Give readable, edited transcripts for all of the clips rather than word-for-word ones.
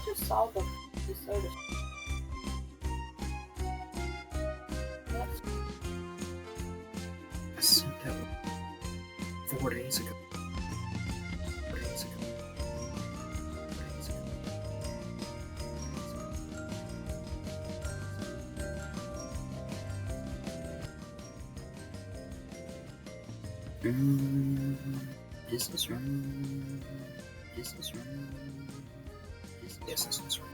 just saw the soda. I sent that 4 days ago. 4 days ago. 4 days ago. This is wrong. This is wrong. Yes, this is wrong.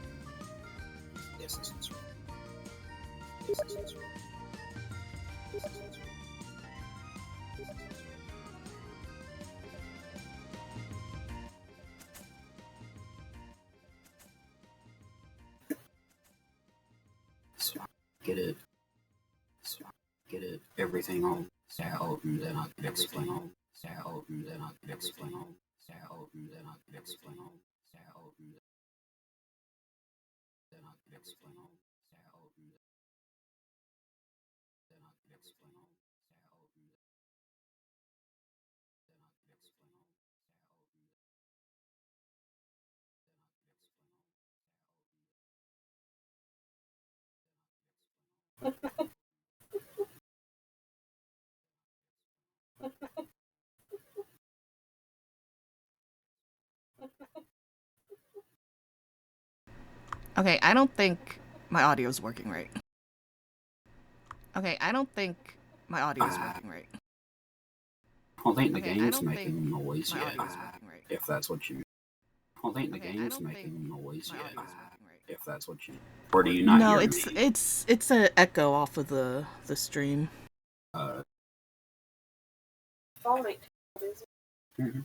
Yes, this is wrong. Yes, this is wrong. Yes, this is wrong. So get it. So get it. Everything all out, and then I can explain all out, and then I can explain all out, and then I can explain all out, and then I can explain all out, and then I can explain all out, and then I can explain all out, and then I can explain all Okay, I don't think my audio's working right. Okay, I don't think my audio's working right. I don't think the Okay, I game's don't making think noise my yet. audio's working right. If that's what you. I don't think the Okay, I game's don't making think noise my yet. audio's working right. If that's what you. Or do you not No, hear me? it's an echo off of the stream. Phone ain't busy. Mhm.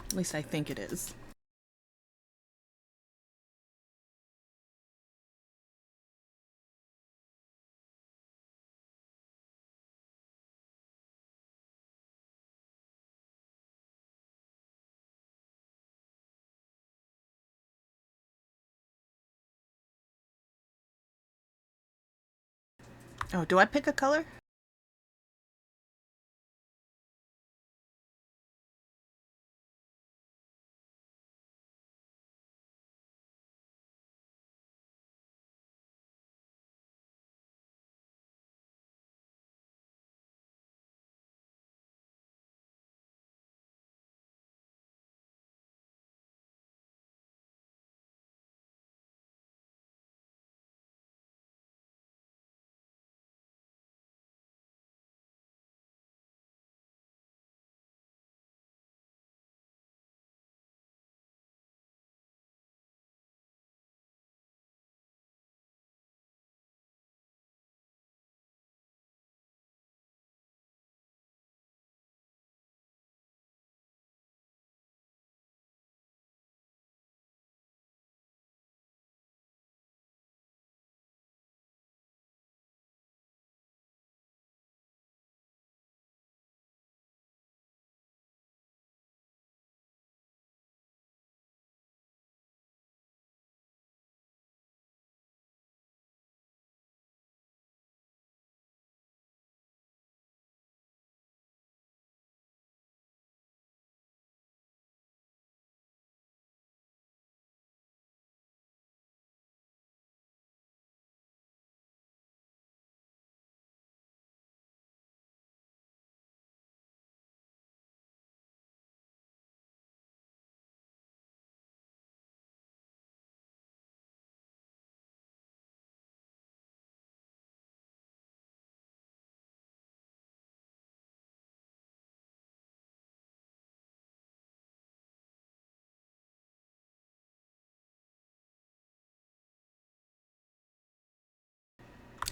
At least I think it is. Oh, do I pick a color?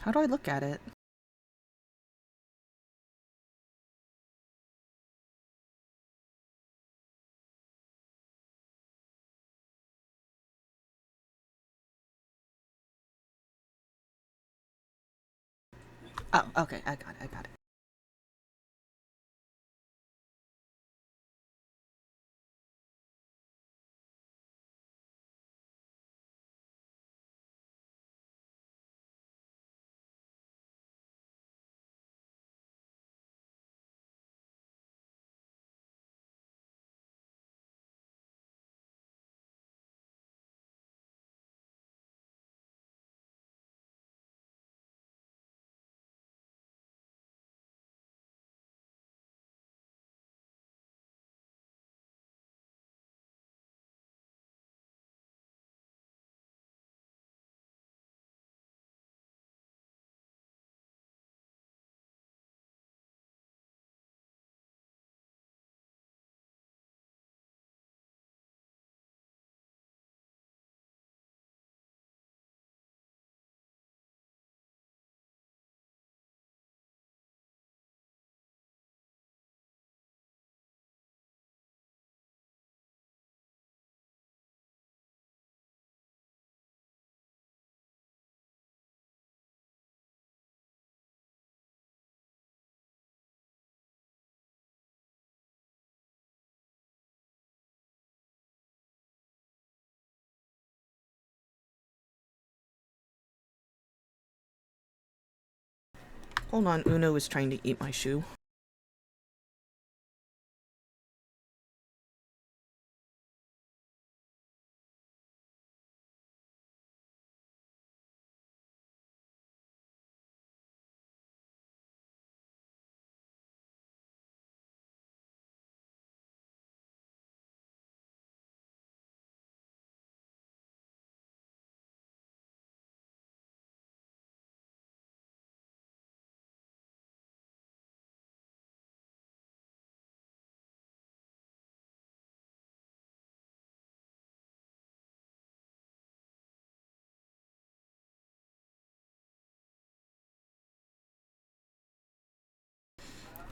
How do I look at it? Oh, okay, I got it. Hold on, Uno is trying to eat my shoe.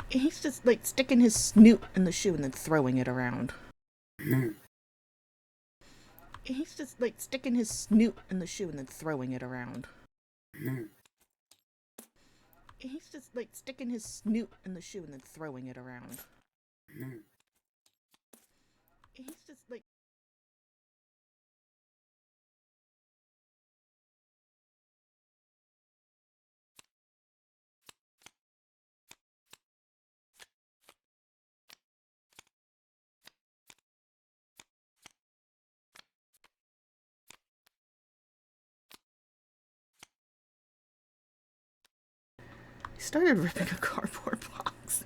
He's just like sticking his snoot in the shoe and then throwing it around. He's just like sticking his snoot in the shoe and then throwing it around. He's just like sticking his snoot in the shoe and then throwing it around. He's just like. He started ripping a cardboard box.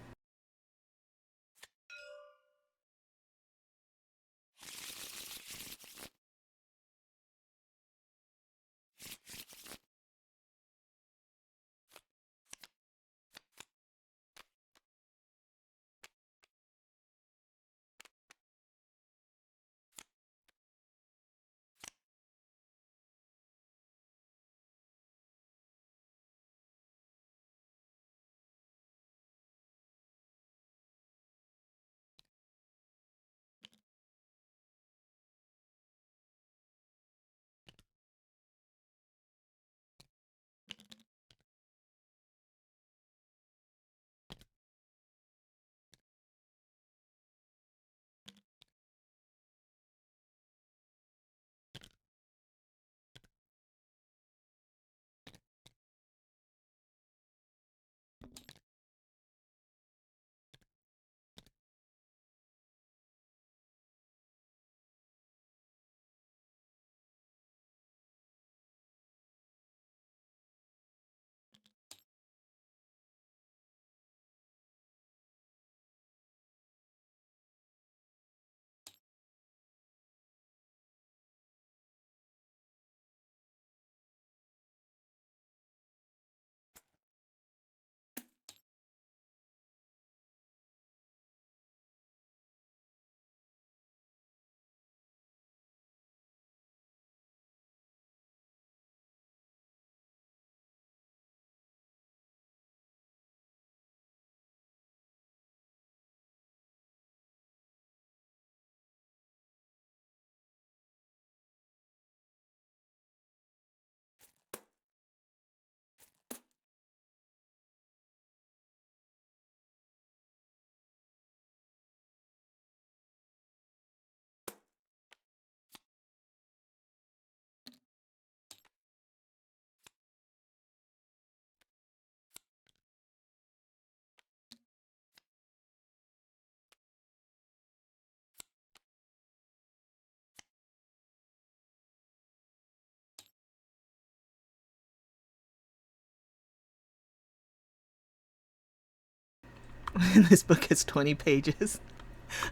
And this book has 20 pages.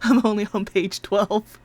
I'm only on page 12.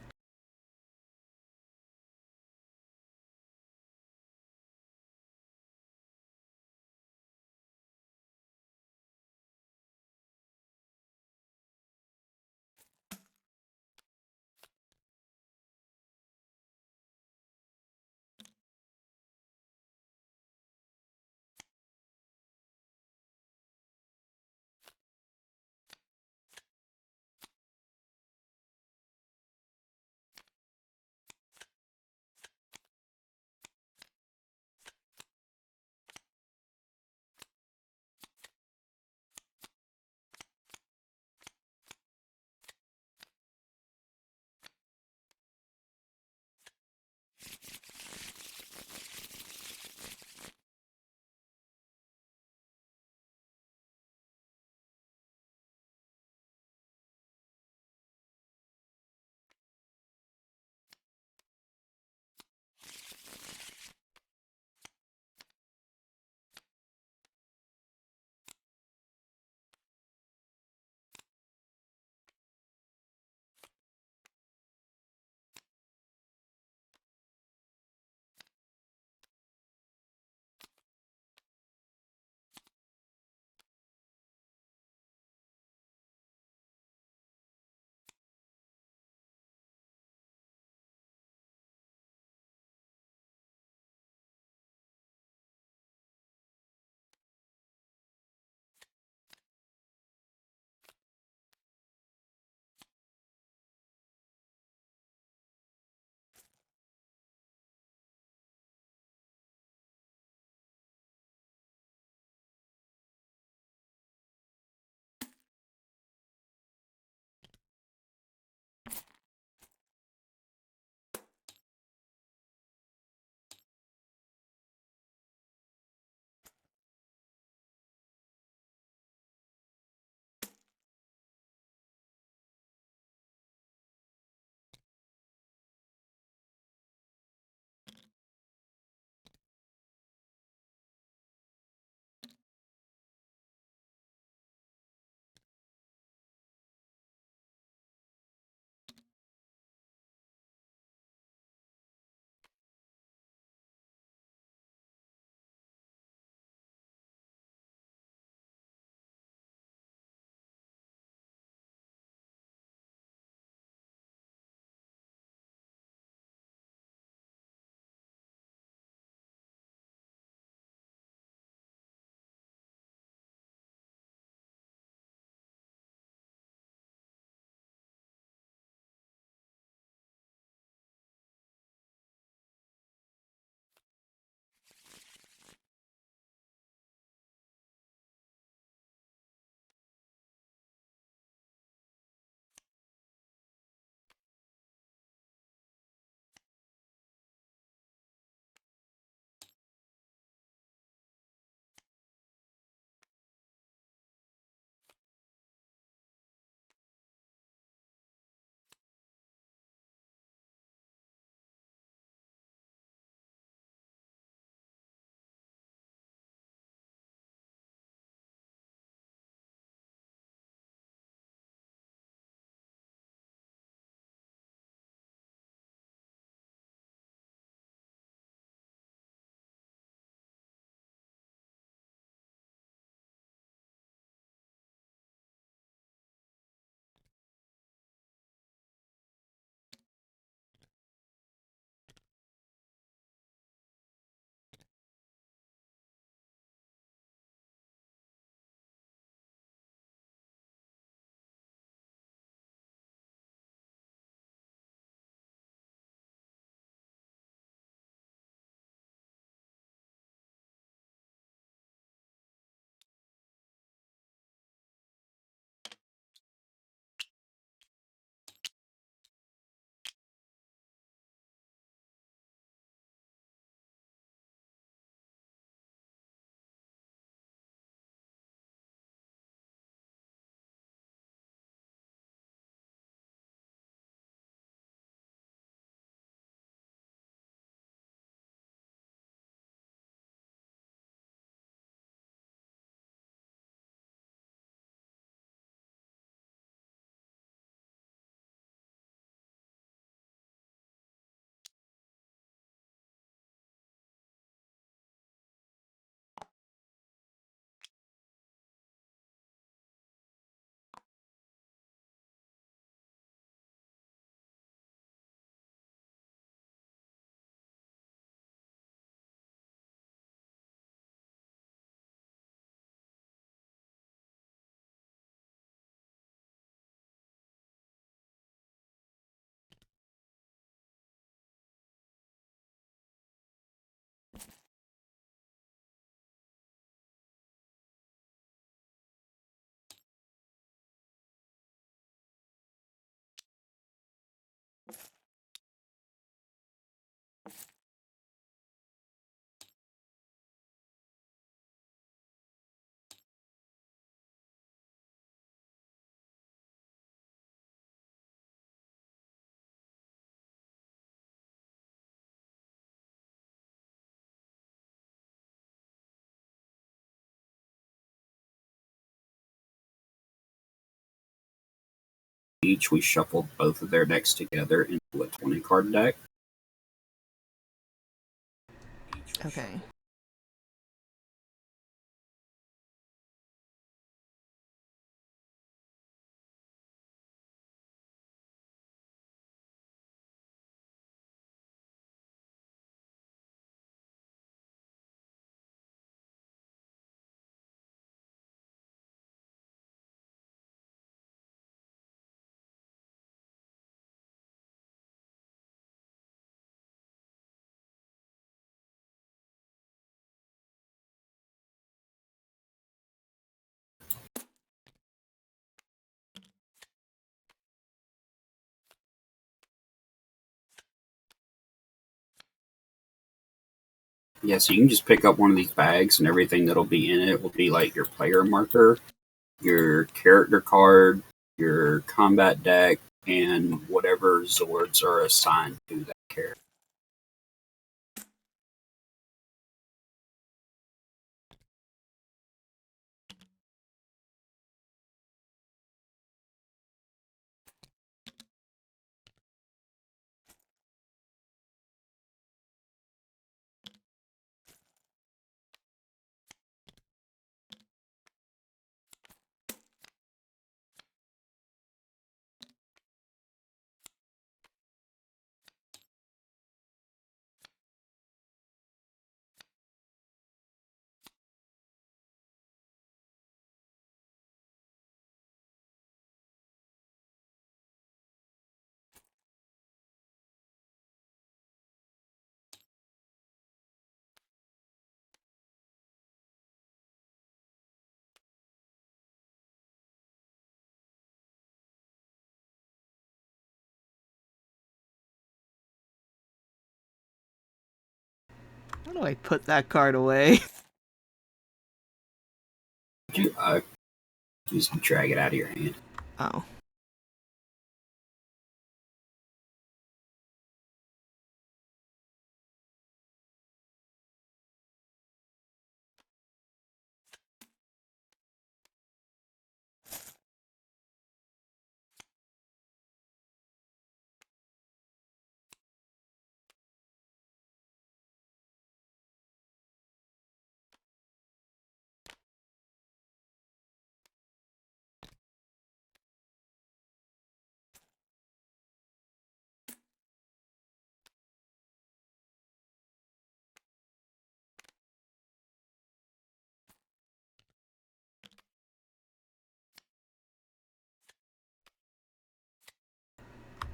each, we shuffled both of their decks together into a 20-card deck. Okay. Yeah, so you can just pick up one of these bags, and everything that'll be in it will be like your player marker, your character card, your combat deck, and whatever Zords are assigned to that character. How do I put that card away? You just drag it out of your hand. Oh.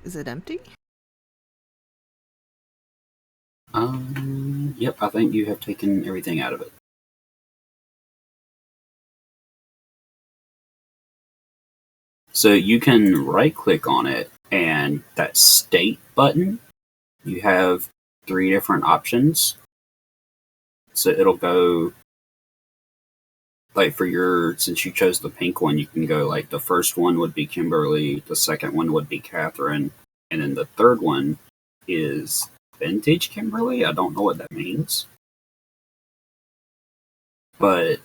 Is it empty? Yep, I think you have taken everything out of it. So you can right click on it, and that state button, you have 3 different options. So it'll go, like since you chose the pink one, you can go like the first one would be Kimberly, the second one would be Catherine, and then the third one is Vintage Kimberly. I don't know what that means. But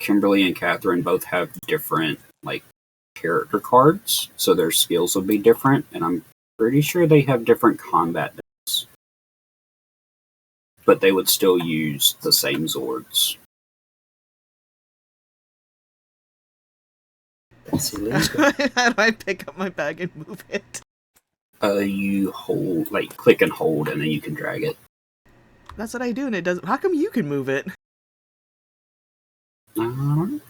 Kimberly and Catherine both have different like character cards, so their skills will be different, and I'm pretty sure they have different combat decks. But they would still use the same Zords. How do I pick up my bag and move it? You click and hold, and then you can drag it. That's what I do, and it doesn't. How come you can move it? You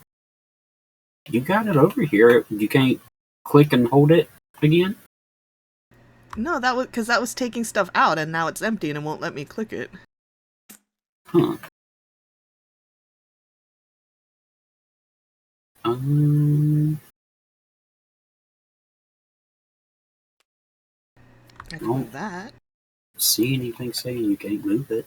got it over here. You can't click and hold it again? No, that was because that was taking stuff out, and now it's empty, and it won't let me click it. Huh. I can move that. See anything saying you can't move it?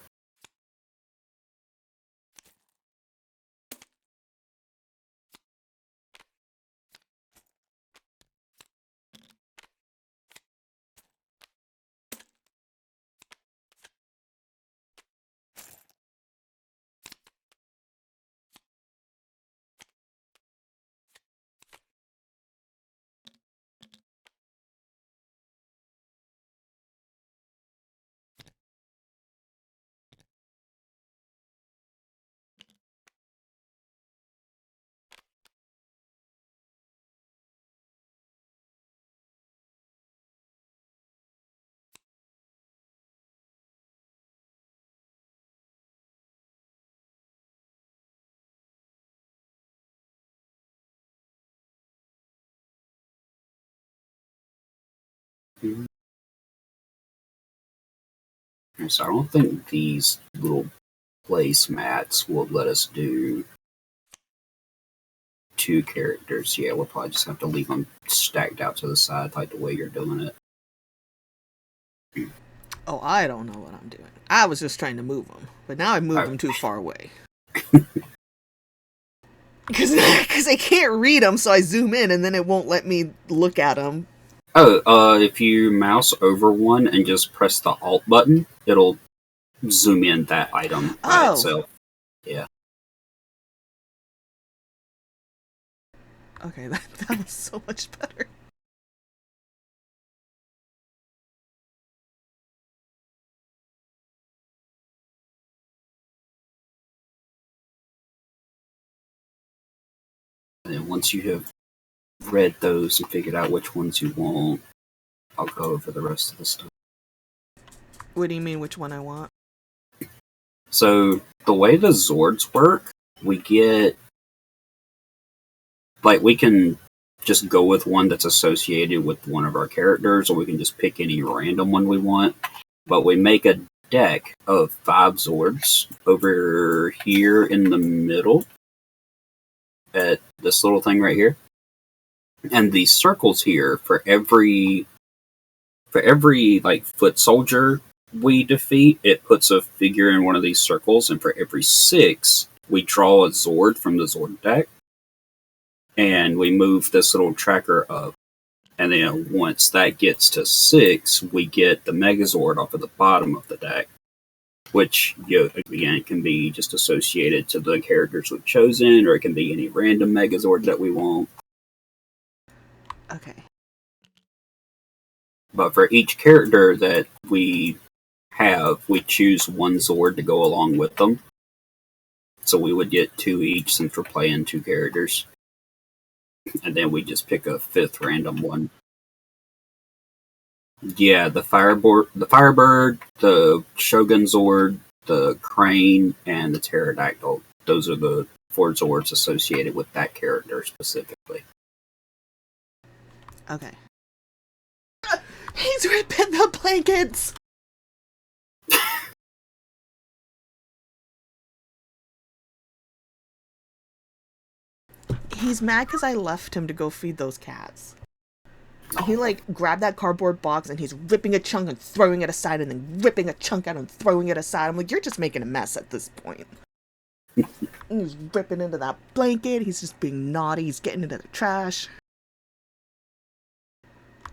Mhm. And so I don't think these little placemats will let us do 2 characters. Yeah, we'll probably just have to leave them stacked out to the side like the way you're doing it. Oh, I don't know what I'm doing. I was just trying to move them, but now I moved them too far away. Because I can't read them, so I zoom in, and then it won't let me look at them. Oh, if you mouse over one and just press the Alt button, it'll zoom in that item by itself. Yeah. Okay, that was so much better. And then once you have read those and figured out which ones you want, I'll go over the rest of the stuff. What do you mean, which one I want? So, the way the Zords work, we get... Like, we can just go with one that's associated with one of our characters, or we can just pick any random one we want. But we make a deck of 5 Zords over here in the middle at this little thing right here. And these circles here, for every like foot soldier we defeat, it puts a figure in one of these circles, and for every 6, we draw a Zord from the Zord deck. And we move this little tracker up. And then once that gets to 6, we get the Megazord off of the bottom of the deck. Which, again, can be just associated to the characters we've chosen, or it can be any random Megazord that we want. Okay. But for each character that we have, we choose one Zord to go along with them. So we would get 2 each since we're playing 2 characters. And then we just pick a 5th random one. Yeah, the Firebird, the Shogun Zord, the Crane, and the Pterodactyl. Those are the 4 Zords associated with that character specifically. Okay. He's ripping the blankets! He's mad because I left him to go feed those cats. He, grabbed that cardboard box and he's ripping a chunk and throwing it aside and then ripping a chunk out and throwing it aside. I'm like, you're just making a mess at this point. And he's ripping into that blanket. He's just being naughty. He's getting into the trash.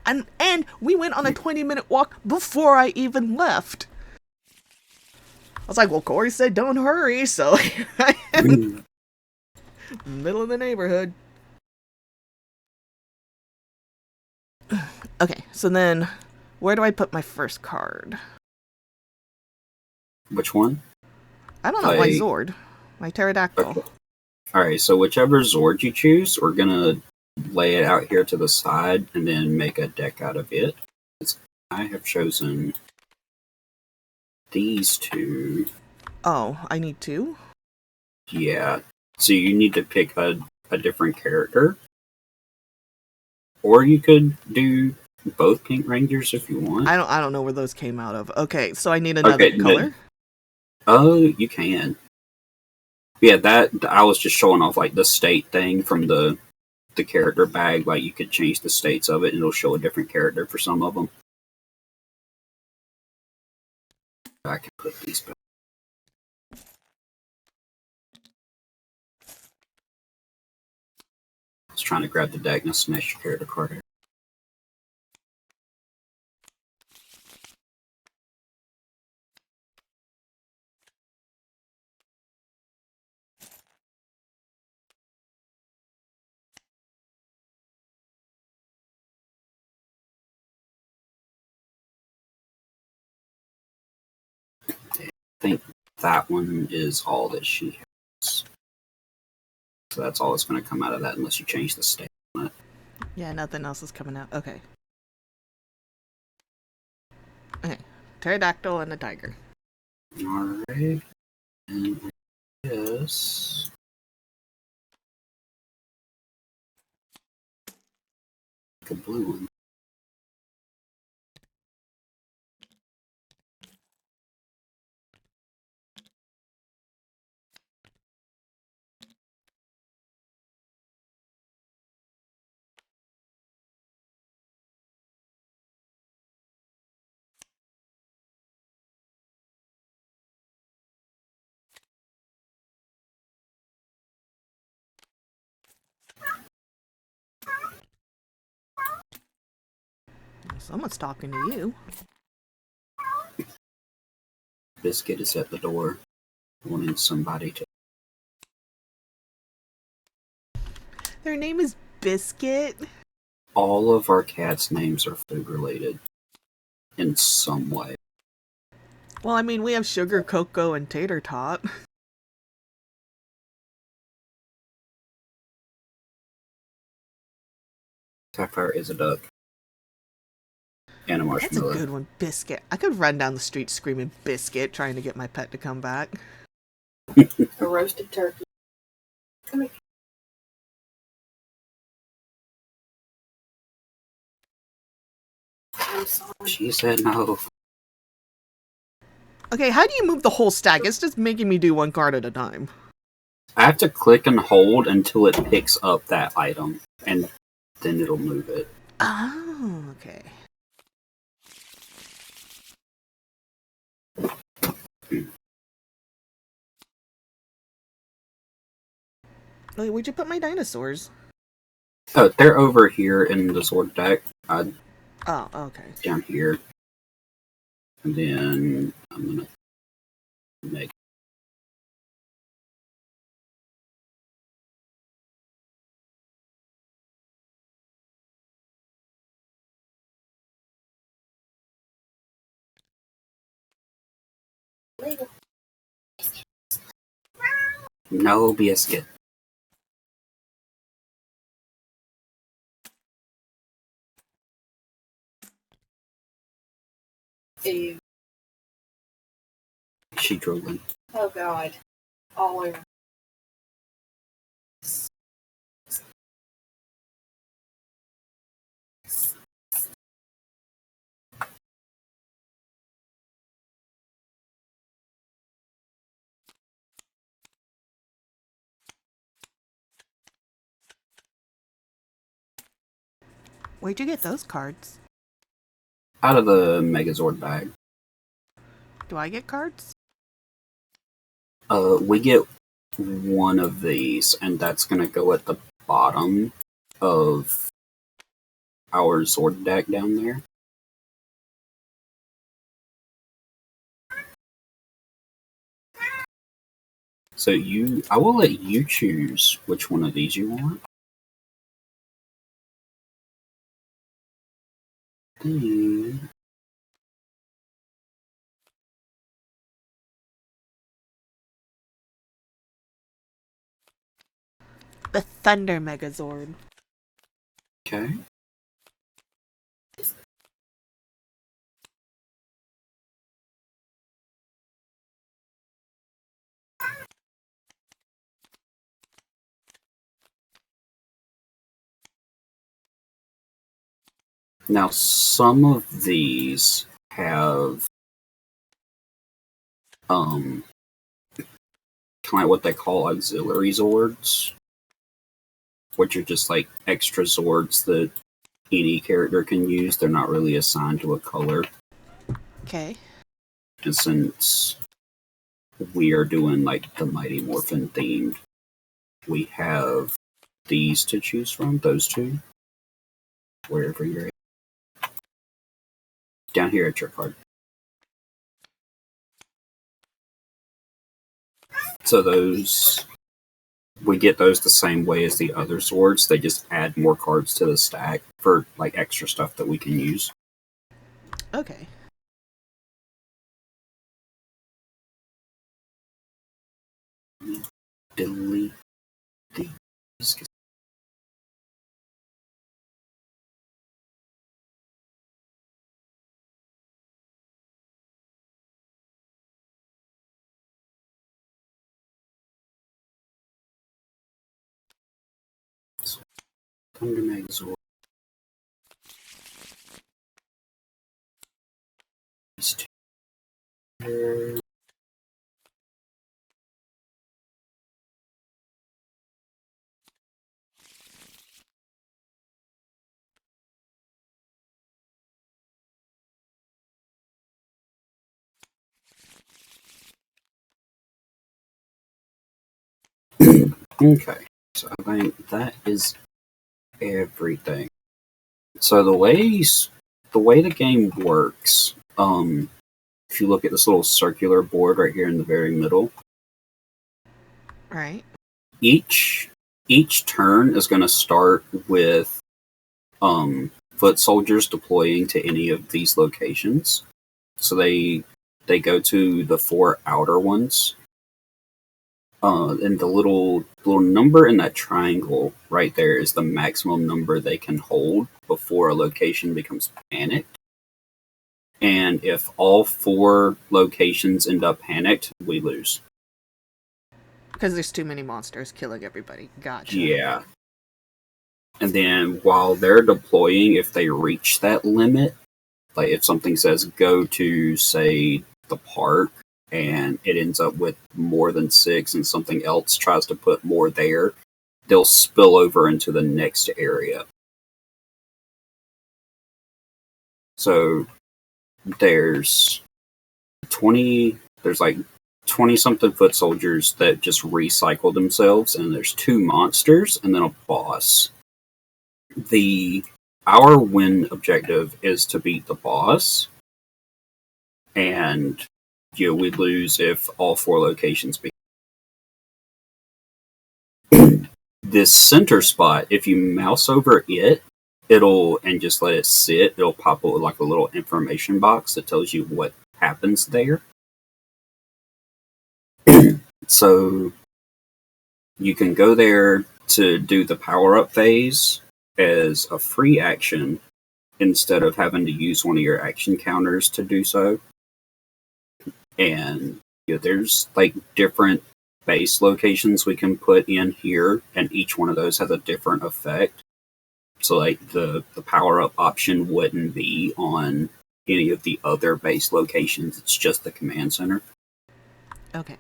And we went on a 20-minute walk before I even left. I was like, well, Corey said don't hurry, so I am middle of the neighborhood. Okay, so then where do I put my first card? Which one? I don't know, my Zord. My Pterodactyl. Okay. Alright, so whichever Zord you choose, we're gonna lay it out here to the side and then make a deck out of it. I have chosen these 2. Oh, I need 2? Yeah. So you need to pick a different character. Or you could do both Pink Rangers if you want. I don't know where those came out of. Okay, so I need another color? Oh, you can. Yeah, that I was just showing off the state thing from the character bag. Like you could change the states of it and it'll show a different character for some of them. I can put these back. I was trying to grab the deck and smash your character card here. I think that one is all that she has. So that's all that's going to come out of that unless you change the state on it. Yeah, nothing else is coming out. Okay. Okay. Pterodactyl and a tiger. Alright. And this. A blue one. Someone's talking to you. Biscuit is at the door, wanting somebody to. Their name is Biscuit. All of our cats' names are food related in some way. Well, I mean, we have Sugar, Cocoa, and Tater Tot. Sapphire is a duck. And a That's a marshmallow. good one, Biscuit. I could run down the street screaming Biscuit, trying to get my pet to come back. A roasted turkey. Come here. I'm sorry. She said no. Okay, how do you move the whole stack? It's just making me do one card at a time. I have to click and hold until it picks up that item, and then it'll move it. Oh, okay. Wait, where'd you put my dinosaurs? Oh, they're over here in the sword deck. Oh, okay. Down here. And then I'm gonna make. No biscuit. Ew. She drooling. Oh God. All over. Where'd you get those cards? Out of the Megazord bag. Do I get cards? We get one of these, and that's gonna go at the bottom of our Zord deck down there. So I will let you choose which one of these you want. The Thunder Megazord. Okay. Now, some of these have kind of like what they call auxiliary Zords, which are just like extra Zords that any character can use. They're not really assigned to a color. Okay. And since we are doing like the Mighty Morphin themed, we have these to choose from, those two, wherever you're at. Down here at your card. So those, we get those the same way as the other swords. They just add more cards to the stack for like extra stuff that we can use. Okay. Delete these. Thunder Megazord. These two here. Okay, so I think that is everything. So the the way the game works, if you look at this little circular board right here in the very middle, Right. each turn is going to start with foot soldiers deploying to any of these locations. So they go to the 4 outer ones. And the little number in that triangle right there is the maximum number they can hold before a location becomes panicked. And if all 4 locations end up panicked, we lose. Because there's too many monsters killing everybody. Gotcha. Yeah. And then while they're deploying, if they reach that limit, like if something says go to, say, the park, and it ends up with more than 6 and something else tries to put more there, they'll spill over into the next area. So there's like 20 something foot soldiers that just recycle themselves, and there's 2 monsters and then a boss. Our win objective is to beat the boss, and we lose if all 4 locations be. This center spot, if you mouse over it, and just let it sit, it'll pop up with like a little information box that tells you what happens there. So you can go there to do the power-up phase as a free action instead of having to use one of your action counters to do so. And there's like different base locations we can put in here, and each one of those has a different effect. So like the power-up option wouldn't be on any of the other base locations, it's just the command center. Okay.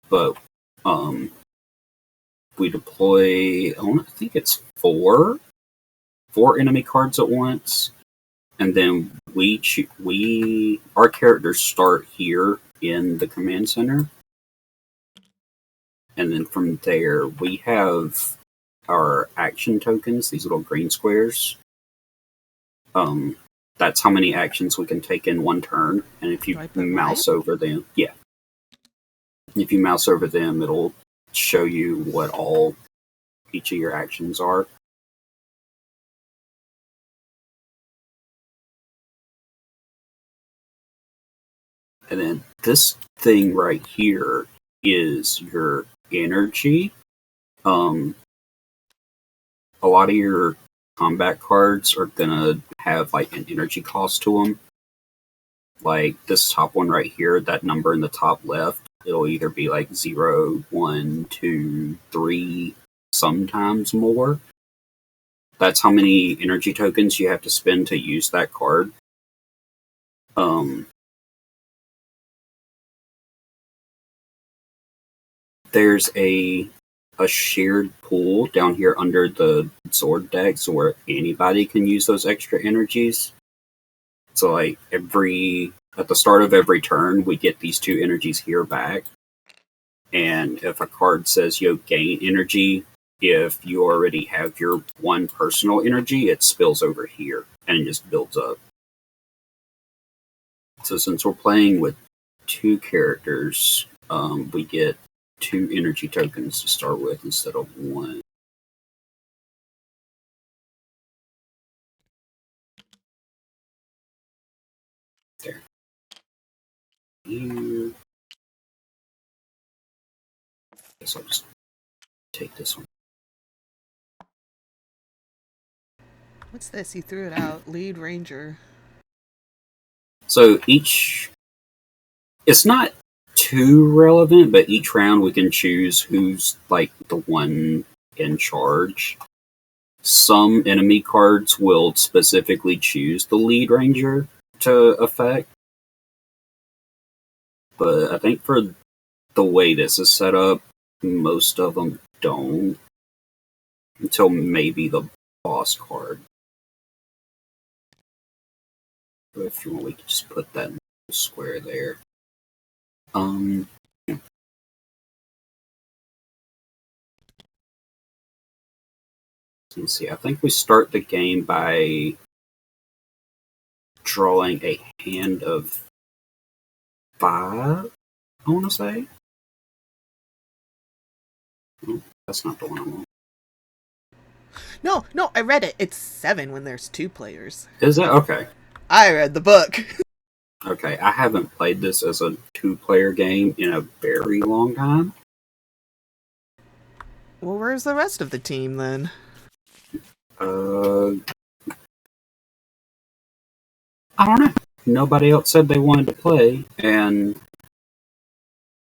But we deploy, I think it's 4 enemy cards at once, and then our characters start here in the command center, and then from there we have our action tokens, these little green squares. That's how many actions we can take in one turn, and if you mouse over them, if you mouse over them, it'll show you what each of your actions are. And then this thing right here is your energy. A lot of your combat cards are gonna have like an energy cost to them. Like this top one right here, that number in the top left, it'll either be like 0, 1, 2, 3, sometimes more. That's how many energy tokens you have to spend to use that card. There's a shared pool down here under the sword deck, so where anybody can use those extra energies. So like at the start of every turn, we get these 2 energies here back. And if a card says gain energy, if you already have your 1 personal energy, it spills over here and it just builds up. So since we're playing with 2 characters, we get 2 energy tokens to start with instead of 1. There. Here. Guess I'll just take this one. What's this? You threw it out. Lead Ranger. So it's not too relevant, but each round we can choose who's like the one in charge. Some enemy cards will specifically choose the lead ranger to affect, but I think for the way this is set up, most of them don't, until maybe the boss card. But if you want, we can just put that in the square there. let's see. I think we start the game by drawing a hand of 5. I want to say. Oh, that's not the one I want. No, I read it. It's 7 when there's 2 players. Is it? Okay. I read the book. Okay, I haven't played this as a 2-player game in a very long time. Well, where's the rest of the team then? I don't know. Nobody else said they wanted to play, and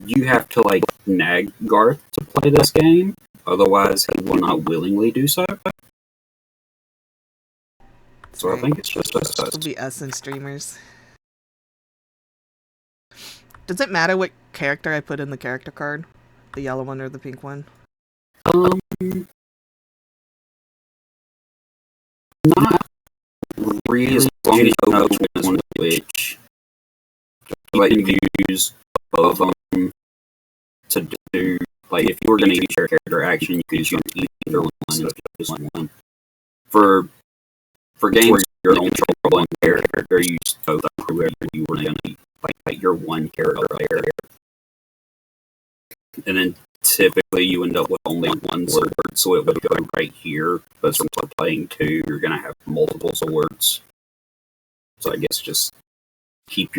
you have to like nag Garth to play this game. Otherwise, he will not willingly do so. So I think it's just us. It'll be us and streamers. Does it matter what character I put in the character card? The yellow one or the pink one? Not really, as long as you know which one is which. But you can use both of them to do, like, if you were going to use your character action, you could use either one instead of just one. For games where you're only controlling one character, you use both of whoever you were going to, like your one character there. And then typically you end up with only one sword, so it would go right here. But since we're playing 2, you're going to have multiple swords. So I guess just keep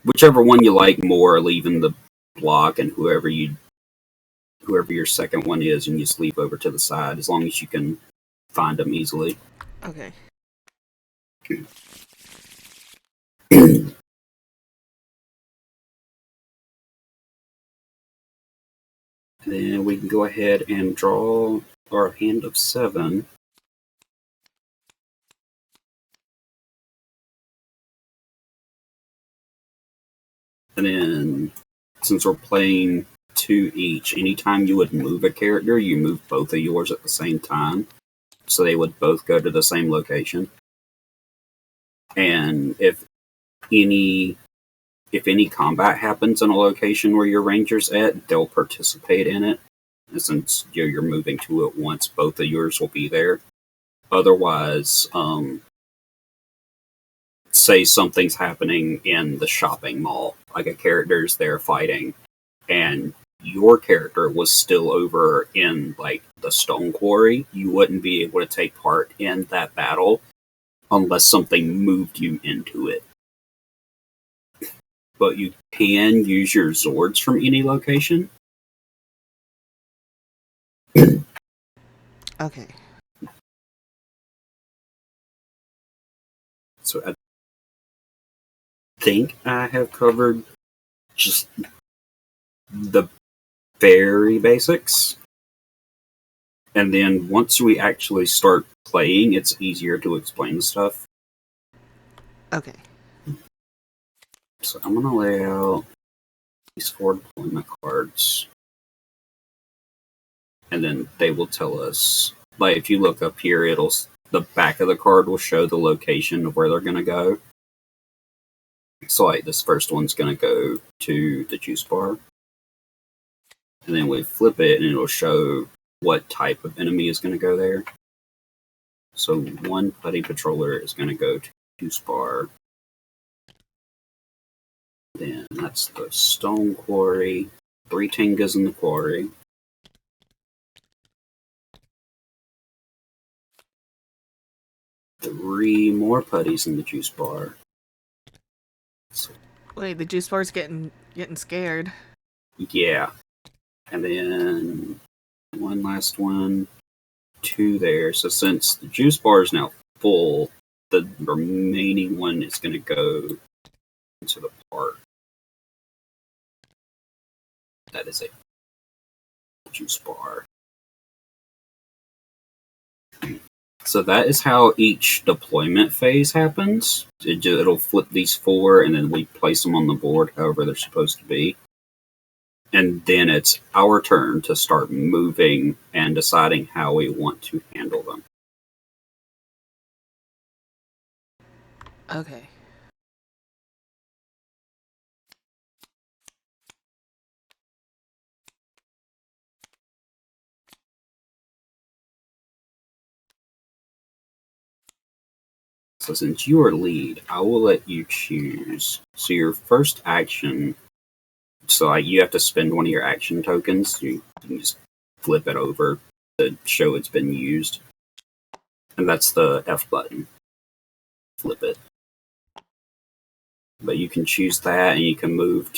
whichever one you like more, leaving the block, and whoever your second one is, and you sleep over to the side, as long as you can find them easily. Okay. Then we can go ahead and draw our hand of 7. And then, since we're playing 2 each, anytime you would move a character, you move both of yours at the same time. So they would both go to the same location. And if any combat happens in a location where your ranger's at, they'll participate in it. And since you're moving 2 at once, both of yours will be there. Otherwise, say something's happening in the shopping mall, like a character's there fighting, and your character was still over in like the stone quarry, you wouldn't be able to take part in that battle unless something moved you into it. But you can use your Zords from any location. Okay. So I think I have covered just the very basics. And then once we actually start playing, it's easier to explain stuff. Okay. So I'm going to lay out these 4 deployment cards. And then they will tell us, like, if you look up here, the back of the card will show the location of where they're going to go. So, like, this first one's going to go to the juice bar. And then we flip it, and it'll show what type of enemy is going to go there. So, 1 Putty Patroller is going to go to the juice bar. Then that's the stone quarry. 3 Tingas in the quarry. Three more putties in the juice bar. So, Wait, the juice bar's getting scared. yeah. And then 1 last one. 2 there. So since the juice bar is now full, the remaining one is going to go into the part that is a juice bar. So that is how each deployment phase happens. It'll flip these 4, and then we place them on the board however they're supposed to be. And then it's our turn to start moving and deciding how we want to handle them. Okay. So since you are lead, I will let you choose. So your first action, so you have to spend one of your action tokens. You can just flip it over to show it's been used. And that's the F button. Flip it. But you can choose that, and you can move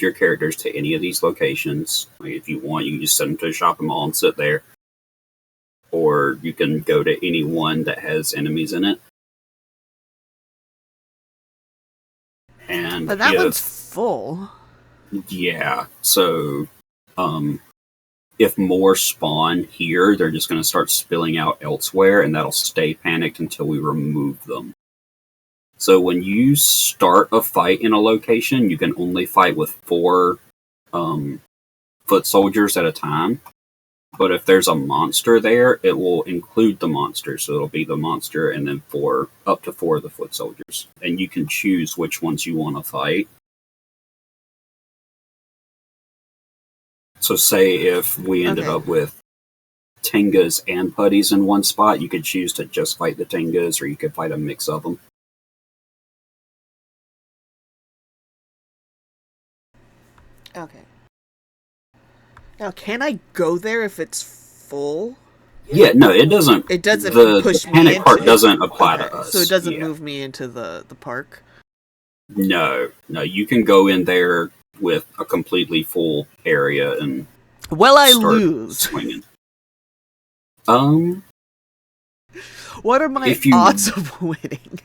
your characters to any of these locations. Like if you want, you can just send them to a shopping mall and sit there. Or you can go to any one that has enemies in it. And But that one's full. Yeah, so if more spawn here, they're just going to start spilling out elsewhere, and that'll stay panicked until we remove them. So when you start a fight in a location, you can only fight with 4 foot soldiers at a time. But if there's a monster there, it will include the monster. So it'll be the monster and then up to 4 of the foot soldiers. And you can choose which ones you want to fight. So say if we ended up with Tengas and Putties in one spot, you could choose to just fight the Tengas, or you could fight a mix of them. Okay. Now, can I go there if it's full? Yeah, no, it doesn't. It doesn't push the me panic into part it. doesn't apply to us. So it doesn't move me into the park? No, you can go in there with a completely full area and I start lose. Swinging. What are my odds of winning?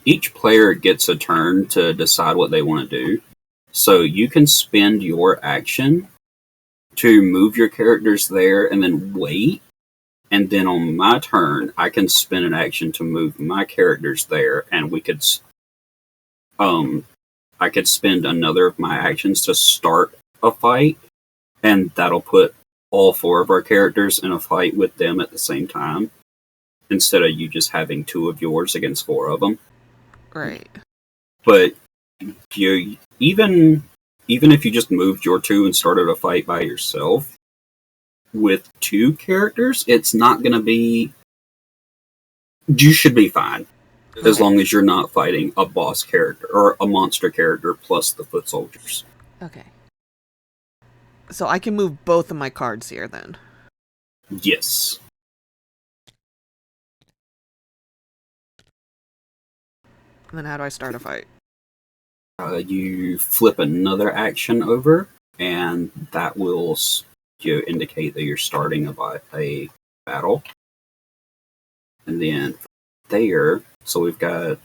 Each player gets a turn to decide what they want to do. So you can spend your action to move your characters there and then wait. And then on my turn, I can spend an action to move my characters there, and I could spend another of my actions to start a fight, and that'll put all 4 of our characters in a fight with them at the same time, instead of you just having 2 of yours against 4 of them. Right. But even if you just moved your 2 and started a fight by yourself, with 2 characters, it's not going to be... You should be fine. As long as you're not fighting a boss character or a monster character plus the foot soldiers. Okay. So I can move both of my cards here then? Yes. And then how do I start a fight? You flip another action over, and that will indicate that you're starting a battle. And then there, so we've got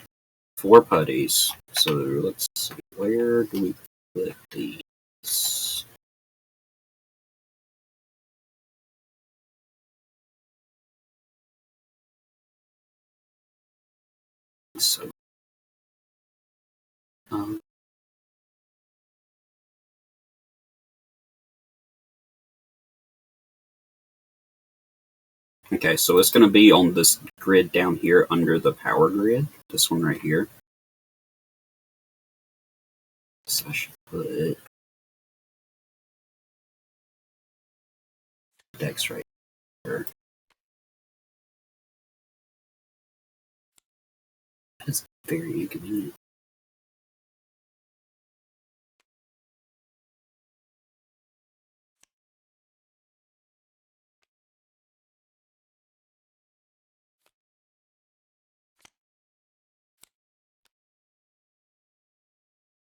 4 putties. So let's see, where do we put these? So, okay, so it's going to be on this grid down here under the power grid. This one right here. So I should put Dex right here. That's very inconvenient.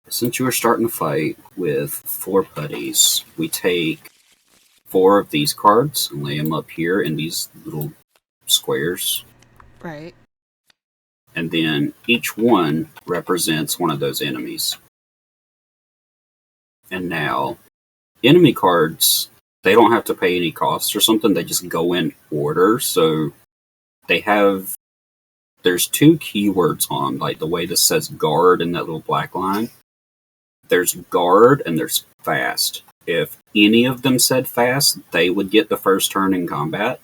Since you are starting to fight with 4 putties, we take 4 of these cards and lay them up here in these little squares. Right. And then each one represents one of those enemies. And now, enemy cards, they don't have to pay any costs or something, they just go in order. So there's 2 keywords on them, like the way this says guard in that little black line. There's guard and there's fast. If any of them said fast, they would get the first turn in combat.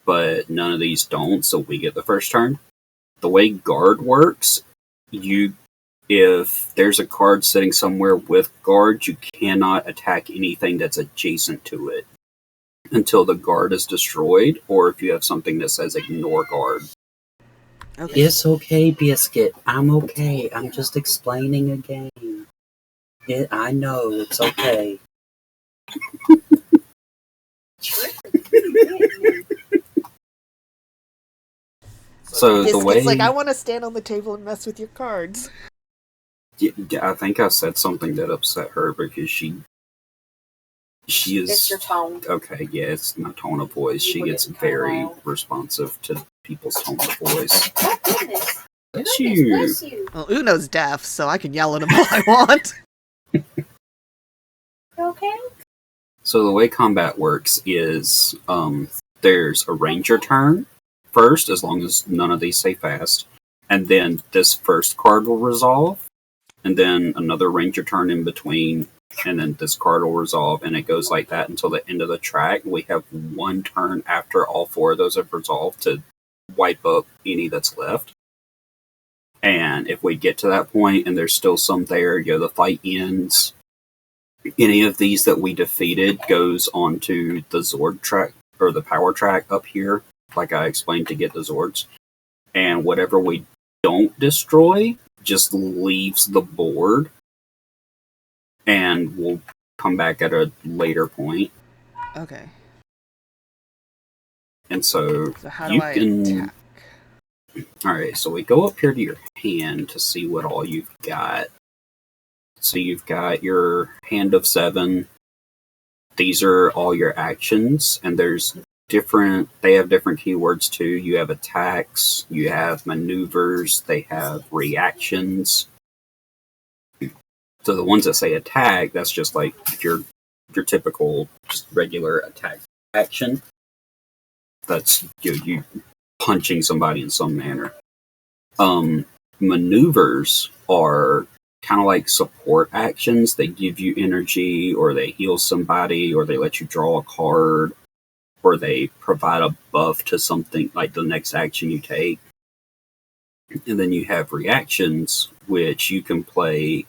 But none of these don't, so we get the first turn. The way guard works, if there's a card sitting somewhere with guard, you cannot attack anything that's adjacent to it. until the guard is destroyed, or if you have something that says ignore guard. Okay. It's okay, Biscuit. I'm okay. I'm just explaining a game. I know, it's okay. So the way... It's like, I want to stand on the table and mess with your cards. Yeah, I think I said something that upset her because she is... It's your tone. Okay, yeah, it's my tone of voice. She gets very responsive to people's tone of voice. Oh, goodness. Bless Bless you. you. Well, Uno's deaf, so I can yell at him all I want. Okay. So the way combat works is there's a ranger turn first, as long as none of these say fast, and then this first card will resolve, and then another ranger turn in between, and then this card will resolve, and it goes like that until the end of the track. We have one turn after all four of those have resolved to wipe up any that's left. And if we get to that point and there's still some there, the fight ends. Any of these that we defeated goes onto the Zord track, or the power track up here, like I explained, to get the Zords. And whatever we don't destroy just leaves the board, and we'll come back at a later point. Okay. And so how do I attack? Alright, so we go up here to your hand to see what all you've got. So you've got your hand of 7. These are all your actions, and they have different keywords too. You have attacks, you have maneuvers, they have reactions. So the ones that say attack, that's just like your typical, just regular attack action. That's you punching somebody in some manner. Maneuvers are kind of like support actions. They give you energy, or they heal somebody, or they let you draw a card, or they provide a buff to something like the next action you take. And then you have reactions, which you can play.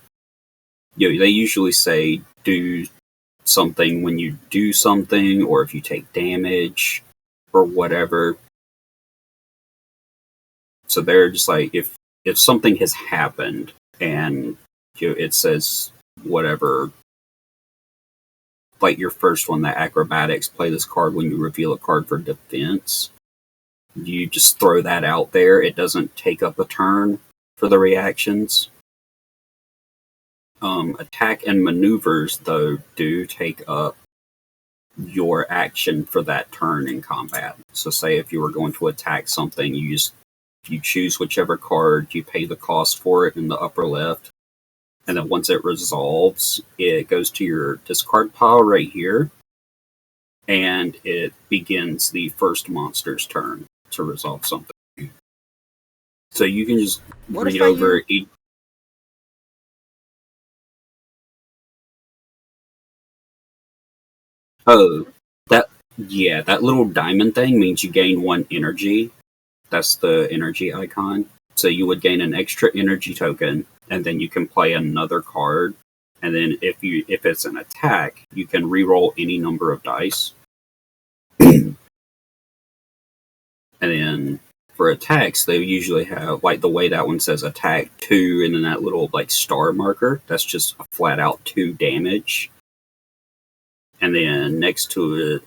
They usually say do something when you do something, or if you take damage, or whatever. So they're just like, if something has happened and it says whatever, like your first one, the acrobatics, play this card when you reveal a card for defense. You just throw that out there. It doesn't take up a turn for the reactions. Attack and maneuvers, though, do take up your action for that turn in combat. So say if you were going to attack something, you choose whichever card, you pay the cost for it in the upper left, and then once it resolves, it goes to your discard pile right here, and it begins the first monster's turn to resolve something. So you can just read over each. Oh, that little diamond thing means you gain 1 energy. That's the energy icon. So you would gain an extra energy token, and then you can play another card. And then if it's an attack, you can reroll any number of dice. And then for attacks, they usually have, like the way that one says attack 2, and then that little like star marker, that's just a flat out 2 damage. And then next to it,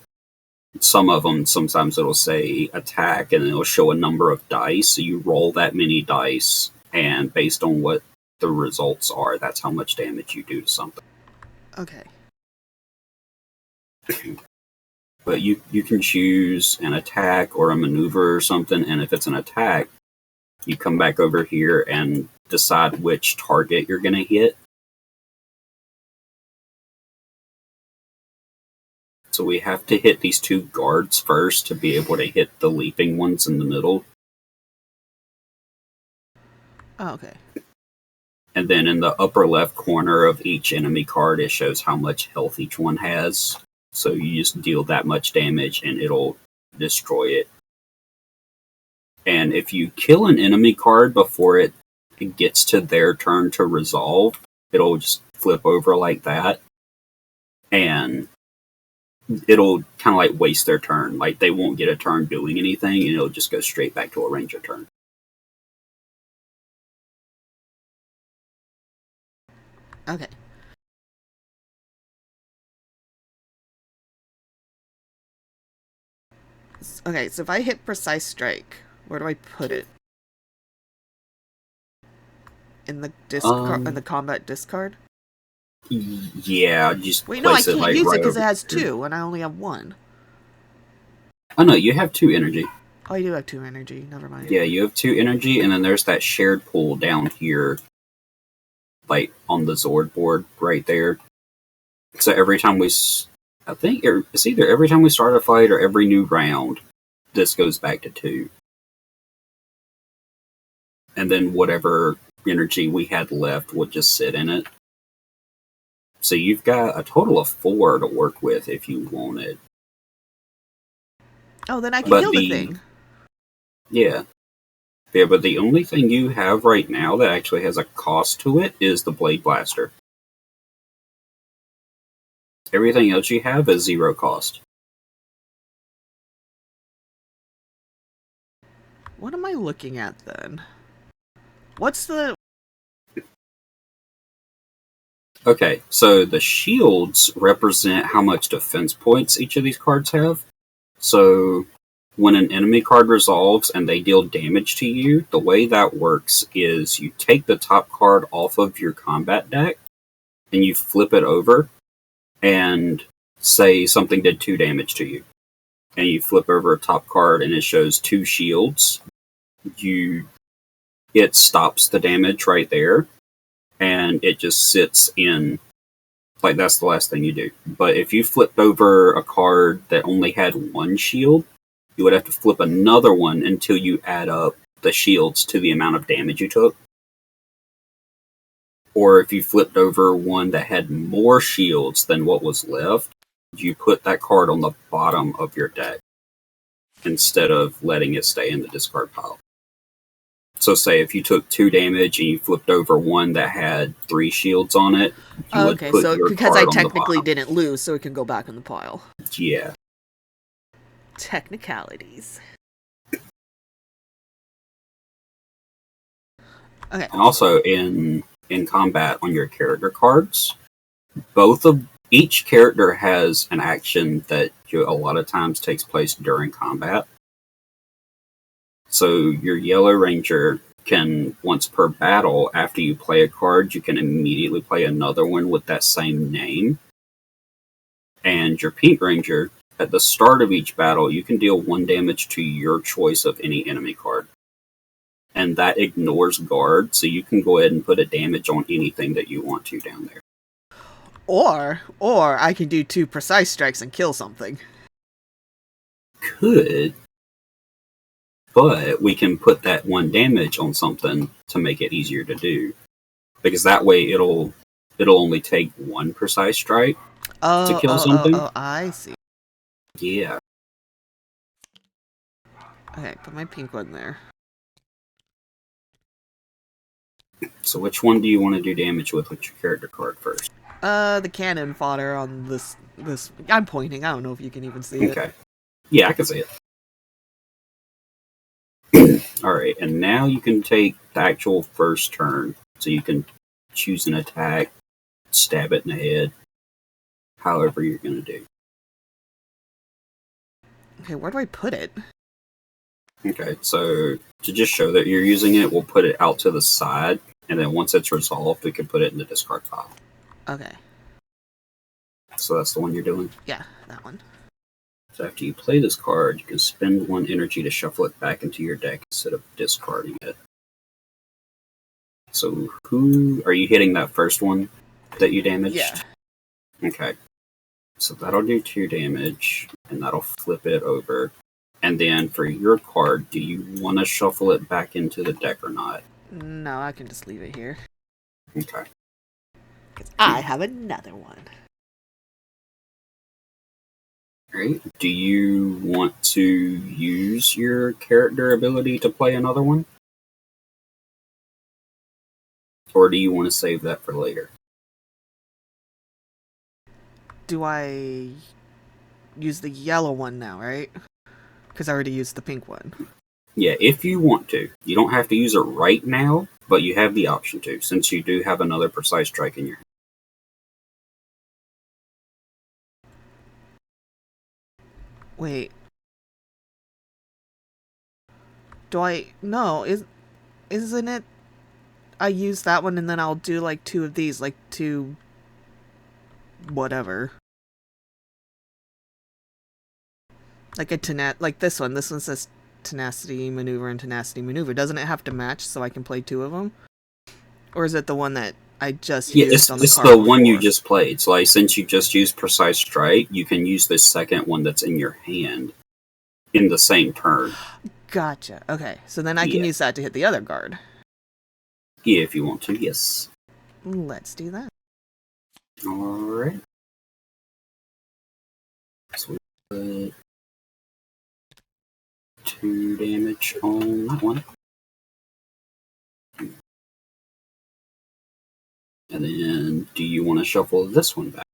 some of them, sometimes it'll say attack, and it'll show a number of dice. So you roll that many dice, and based on what the results are, that's how much damage you do to something. Okay. But you can choose an attack or a maneuver or something, and if it's an attack, you come back over here and decide which target you're going to hit. So we have to hit these 2 guards first to be able to hit the leaping ones in the middle. Oh, okay. And then in the upper left corner of each enemy card, it shows how much health each one has. So you just deal that much damage and it'll destroy it. And if you kill an enemy card before it gets to their turn to resolve, it'll just flip over like that. And it'll kind of like waste their turn. Like they won't get a turn doing anything, and it'll just go straight back to a ranger turn. Okay. Okay, so if I hit precise strike, where do I put it? In the discard, in the combat discard? Yeah, just Wait, no, I place it can't like use it right because it over has here. 2, and I only have 1. Oh no, you have 2 energy. Oh, I do have 2 energy. Never mind. Yeah, you have 2 energy, and then there's that shared pool down here, like on the Zord board right there. So every time I think it's either every time we start a fight or every new round, this goes back to 2. And then whatever energy we had left would just sit in it. So you've got a total of 4 to work with if you wanted. Oh, then I can But kill the thing. Yeah. Yeah, but the only thing you have right now that actually has a cost to it is the Blade Blaster. Everything else you have is 0 cost. What am I looking at then? What's the... Okay, so the shields represent how much defense points each of these cards have. So when an enemy card resolves and they deal damage to you, the way that works is you take the top card off of your combat deck and you flip it over and say something did 2 damage to you. And you flip over a top card and it shows 2 shields. It stops the damage right there and it just sits in, like that's the last thing you do. But if you flipped over a card that only had 1 shield, you would have to flip another one until you add up the shields to the amount of damage you took. Or if you flipped over one that had more shields than what was left, you put that card on the bottom of your deck instead of letting it stay in the discard pile. So say if you took 2 damage and you flipped over one that had 3 shields on it, you would Okay, put so your because I card on the technically bottom. didn't lose, so it can go back in the pile. Yeah. Technicalities. Okay. And also in combat on your character cards, each character has an action that a lot of times takes place during combat. So your Yellow Ranger can, once per battle, after you play a card, you can immediately play another one with that same name. And your Pink Ranger, at the start of each battle, you can deal 1 damage to your choice of any enemy card. And that ignores guard, so you can go ahead and put a damage on anything that you want to down there. Or I can do 2 precise strikes and kill something. Could, but we can put that 1 damage on something to make it easier to do. Because that way it'll only take 1 precise strike to kill something. Oh, I see. Yeah. Okay, put my pink one there. So which one do you want to do damage with your character card first? The cannon fodder on this. I'm pointing. I don't know if you can even see it. Okay. Yeah, I can see it. Alright, and now you can take the actual first turn. So you can choose an attack, stab it in the head, however you're going to do. Okay, where do I put it? Okay, so to just show that you're using it, we'll put it out to the side, and then once it's resolved, we can put it in the discard pile. Okay. So that's the one you're doing? Yeah, that one. So after you play this card, you can spend 1 energy to shuffle it back into your deck instead of discarding it. So who are you hitting that first one that you damaged? Yeah. Okay. So that'll do 2 damage, and that'll flip it over. And then for your card, do you want to shuffle it back into the deck or not? No, I can just leave it here. Okay. Because I have another one. Alright. Do you want to use your character ability to play another one? Or do you want to save that for later? Do I... use the yellow one now, right? Because I already used the pink one. Yeah, if you want to. You don't have to use it right now, but you have the option to, since you do have another precise strike in your hand. Wait. Do I... No, isn't it... I use that one and then I'll do, like, 2 of these, like, 2... whatever. Like like this one. This one says tenacity maneuver and tenacity maneuver. Doesn't it have to match so I can play 2 of them? Or is it the one that I just used on the it's card the one you before? just played. So, like, since you just used precise strike, you can use the second one that's in your hand in the same turn. Gotcha. Okay, so then I can use that to hit the other guard. Yeah, if you want to, yes. Let's do that. Alright. So we put 2 damage on that one. And then, do you want to shuffle this one back?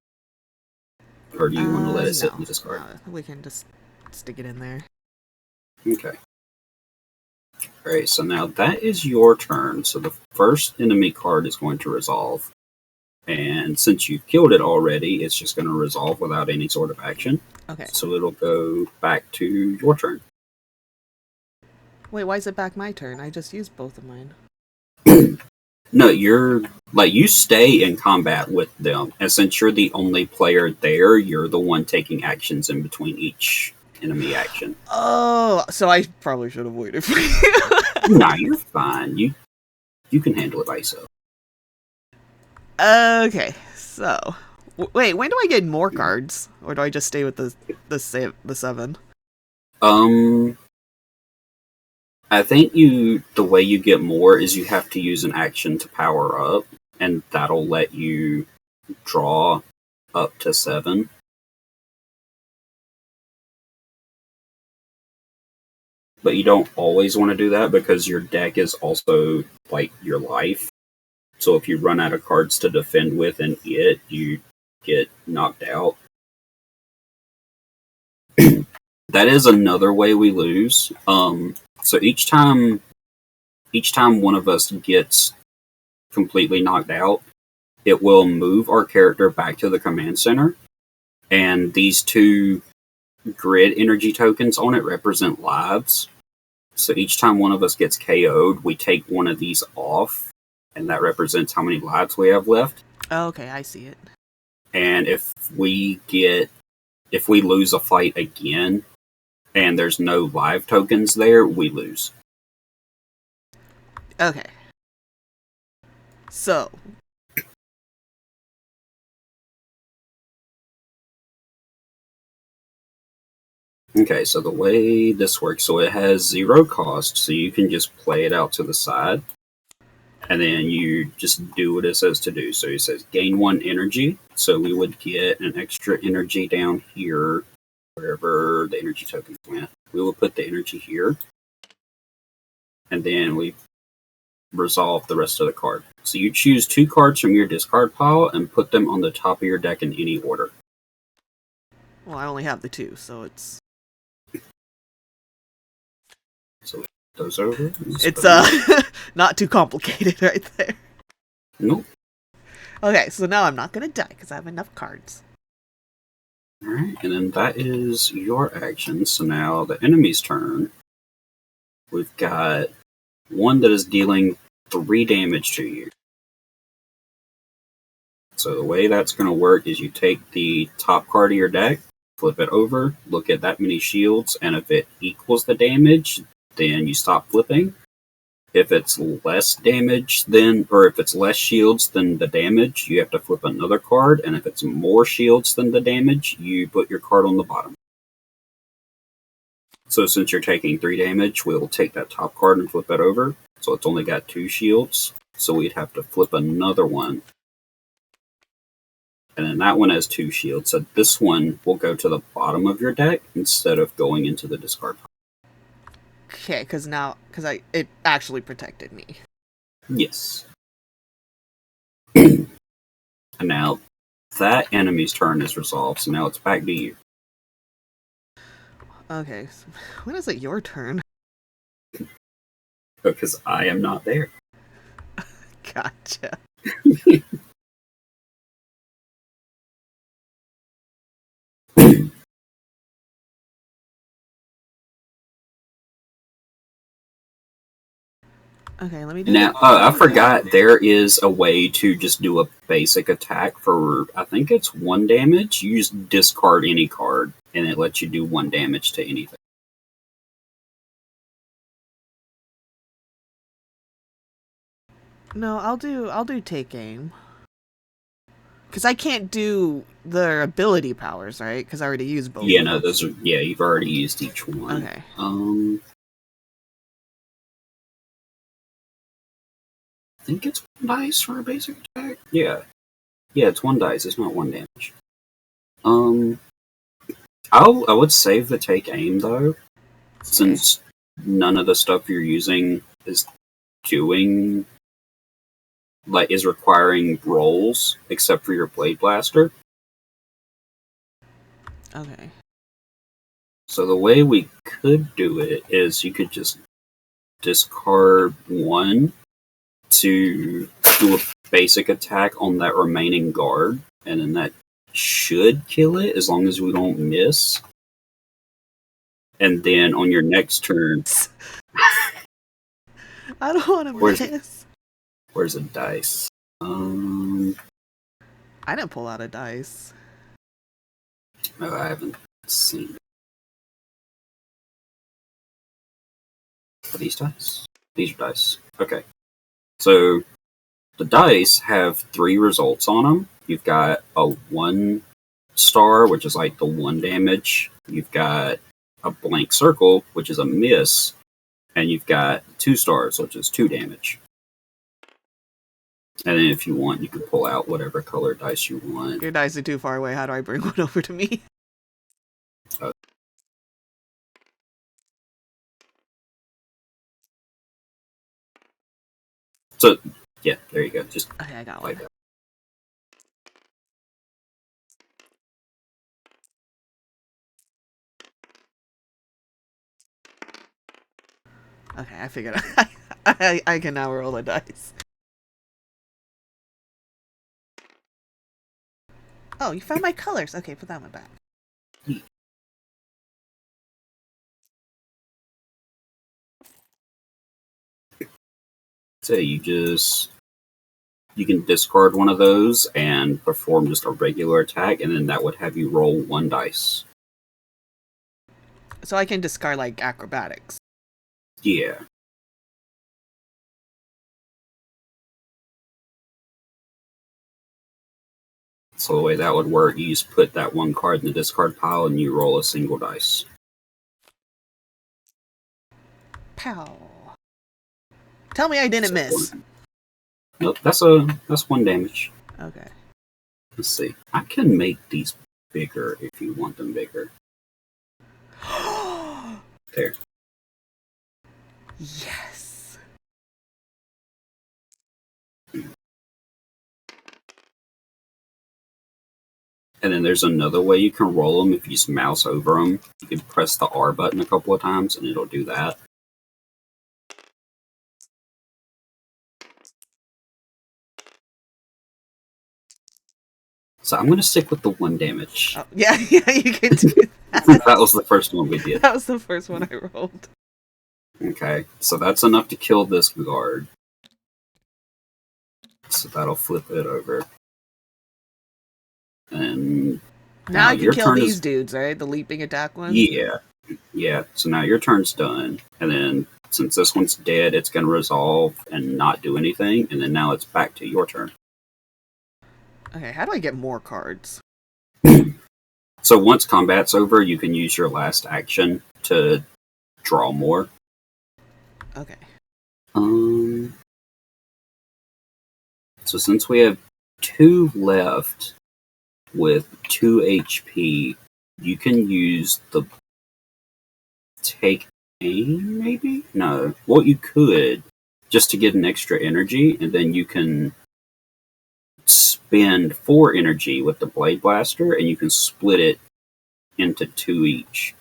Or do you want to let it sit in the discard? No, we can just stick it in there. Okay. Alright, so now that is your turn. So the first enemy card is going to resolve. And since you've killed it already, it's just going to resolve without any sort of action. Okay. So it'll go back to your turn. Wait, why is it back my turn? I just used both of mine. No, you stay in combat with them. And since you're the only player there, you're the one taking actions in between each enemy action. Oh, so I probably should have waited for you. Nah, you're fine. You can handle it by yourself. Okay, so wait, when do I get more cards, or do I just stay with the 7? I think the way you get more is you have to use an action to power up, and that'll let you draw up to 7. But you don't always want to do that because your deck is also like your life. So if you run out of cards to defend with and you get knocked out. That is another way we lose. So each time one of us gets completely knocked out, it will move our character back to the command center, and these 2 grid energy tokens on it represent lives. So each time one of us gets KO'd, we take one of these off, and that represents how many lives we have left. Oh, okay, I see it. And if we lose a fight again, and there's no live tokens there, we lose. Okay. So. Okay, so the way this works, so it has 0 cost, so you can just play it out to the side, and then you just do what it says to do. So it says gain 1 energy, so we would get an extra energy down here, wherever the energy tokens went. We will put the energy here, and then we resolve the rest of the card. So you choose 2 cards from your discard pile and put them on the top of your deck in any order. Well, I only have the 2, so it's... So those over. It's not too complicated right there. Nope. Okay, so now I'm not gonna die because I have enough cards. Alright, and then that is your action. So now the enemy's turn. We've got one that is dealing 3 damage to you. So the way that's going to work is you take the top card of your deck, flip it over, look at that many shields, and if it equals the damage, then you stop flipping. If it's less damage or if it's less shields than the damage, you have to flip another card, and if it's more shields than the damage, you put your card on the bottom. So since you're taking 3 damage, we'll take that top card and flip it over. So it's only got 2 shields, so we'd have to flip another one. And then that one has 2 shields, so this one will go to the bottom of your deck instead of going into the discard pile. Okay, because it actually protected me. Yes. And now that enemy's turn is resolved, so now it's back to you. Okay, so when is it your turn? Because I am not there. Gotcha. Okay, let me do Now, I forgot there is a way to just do a basic attack for, I think it's 1 damage. You just discard any card, and it lets you do 1 damage to anything. No, I'll do take aim. Because I can't do the ability powers, right? Because I already used both. Yeah, no, those are, yeah, you've already used each one. Okay. I think it's 1 dice for a basic attack. Yeah. Yeah, it's 1 dice, it's not 1 damage. I would save the take aim, though, since none of the stuff you're using is doing, like, is requiring rolls, except for your Blade Blaster. Okay. So the way we could do it is you could just discard 1 to do a basic attack on that remaining guard, and then that should kill it as long as we don't miss. And then on your next turn, I don't want to miss. Where's a dice? I didn't pull out a dice. No, I haven't seen. Are these dice? These are dice. Okay. So the dice have 3 results on them. You've got a 1 star, which is like the 1 damage. You've got a blank circle, which is a miss. And you've got 2 stars, which is 2 damage. And then if you want, you can pull out whatever color dice you want. Your dice are too far away. How do I bring one over to me? So, yeah, there you go. Just Okay, I got like one. that. Okay, I figured out. I can now roll a dice. Oh, you found my colors. Okay, put that one back. So you can discard one of those and perform just a regular attack, and then that would have you roll 1 dice. So I can discard, like, acrobatics. Yeah. So the way that would work, you just put that 1 card in the discard pile and you roll a single dice. Pow. Tell me I didn't So miss. Nope, that's 1 damage. Okay. Let's see. I can make these bigger if you want them bigger. There. Yes. And then there's another way you can roll them if you just mouse over them. You can press the R button a couple of times and it'll do that. So I'm going to stick with the 1 damage. Oh, yeah, you can do that. That was the first one we did. That was the first one I rolled. Okay, so that's enough to kill this guard. So that'll flip it over. And now I your can kill turn these is... dudes, right? The leaping attack ones? Yeah. So now your turn's done. And then since this one's dead, it's going to resolve and not do anything. And then now it's back to your turn. Okay, how do I get more cards? So once combat's over, you can use your last action to draw more. Okay. So since we have 2 left with 2 HP, you can use the take aim, maybe? No. Well, you could, just to get an extra energy, and then you can spend 4 energy with the Blade Blaster, and you can split it into 2 each.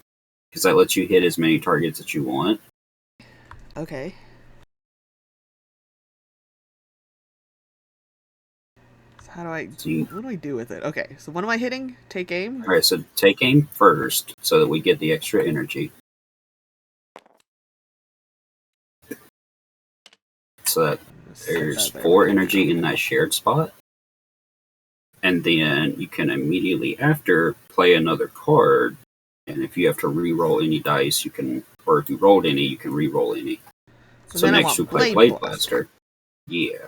because that lets you hit as many targets as you want. Okay. So how do I... what do I do with it? Okay, so what am I hitting? Take aim? Alright, so take aim first, so that we get the extra energy. So that there's 4 energy in that shared spot. And then you can immediately after play another card. And if you have to re-roll any dice, you can, or if you rolled any, you can re-roll any. So next you play Blade Blaster. Yeah.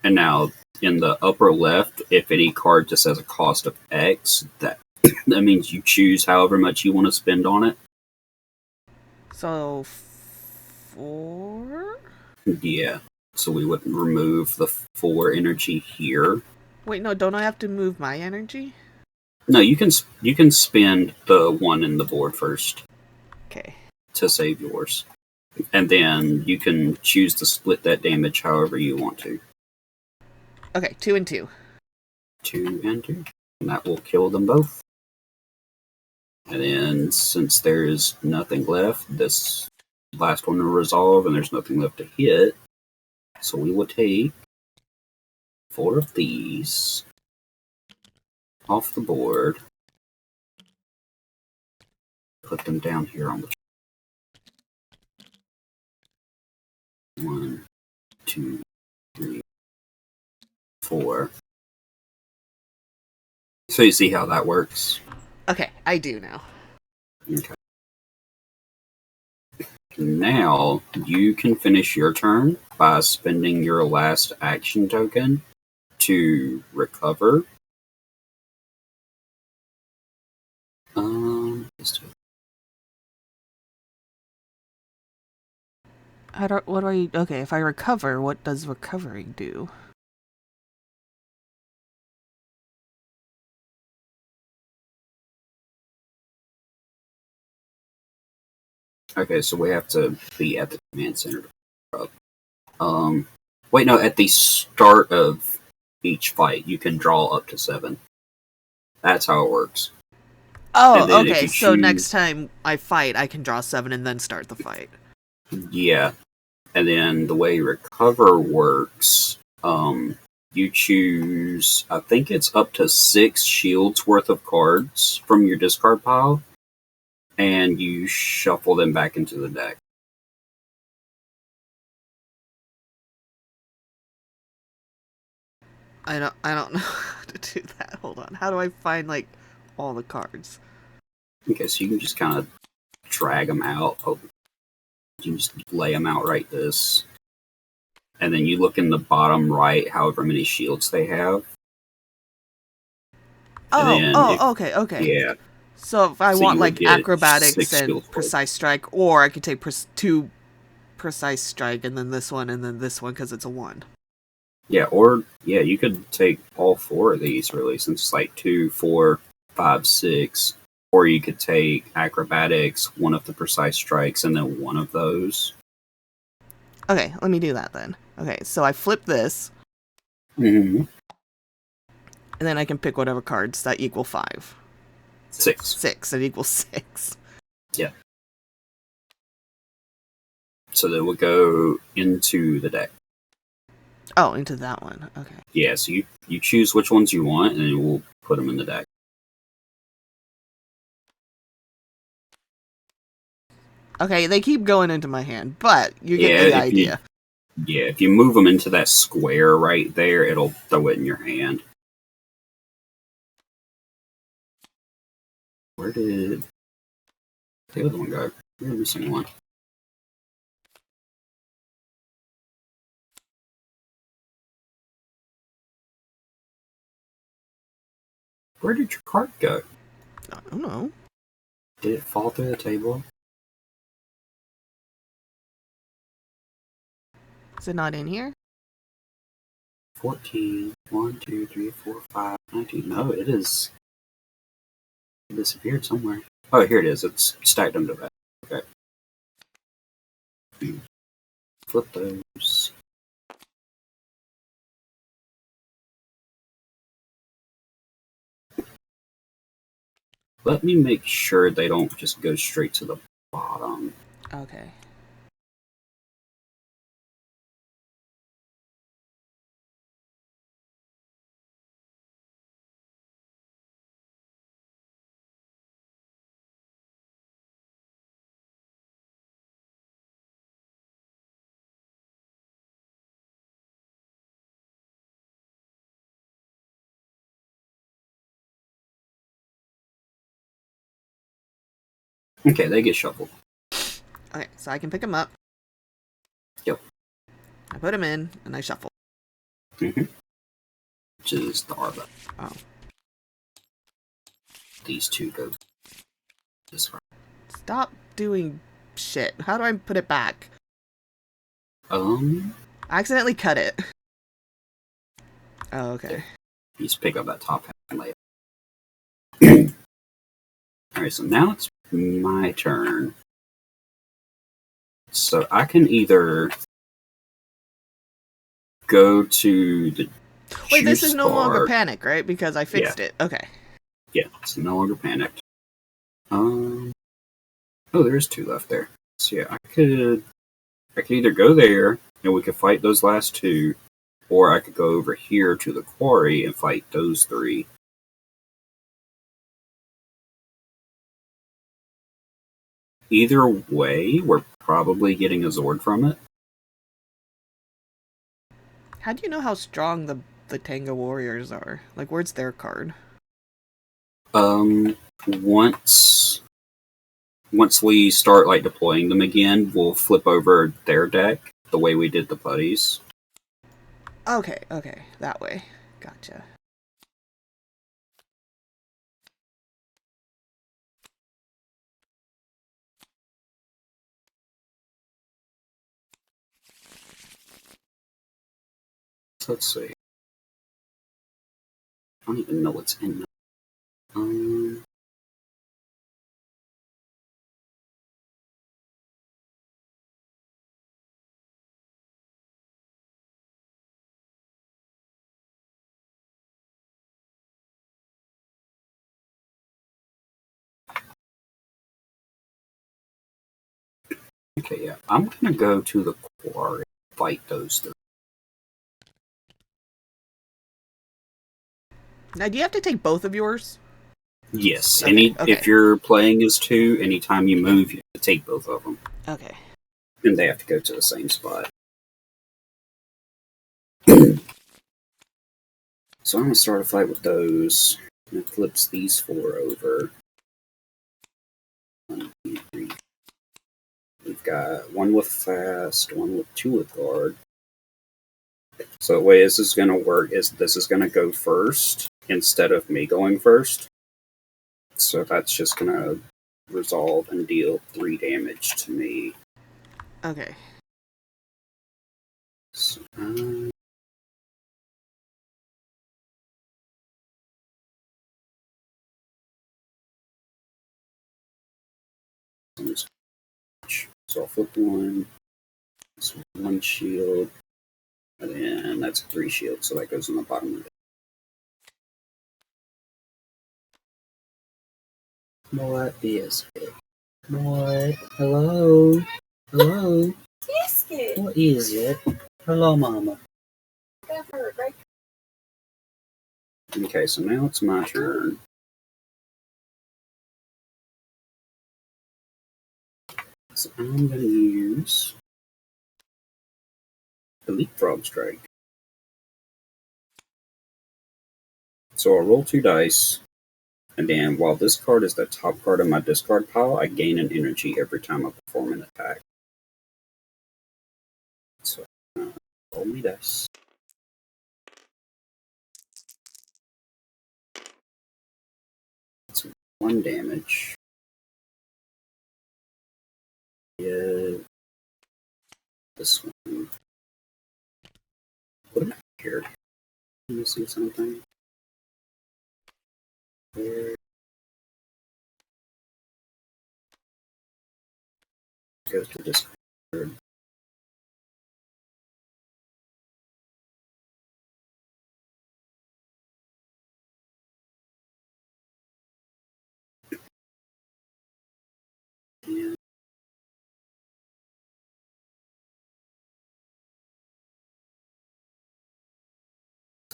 And now in the upper left, if any card just has a cost of X, that means you choose however much you want to spend on it. So 4? Yeah. So we would remove the 4 energy here. Wait, no, don't I have to move my energy? No, you can spend the 1 in the board first. Okay. To save yours. And then you can choose to split that damage however you want to. Okay, 2 and 2. 2 and 2. And that will kill them both. And then since there's nothing left, this last one will resolve and there's nothing left to hit. So we will take 4 of these off the board. Put them down here on the 1, 2, 3, 4. So you see how that works? Okay, I do now. Okay. Now you can finish your turn by spending your last action token to recover. Let's do it. What do I... Okay, if I recover, what does recovering do? Okay, so we have to be at the command center. Wait, no, at the start of each fight, you can draw up to 7. That's how it works. Oh, okay, so next time I fight, I can draw 7 and then start the fight. Yeah. And then the way recover works, you choose, I think it's up to 6 shields worth of cards from your discard pile, and you shuffle them back into the deck. I don't know how to do that. Hold on. How do I find, like, all the cards? Okay, so you can just kind of drag them out. Oh, you can just lay them out right this. And then you look in the bottom right, however many shields they have. Okay. Yeah. So if I want, like, acrobatics and precise strike, or I could take 2 precise strike and then this one because it's a 1. Yeah, you could take all 4 of these, really, since it's like 2, 4, 5, 6. Or you could take acrobatics, 1 of the precise strikes, and then 1 of those. Okay, let me do that then. Okay, so I flip this. Mm-hmm. And then I can pick whatever cards that equal 5. 6. 6. It equals 6. Yeah. So they will go into the deck. Oh, into that one. Okay. Yeah, so you choose which ones you want, and then we'll put them in the deck. Okay, they keep going into my hand, but you get the idea. If you move them into that square right there, it'll throw it in your hand. Where did the other one go? We're missing one. Where did your card go? I don't know. Did it fall through the table? Is it not in here? 14. 1, 2, 3, 4, 5, 19. No, it is. It disappeared somewhere. Oh, here it is. It's stacked under that. Okay. Flip those. Let me make sure they don't just go straight to the bottom. Okay. Okay, they get shuffled. Okay, so I can pick them up. Yep. I put them in, and I shuffle. Mm-hmm. Which is the Arba. Oh. These two go this way. Stop doing shit. How do I put it back? I I accidentally cut it. Oh, okay. You just pick up that top half and lay it. Alright, so now it's my turn. So I can either go to the Wait, this juice is no longer card. panic, right? Because I fixed it. Okay. Yeah, it's no longer panicked. Oh, there's two left there. So yeah, I could either go there and we could fight those last two, or I could go over here to the quarry and fight those three. Either way, we're probably getting a Zord from it. How do you know how strong the Tango Warriors are? Like, where's their card? Once we start like deploying them again, we'll flip over their deck the way we did the putties. Okay, that way. Gotcha. So let's see. I don't even know what's in them. Okay, yeah. I'm gonna go to the quarry and fight those three. Now, do you have to take both of yours? Yes. Okay. If you're playing as two, anytime you move, you have to take both of them. Okay. And they have to go to the same spot. So I'm gonna start a fight with those. And it flips these four over. 1, 2, 3. We've got one with fast, one with two with guard. So the way this is gonna work is this is gonna go first instead of me going first. So that's just gonna resolve and deal 3 damage to me. Okay. So, so I'll flip one. That's 1 shield. And then that's 3 shields, so that goes on the bottom of it. What is it? What? Hello? Hello? Biscuit. What is it? Hello, Mama. Okay, so now it's my turn. So I'm going to use the Leapfrog Strike. So I'll roll 2 dice, and then while this card is the top card of my discard pile, I gain an energy every time I perform an attack. So roll me dice. That's 1 damage. Yeah. This one. What am I here? I'm missing something. There. Goes to this card.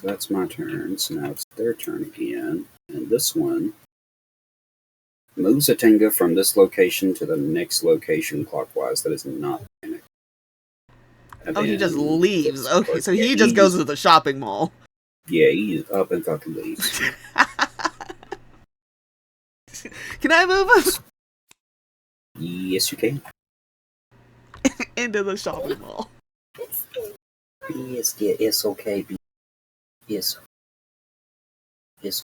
So that's my turn. So now it's their turn again. And this one moves a Tenga from this location to the next location clockwise. That is not panic. Oh, he just leaves. Okay, so yeah, he just goes to the shopping mall. Yeah, he's up and fucking leaves. Can I move him? Yes, you can. Into the shopping mall. Yes, yeah, it's okay. Yes. Yes.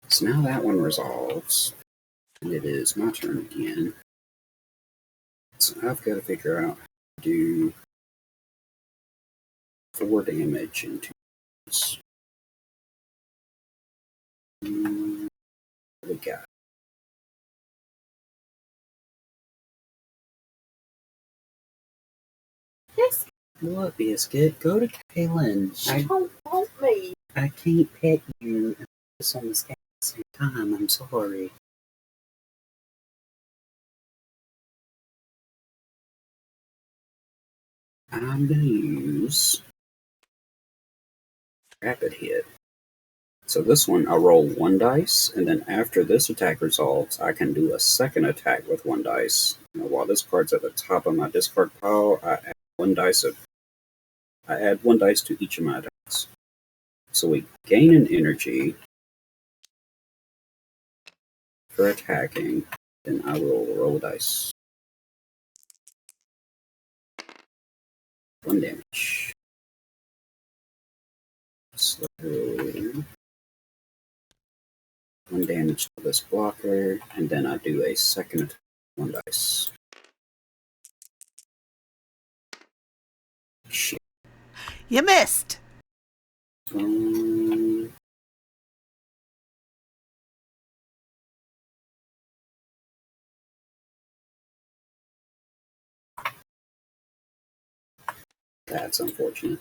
So now that one resolves. And it is my turn again. So I've got to figure out how to do 4 damage into this. What we got? Yes. What, Biscuit? Go to Kaylin. She don't want me. I can't pet you and focus on this at the same time. I'm sorry. I'm going to use Rapid Hit. So this one, I roll 1 dice, and then after this attack resolves, I can do a second attack with 1 dice. Now, while this card's at the top of my discard pile, I add 1 dice to each of my attacks. So we gain an energy for attacking, then I will roll dice. 1 damage. So 1 damage to this blocker, and then I do a second attack with 1 dice. Shit. You missed. That's unfortunate.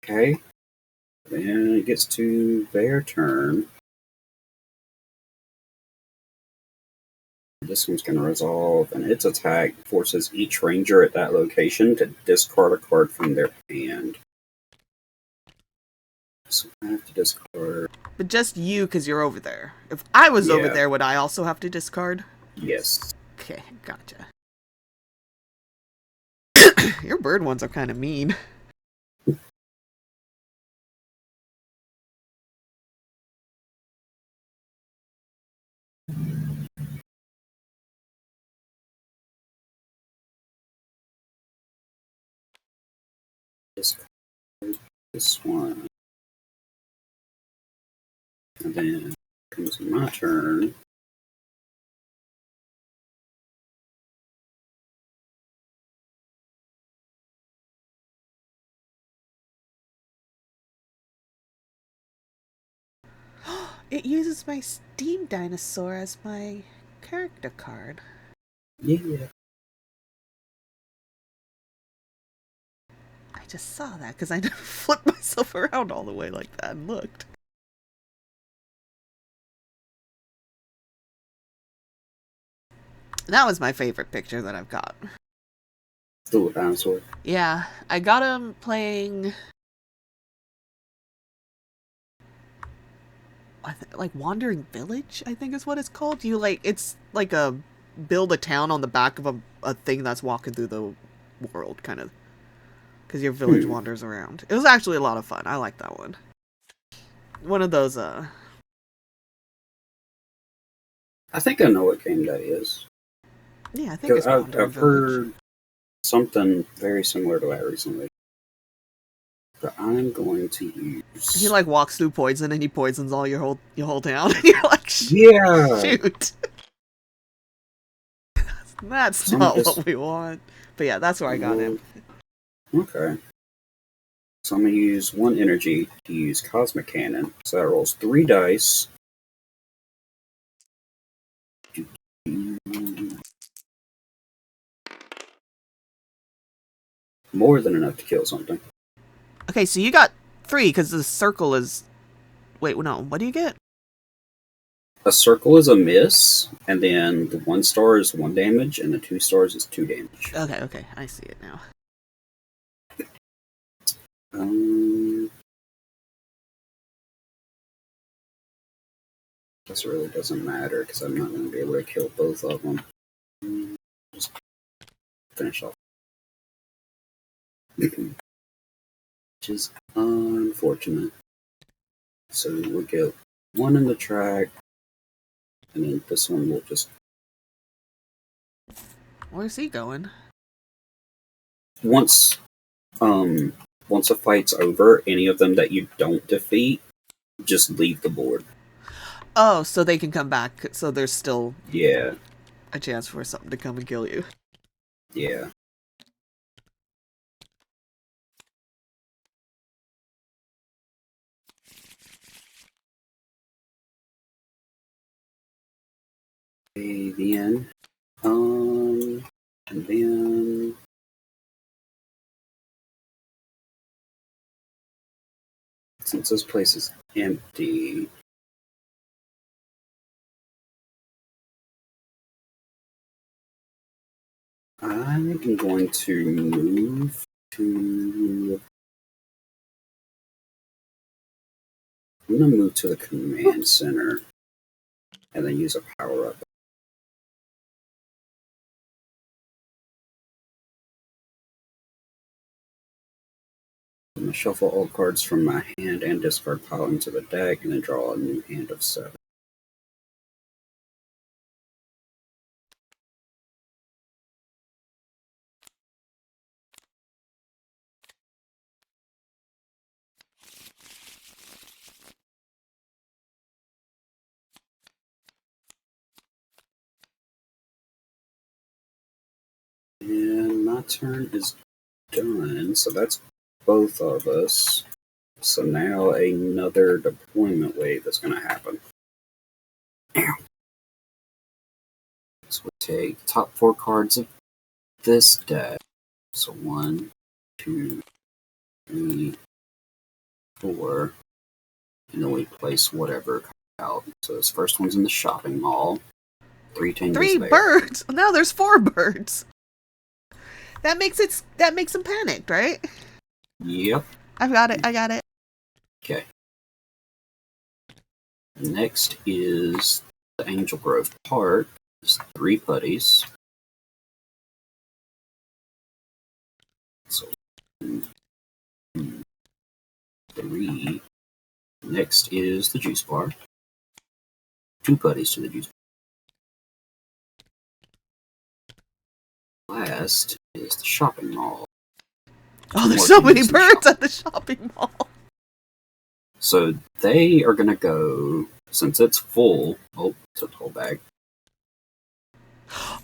Okay. Then it gets to their turn. This one's going to resolve, and its attack forces each ranger at that location to discard a card from their hand. So I have to discard. But just you, because you're over there. If I was over there, would I also have to discard? Yes. Okay, gotcha. Your bird ones are kind of mean. Discard this one. And then comes my turn. It uses my Steam Dinosaur as my character card. Yeah. I just saw that because I never flipped myself around all the way like that and looked. That was my favorite picture that I've got. Still a dinosaur. Yeah, I got him playing... like Wandering Village, I think is what it's called. You it's like build a town on the back of a thing that's walking through the world, kind of. Because your village wanders around. It was actually a lot of fun. I like that one. One of those, I think I know what game that is. Yeah, I think it's I've heard something very similar to that recently. But I'm going to use... He walks through poison and he poisons all your whole town. And you're like, yeah! Shoot! That's not what we want. But yeah, that's where I got him. Okay. So I'm going to use 1 energy to use Cosmic Cannon. So that rolls 3 dice. More than enough to kill something. Okay, so you got 3 because the circle is... Wait, no. What do you get? A circle is a miss, and then the 1 star is 1 damage, and the 2 stars is 2 damage. Okay, I see it now. This really doesn't matter because I'm not going to be able to kill both of them. Just finish off. Which is unfortunate. So we'll get 1 in the track, and then this one will just... Where's he going? Once a fight's over, any of them that you don't defeat, just leave the board. Oh, so they can come back, so there's still Yeah. a chance for something to come and kill you. Yeah. Okay, then, and then... Since this place is empty, I'm going to move to... I'm going to move to the command center and then use a power-up. I'm going to shuffle all cards from my hand and discard pile into the deck and then draw a new hand of 7. And my turn is done, so that's both of us. So now another deployment wave is going to happen. So we take the top 4 cards of this deck. So 1, 2, 3, 4, and then we place whatever comes out. So this first one's in the shopping mall. 3 tingles 3 there. birds! Now there's 4 birds! That makes them panicked, right? Yep. I got it. Okay. Next is the Angel Grove Park. There's 3 putties. So 1, 2, 3. Next is the juice bar. 2 putties to the juice bar. Last is the shopping mall. Oh, there's so many birds at the shopping mall. So they are going to go, since it's full. Oh, it's a whole bag.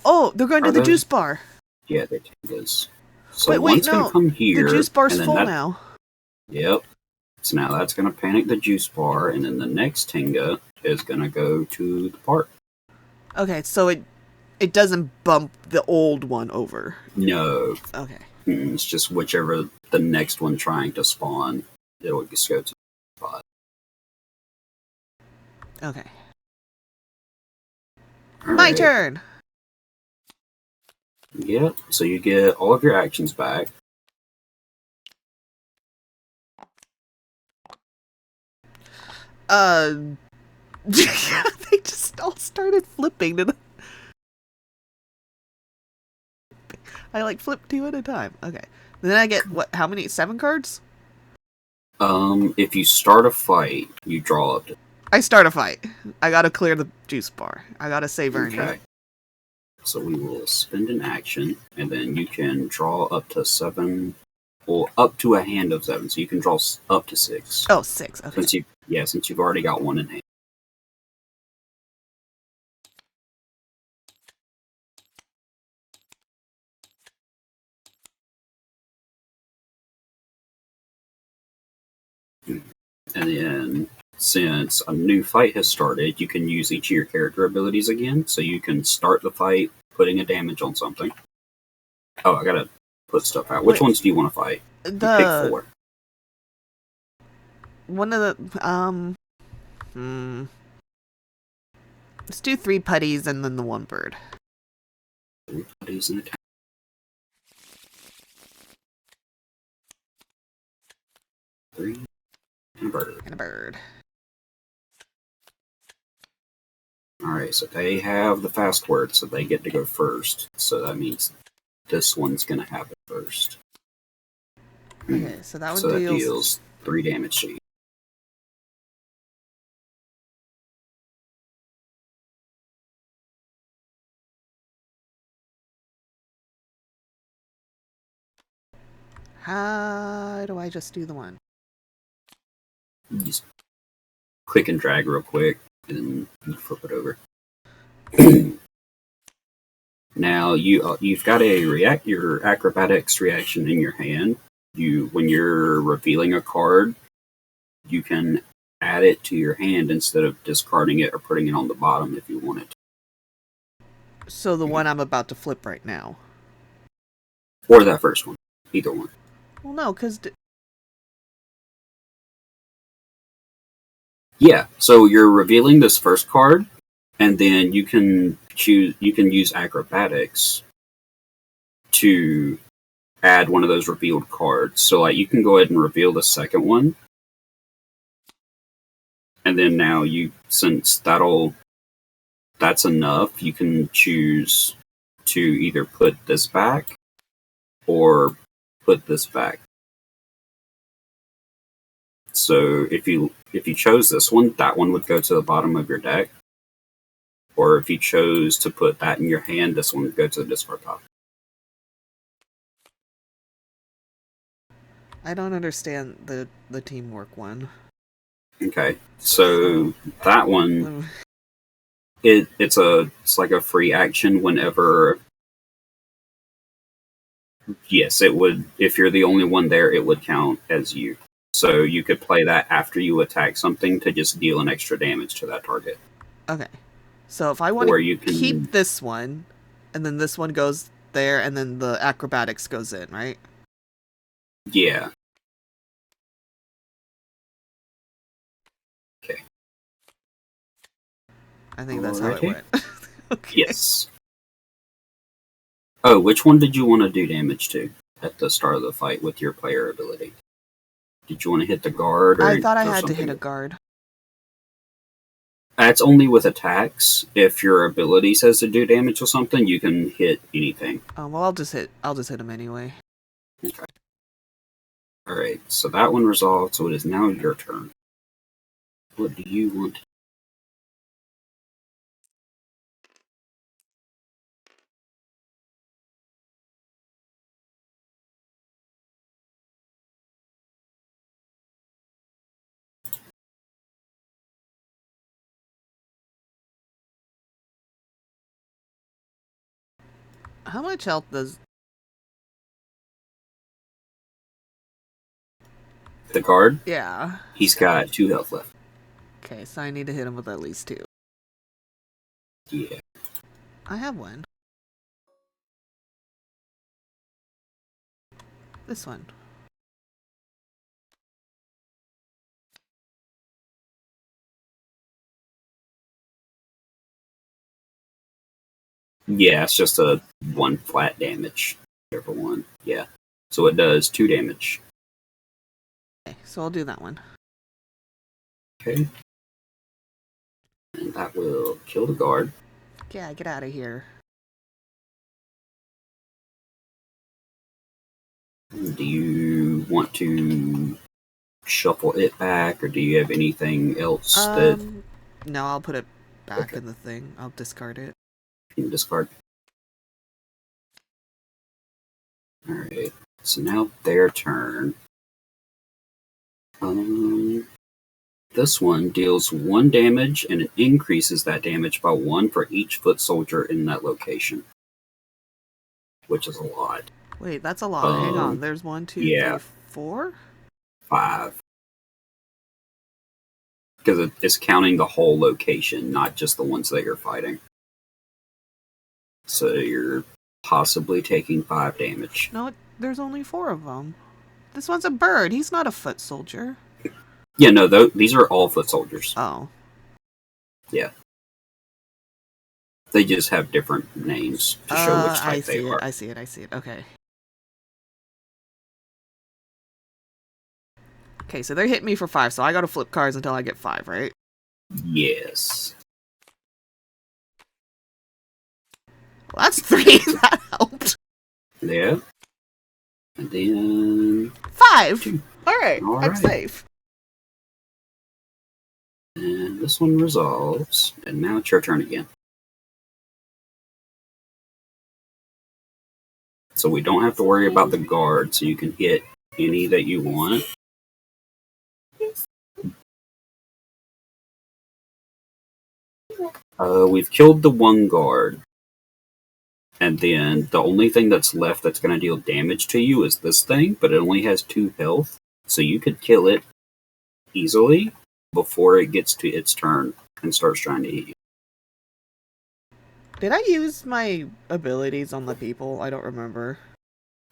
Oh, they're going to the juice bar. Yeah, they is. So Wait, one's going to come here. The juice bar's full that, now. Yep. So now that's going to panic the juice bar, and then the next Tinga is going to go to the park. Okay, so it doesn't bump the old one over. No. Okay. It's just whichever the next one trying to spawn, it'll just go to the spot. Okay. All My right. turn! Yep, so you get all of your actions back. They just all started flipping. I flip 2 at a time. Okay. Then I get, what, how many? 7 cards? If you start a fight, you draw up to... I start a fight. I gotta clear the juice bar. I gotta save Ernie. Okay. So we will spend an action, and then you can draw up to 7, or up to a hand of 7. So you can draw up to 6. Oh, 6. Okay. Since you've already got 1 in hand. And then, since a new fight has started, you can use each of your character abilities again. So you can start the fight putting a damage on something. Oh, I gotta put stuff out. Which ones do you want to fight? You pick 4. One of the Let's do 3 putties and then the 1 bird. 3 putties and a town. 3 and a bird. And a bird. Alright, so they have the fast word, so they get to go first. So that means this one's gonna have it first. Okay, so that one So that deals... deals 3 damage to you. How do I just do the 1? Just click and drag real quick, and you flip it over. Now you've got your acrobatics reaction in your hand. When you're revealing a card, you can add it to your hand instead of discarding it or putting it on the bottom if you want it. So the one I'm about to flip right now. Or that first one. Either one. Well, no, because... Yeah, so you're revealing this first card, and then you can use acrobatics to add one of those revealed cards. So like you can go ahead and reveal the second one. And then now since that's enough, you can choose to either put this back or put this back. So if you chose this one, that one would go to the bottom of your deck. Or if you chose to put that in your hand, this one would go to the discard pile. I don't understand the teamwork one. Okay, so that one, it's like a free action whenever. Yes, it would. If you're the only one there, it would count as you. So you could play that after you attack something to just deal an extra damage to that target. Okay, so if I want to keep this one, and then this one goes there, and then the acrobatics goes in, right? Yeah. Okay. I think that's how it went. Okay. Yes. Oh, which one did you want to do damage to at the start of the fight with your player ability? Did you want to hit the guard? I thought I had to hit a guard. That's only with attacks. If your ability says to do damage or something, you can hit anything. Well, I'll just hit him anyway. Okay. Alright, so that one resolved, so it is now your turn. What do you want? How much health does... The guard? Yeah. He's got 2 health left. Okay, so I need to hit him with at least 2. Yeah. I have one. This one. Yeah, it's just a 1 flat damage. Whichever one. Yeah. So it does 2 damage. Okay, so I'll do that one. Okay. And that will kill the guard. Yeah, get out of here. Do you want to shuffle it back, or do you have anything else that... No, I'll put it back in the thing. I'll discard it. You can discard. Alright, so now their turn. This one deals 1 damage, and it increases that damage by 1 for each foot soldier in that location. Which is a lot. Wait, that's a lot. Hang on. There's 1, 2, 3, 4? 5. Because it's counting the whole location, not just the ones that you're fighting. So you're possibly taking 5 damage. No, there's only 4 of them. This one's a bird. He's not a foot soldier. Yeah, no, these are all foot soldiers. Oh. Yeah. They just have different names to show which I type they see it. are. I see it. Okay. Okay, so they're hitting me for 5, so I gotta flip cards until I get 5, right? Yes. Well, that's 3. That helped. Yeah. And then 5. 2. Alright, All I'm right. safe. And this one resolves. And now it's your turn again. So we don't have to worry about the guard, so you can hit any that you want. We've killed the one guard. And then the only thing that's left that's going to deal damage to you is this thing, but it only has 2 health. So you could kill it easily before it gets to its turn and starts trying to hit you. Did I use my abilities on the people? I don't remember.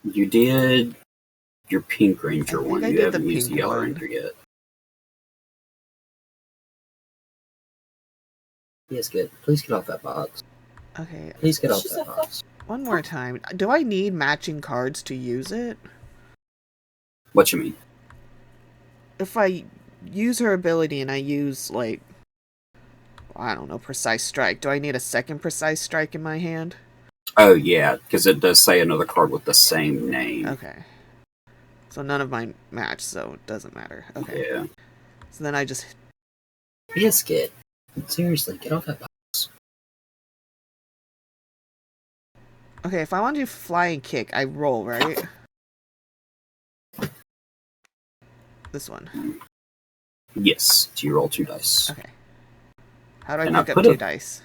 You did your Pink Ranger I think one. I You did haven't the used the pink Yellow one. Ranger yet. Yes, good. Please get off that box. Okay, Please get off that box. one more time. Do I need matching cards to use it? What you mean? If I use her ability and I use, like, I don't know, Precise Strike, do I need a second Precise Strike in my hand? Oh, yeah, because it does say another card with the same name. Okay. So none of mine match, so it doesn't matter. Okay. Yeah. So then I just... Biscuit. Seriously, get off that box. Okay, if I want to do Flying Kick, I roll, right? This one. Yes, so you roll 2 dice. Okay. How do I And I pick up put 2 a- dice?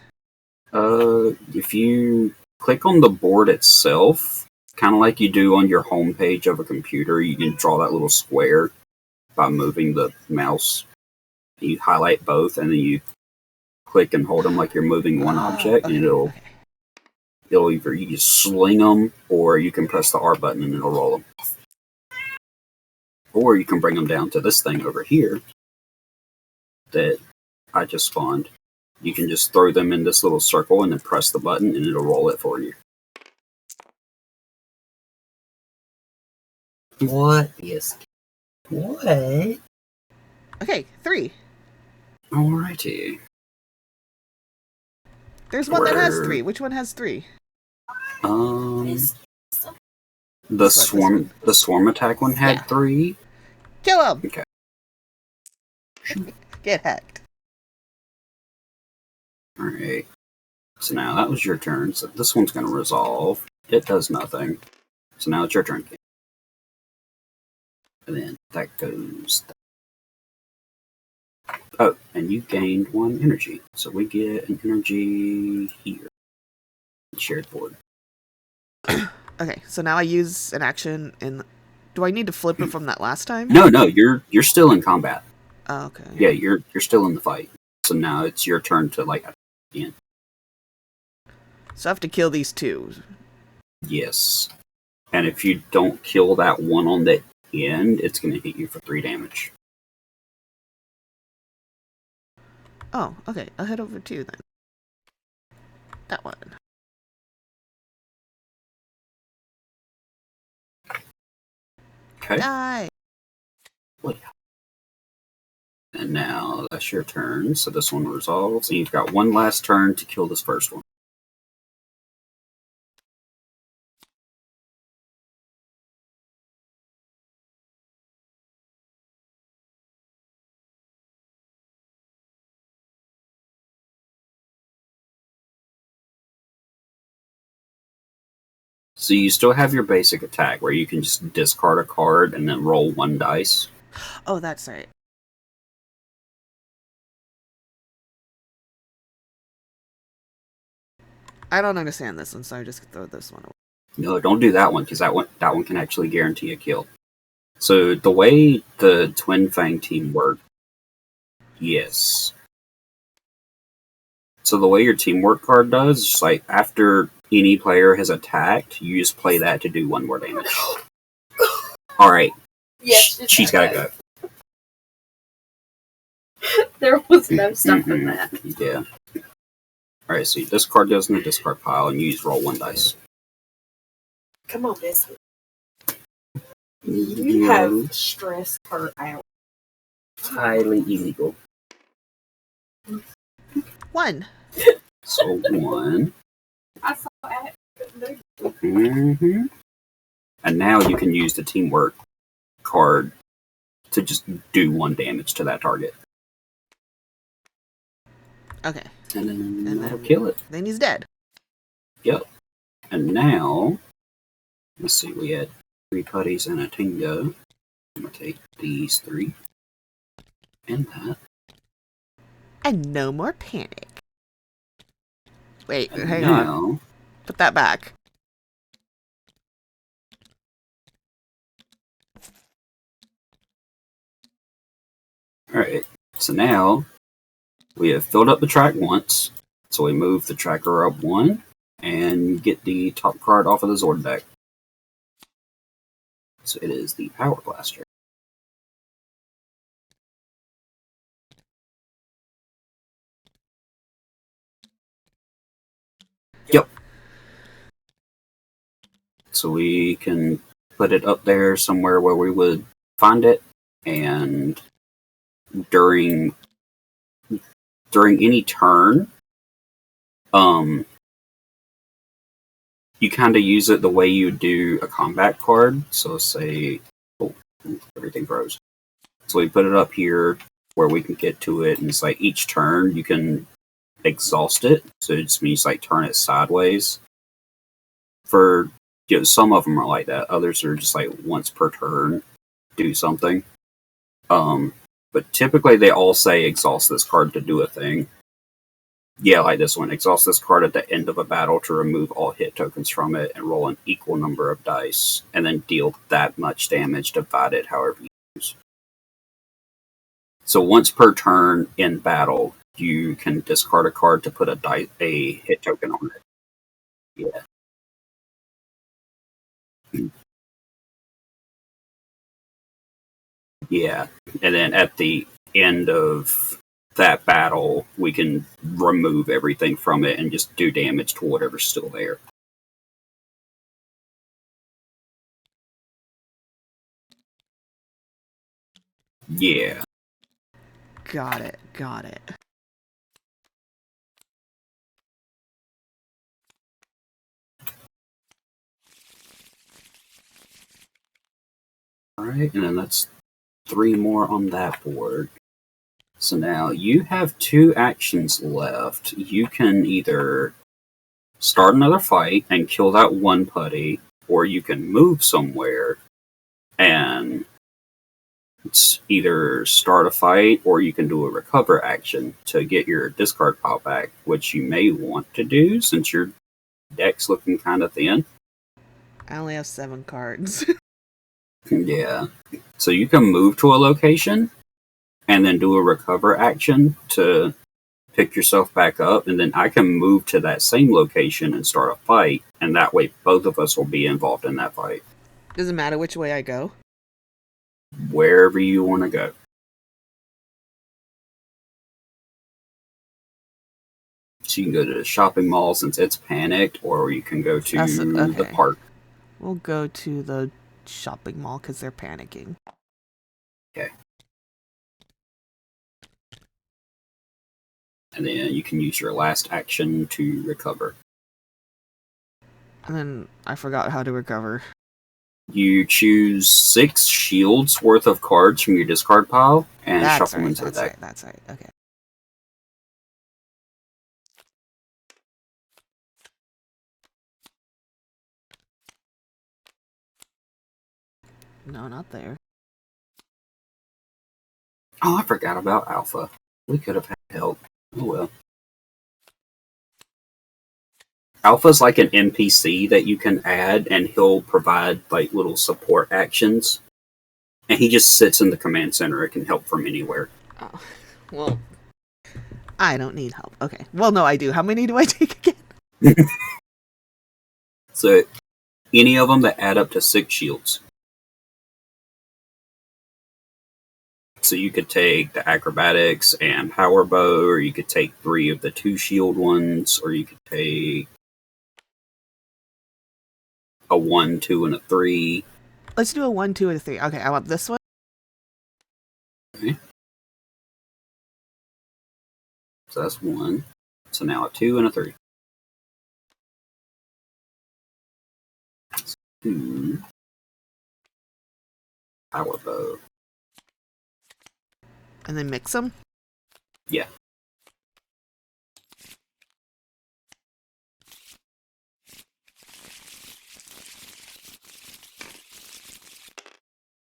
If you click on the board itself, kind of like you do on your home page of a computer, you can draw that little square by moving the mouse. You highlight both, and then you click and hold them like you're moving one object, Okay, and it'll okay. either you just sling them, or you can press the R button and it'll roll them. Or you can bring them down to this thing over here that I just spawned. You can just throw them in this little circle and then press the button and it'll roll it for you. What? Yes. What? Okay, 3. Alrighty. There's one that has Where- 3. Which one has 3? The This one. swarm attack one had Yeah. 3. Kill him! Okay. Get hacked. Alright. So now that was your turn. So this one's going to resolve. It does nothing. So now it's your turn. And then that goes. Oh, and you gained 1 energy. So we get an energy here. Shared board. Okay, so now I use an action in... Do I need to flip it from that last time? No, you're still in combat. Oh, okay. Yeah, you're still in the fight. So now it's your turn to again. So I have to kill these 2. Yes. And if you don't kill that one on the end, it's going to hit you for 3 damage. Oh, okay. I'll head over 2 then. That one. Okay. Die! And now that's your turn. So this one resolves. And you've got 1 last turn to kill this first one. So you still have your basic attack where you can just discard a card and then roll 1 dice. Oh, that's right. I don't understand this one, so I just throw this one away. No, don't do that one because that one can actually guarantee a kill. So the way the Twin Fang team works, yes. So the way your teamwork card does, is like after any player has attacked, you just play that to do 1 more damage. All right. Yes, She's got to go. There was no stopping that. Yeah. Alright, so you discard those in the discard pile, and you use roll 1 dice. Come on, Biscuit. You have stressed her out. Highly illegal. 1. So 1. I saw that. Mm-hmm. And now you can use the teamwork card to just do 1 damage to that target. Okay. And then that'll kill it. Then he's dead. Yep. And now, let's see, we had 3 putties and a tingo. I'm going to take these 3 and that. And no more panic. Wait, And hang now, on. Put that back. Alright, so now we have filled up the track once. So we move the tracker up 1 and get the top card off of the Zord deck. So it is the Power Blaster. Yep. So we can put it up there somewhere where we would find it, and during any turn, you kind of use it the way you do a combat card. So say, oh, everything froze. So we put it up here where we can get to it, and it's like each turn you can exhaust it. So it just means like turn it sideways. For some of them are like that. Others are just like once per turn, do something. But typically they all say exhaust this card to do a thing. Yeah, like this one. Exhaust this card at the end of a battle to remove all hit tokens from it and roll an equal number of dice, and then deal that much damage divided however you use. So once per turn in battle, you can discard a card to put a hit token on it. Yeah. Yeah. And then at the end of that battle, we can remove everything from it and just do damage to whatever's still there. Yeah. Got it. Got it. Alright, and then that's 3 more on that board. So now you have 2 actions left. You can either start another fight and kill that 1 putty, or you can move somewhere and either start a fight, or you can do a recover action to get your discard pile back, which you may want to do since your deck's looking kind of thin. I only have 7 cards. Yeah. So you can move to a location and then do a recover action to pick yourself back up, and then I can move to that same location and start a fight, and that way both of us will be involved in that fight. Doesn't matter which way I go. Wherever you want to go. So you can go to the shopping mall since it's panicked, or you can go to the park. We'll go to the shopping mall because they're panicking. Okay. And then you can use your last action to recover. And then I forgot how to recover. You choose 6 shields worth of cards from your discard pile and shuffle them into the deck. That's right. Okay. No, not there. Oh, I forgot about Alpha. We could have had help. Oh well. Alpha's like an NPC that you can add, and he'll provide like little support actions. And he just sits in the command center. It can help from anywhere. Oh, well, I don't need help. Okay. Well, no, I do. How many do I take again? So, any of them that add up to 6 shields. So you could take the acrobatics and power bow, or you could take 3 of the 2 shield ones, or you could take a 1, 2, and a 3. Let's do a 1, 2, and a 3. Okay, I want this one. Okay. So that's 1. So now a 2 and a 3. 2. Power bow. And then mix them? Yeah.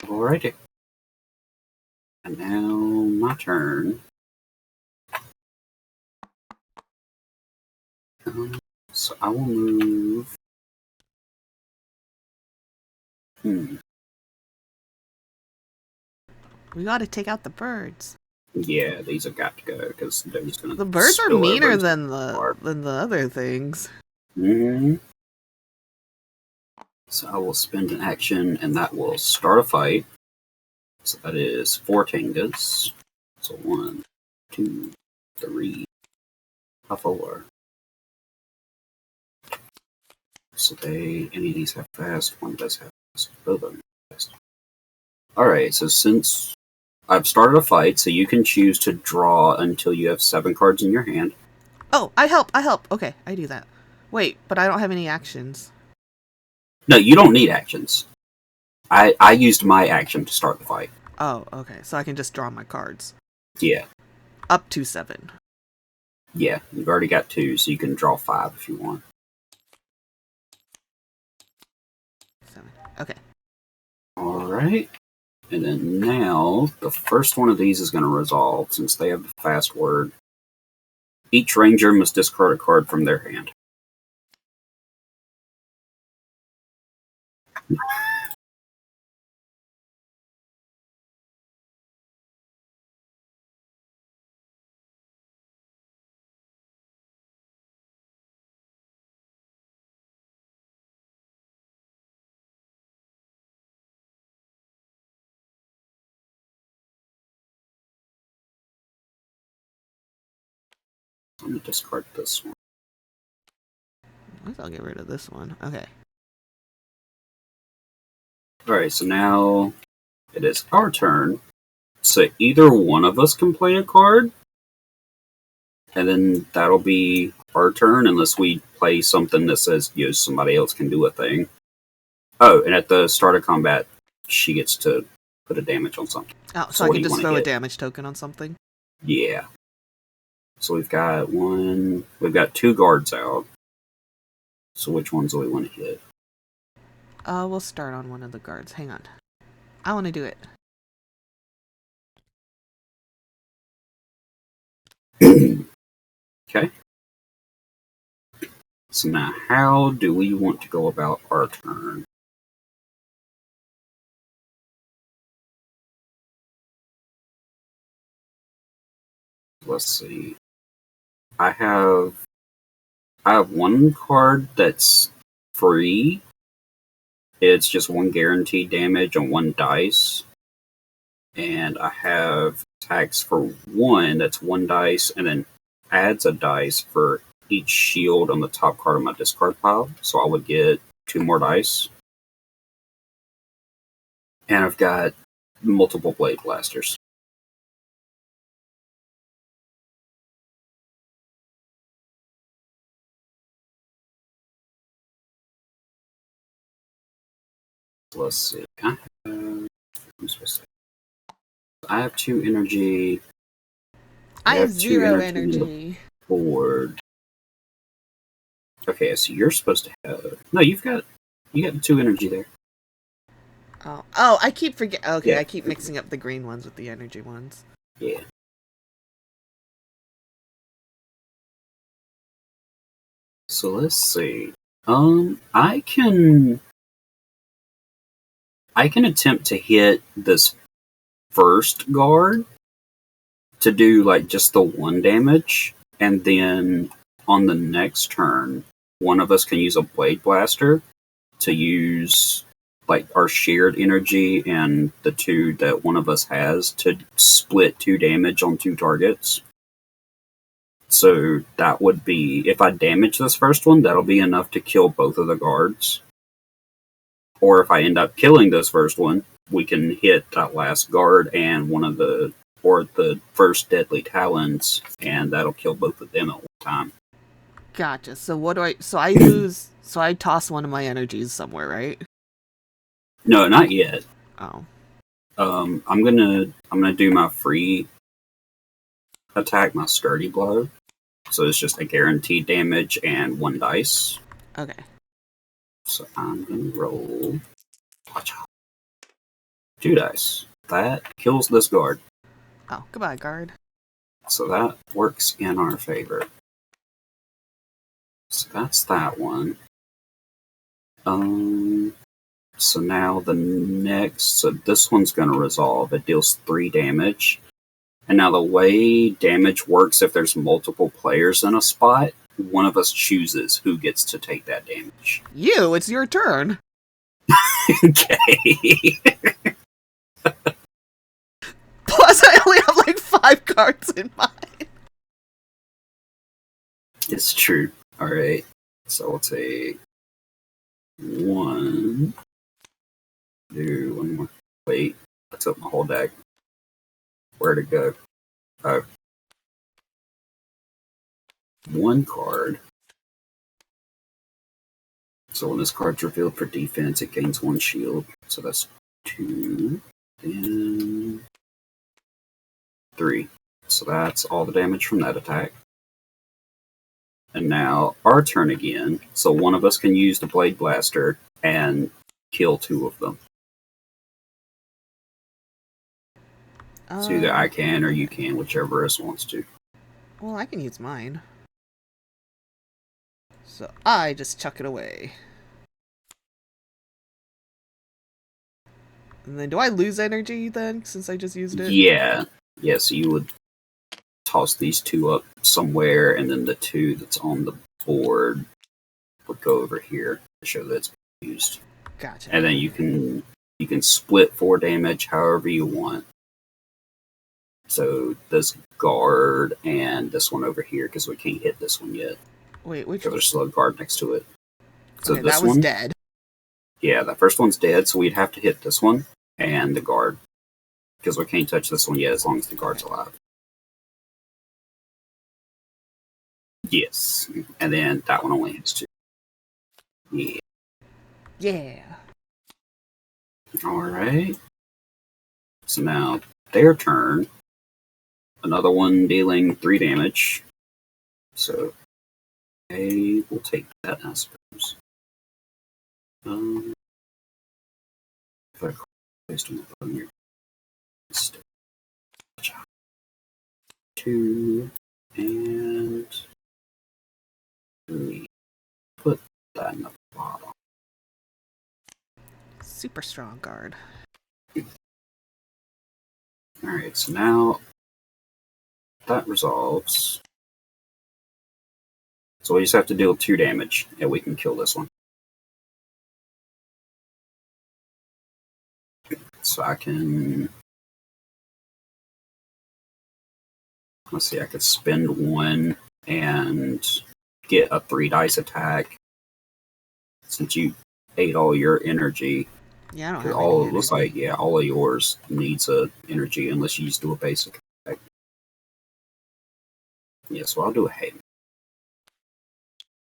Alrighty. And now my turn. So I will move. We gotta take out the birds. Yeah, these have got to go because they're just gonna. The birds are spill meaner over than the other things. Mm-hmm. So I will spend an action, and that will start a fight. So that is 4 Tengas. So 1, 2, 3, 4. So any of these have fast. One does have fast. Both of them have fast. Alright, so since I've started a fight, so you can choose to draw until you have 7 cards in your hand. Oh, I help. Okay, I do that. Wait, but I don't have any actions. No, you don't need actions. I used my action to start the fight. Oh, okay. So I can just draw my cards. Yeah. Up to 7. Yeah, you've already got 2, so you can draw 5 if you want. 7. Okay. Alright. And then now, the first one of these is going to resolve, since they have the fast word. Each ranger must discard a card from their hand. I'm going to discard this one. I guess I'll get rid of this one. Okay. Alright, so now it is our turn. So either one of us can play a card, and then that'll be our turn unless we play something that says, somebody else can do a thing. Oh, and at the start of combat, she gets to put a damage on something. Oh, so I what can do you just wanna throw a hit? damage token on something? Yeah. So we've got 2 guards out. So which ones do we want to hit? We'll start on one of the guards. Hang on. I want to do it. Okay. So now, how do we want to go about our turn? Let's see. I have 1 card that's free. It's just 1 guaranteed damage on 1 dice. And I have attacks for 1 that's 1 dice, and then adds a dice for each shield on the top card of my discard pile. So I would get 2 more dice. And I've got multiple blade blasters. Let's see. I have 2 energy. I have 2 0 on the energy. board. Okay, so you're supposed to have. No, you got 2 energy there. Oh, I keep forgetting. Okay, Yeah. I keep mixing up the green ones with the energy ones. Yeah. So let's see. I can attempt to hit this first guard to do like just the 1 damage, and then on the next turn, one of us can use a blade blaster to use like our shared energy and the 2 that one of us has to split 2 damage on 2 targets. So that would be, if I damage this first one, that'll be enough to kill both of the guards. Or if I end up killing this first one, we can hit that last guard and the first deadly talons, and that'll kill both of them at one time. Gotcha. So what do so I lose, so I toss one of my energies somewhere, right? No, not yet. Oh. I'm gonna do my free attack, my sturdy blow. So it's just a guaranteed damage and 1 dice. Okay. So I'm gonna roll 2 dice. That kills this guard. Oh, goodbye, guard. So that works in our favor. So that's that one. So now the next, so this one's gonna resolve. It deals 3 damage. And now the way damage works, if there's multiple players in a spot, one of us chooses who gets to take that damage. You, it's your turn. Okay. Plus, I only have like 5 cards in mine. It's true. Alright. So we'll take 1. Do 1 more. Wait. I took my whole deck. Where'd it go? Oh. 1 card. So when this card's revealed for defense, it gains 1 shield. So that's 2. Then 3. So that's all the damage from that attack. And now our turn again. So one of us can use the Blade Blaster and kill 2 of them. So either I can or you can, whichever us wants to. Well, I can use mine. So I just chuck it away. And then do I lose energy then, since I just used it? Yeah. Yeah, so you would toss these 2 up somewhere, and then the 2 that's on the board would go over here to show that it's used. Gotcha. And then you can split 4 damage however you want. So this guard and this one over here, because we can't hit this one yet. Wait, which because there's still a guard next to it. So okay, this that was one, dead. Yeah, that first one's dead, so we'd have to hit this one and the guard. Because we can't touch this one yet as long as the guard's alive. Yes. And then that one only hits 2. Yeah. Yeah. Alright. So now their turn. Another one dealing 3 damage. So they will take that, I suppose. If I placed them on here. 2 and 3. Put that in the bottom. Super strong guard. Alright, so now that resolves. So we just have to deal 2 damage, and we can kill this one. So I can... Let's see, I could spend 1 and get a 3 dice attack. Since you ate all your energy. Yeah, I don't have all any it looks energy. like, yeah, all of yours needs a energy unless you just do a basic attack. Yeah, so I'll do a hay.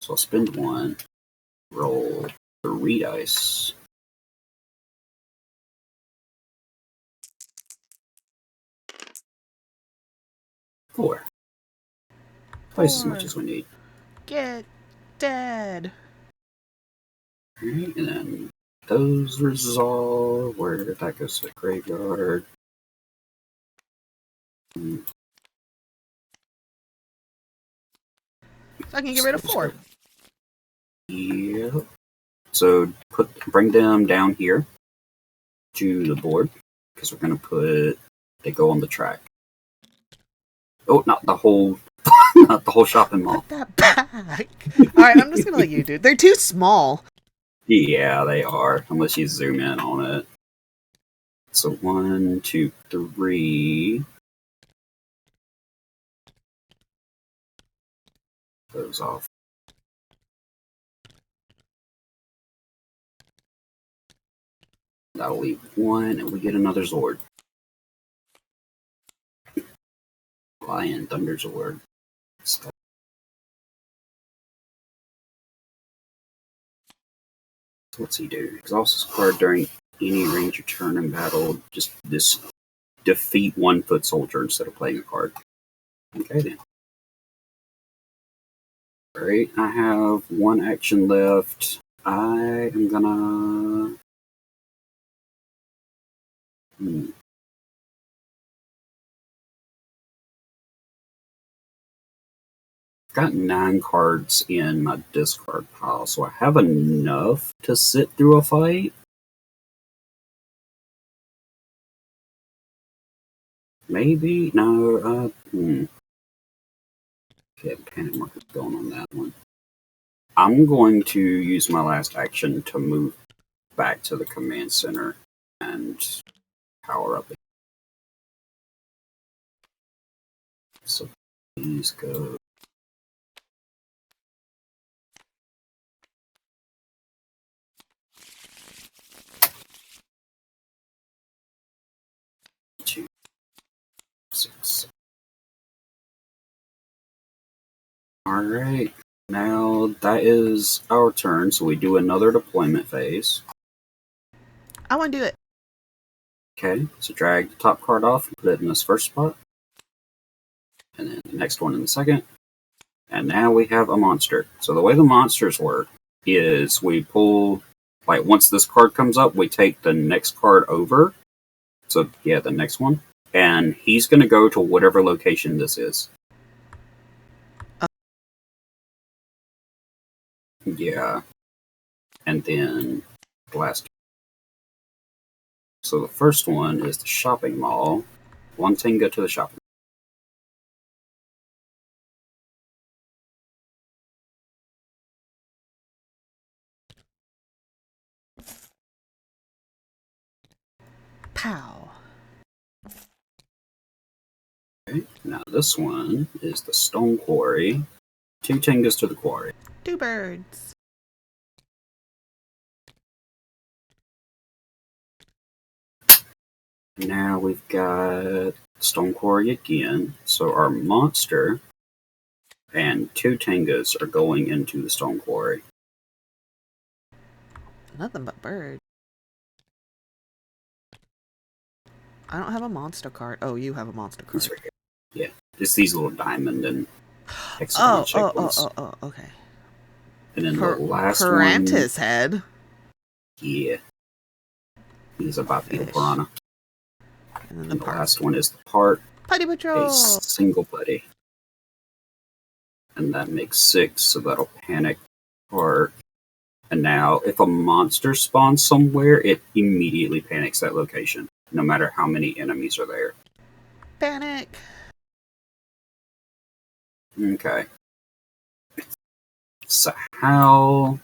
So I'll spend 1, roll 3 dice. Four. Twice as much as we need. Get dead. Alright, and then those resolve. Where that goes to the graveyard. So I can get rid of 4. Yeah. So bring them down here to the board because we're gonna they go on the track. Oh, not the whole shopping mall. Put that back. Alright, I'm just gonna let you do it. They're too small. Yeah, they are, unless you zoom in on it. So 1, 2, 3. Those off. That'll leave 1, and we get another Zord. Lion Thunder Zord. So what's he do? Exhaust his card during any range of turn in battle. Just this defeat 1 foot soldier instead of playing a card. Okay then. Alright, I have 1 action left. I am gonna. Got 9 cards in my discard pile, so I have enough to sit through a fight. Maybe? No, Okay, panic marker's going on that one. I'm going to use my last action to move back to the command center and power up. So please go. Two, 6. Alright, now that is our turn, so we do another deployment phase. I want to do it. Okay, so drag the top card off and put it in this first spot. And then the next one in the second. And now we have a monster. So the way the monsters work is we pull, like once this card comes up, we take the next card over. So yeah, the next one. And he's going to go to whatever location this is. Yeah. And then the last. So the first one is the shopping mall. 1 Tinga to the shopping Pow. Okay, now this one is the stone quarry. 2 Tingas to the quarry. 2 birds. Now we've got stone quarry again. So our monster and 2 Tingas are going into the stone quarry. Nothing but birds. I don't have a monster card. Oh, you have a monster card. That's right here. Yeah, just these little diamond and hexagon shaped ones. Okay. And then the last Parantis head. Yeah. He's about the Fish. piranha. And then And the last one is the part. Putty Patrol. A single putty. And that makes 6, so that'll panic part. And now, if a monster spawns somewhere, it immediately panics that location, no matter how many enemies are there. Panic. Okay. So how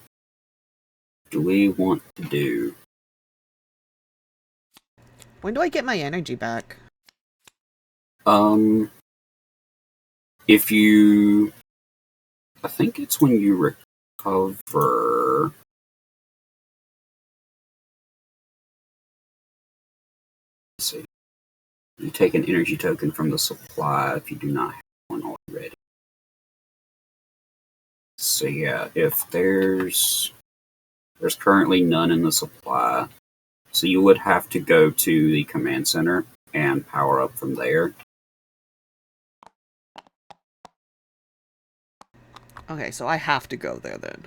do we want to do? When do I get my energy back? If you... I think it's when you recover... Let's see. You take an energy token from the supply if you do not have one already. So yeah, if there's currently none in the supply, so you would have to go to the command center and power up from there. Okay, so I have to go there then.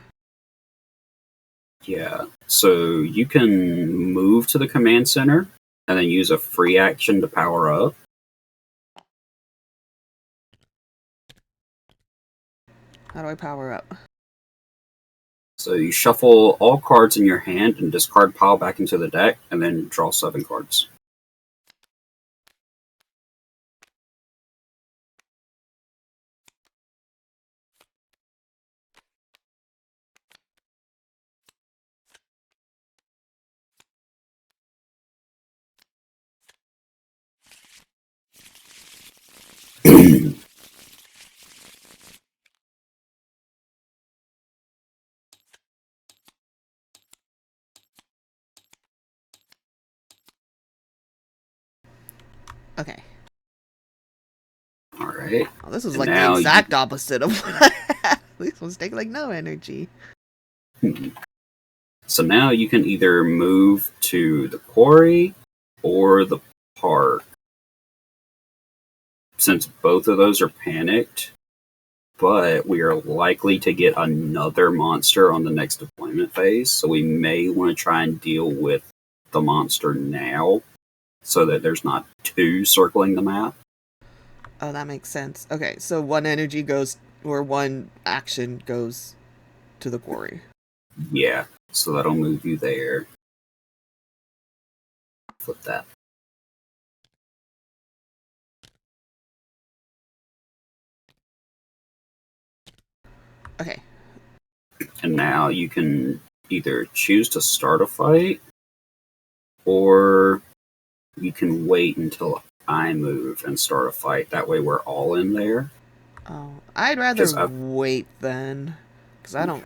Yeah, so you can move to the command center and then use a free action to power up. How do I power up? So you shuffle all cards in your hand and discard pile back into the deck, and then draw 7 cards. Okay. Alright. Oh, this is And like the now exact opposite of what I had. These ones take like no energy. So now you can either move to the quarry or the park. Since both of those are panicked, but we are likely to get another monster on the next deployment phase, so we may want to try and deal with the monster now so that there's not two circling the map. Oh, that makes sense. Okay, so one energy goes, or one action goes to the quarry. Yeah, so that'll move you there. Flip that. Okay. And now you can either choose to start a fight, or you can wait until I move and start a fight. That way we're all in there. Oh, I'd rather wait then, because I don't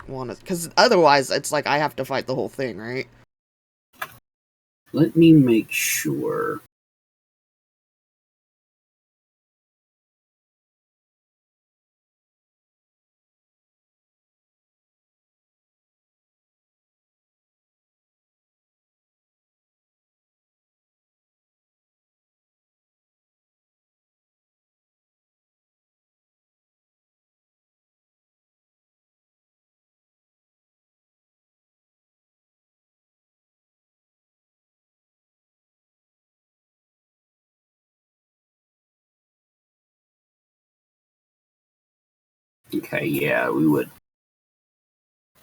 want to. Because otherwise, it's like I have to fight the whole thing, right? Let me make sure. Okay, yeah, we would.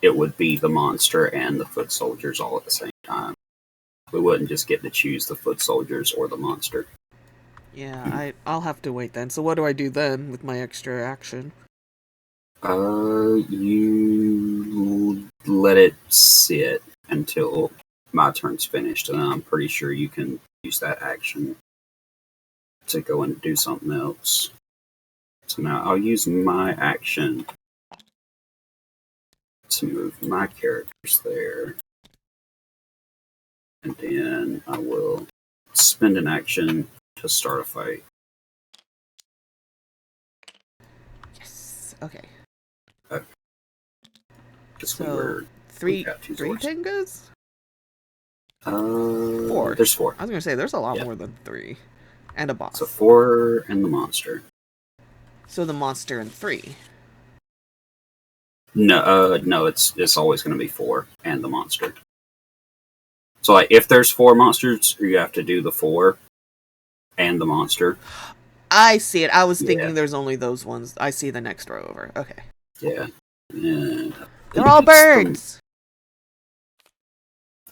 It would be the monster and the foot soldiers all at the same time. We wouldn't just get to choose the foot soldiers or the monster. Yeah, I'll have to wait then. So what do I do then with my extra action? You let it sit until my turn's finished, and I'm pretty sure you can use that action to go and do something else. So now I'll use my action to move my characters there. And then I will spend an action to start a fight. Yes. Okay. So three tangas? Four. There's four. I was gonna say there's a lot more than three, and a boss. So 4 and the monster. So the monster and 3. No, it's always going to be 4 and the monster. So like, if there's 4 monsters, you have to do the 4 and the monster. I see it. I was thinking there's only those ones. I see the next row over. Okay. Yeah. And they're all birds.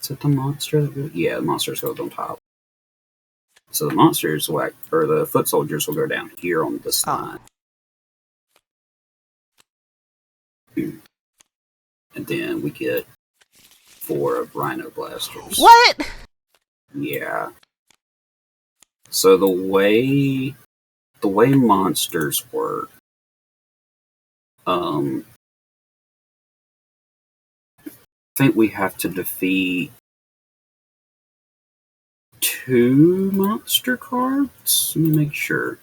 Is it the monster? Yeah, the monsters go on top. So the monsters or the foot soldiers will go down here on this line. And then we get 4 of Rhino Blasters. What? Yeah. So the way monsters work, I think we have to defeat 2 monster cards. Let me make sure.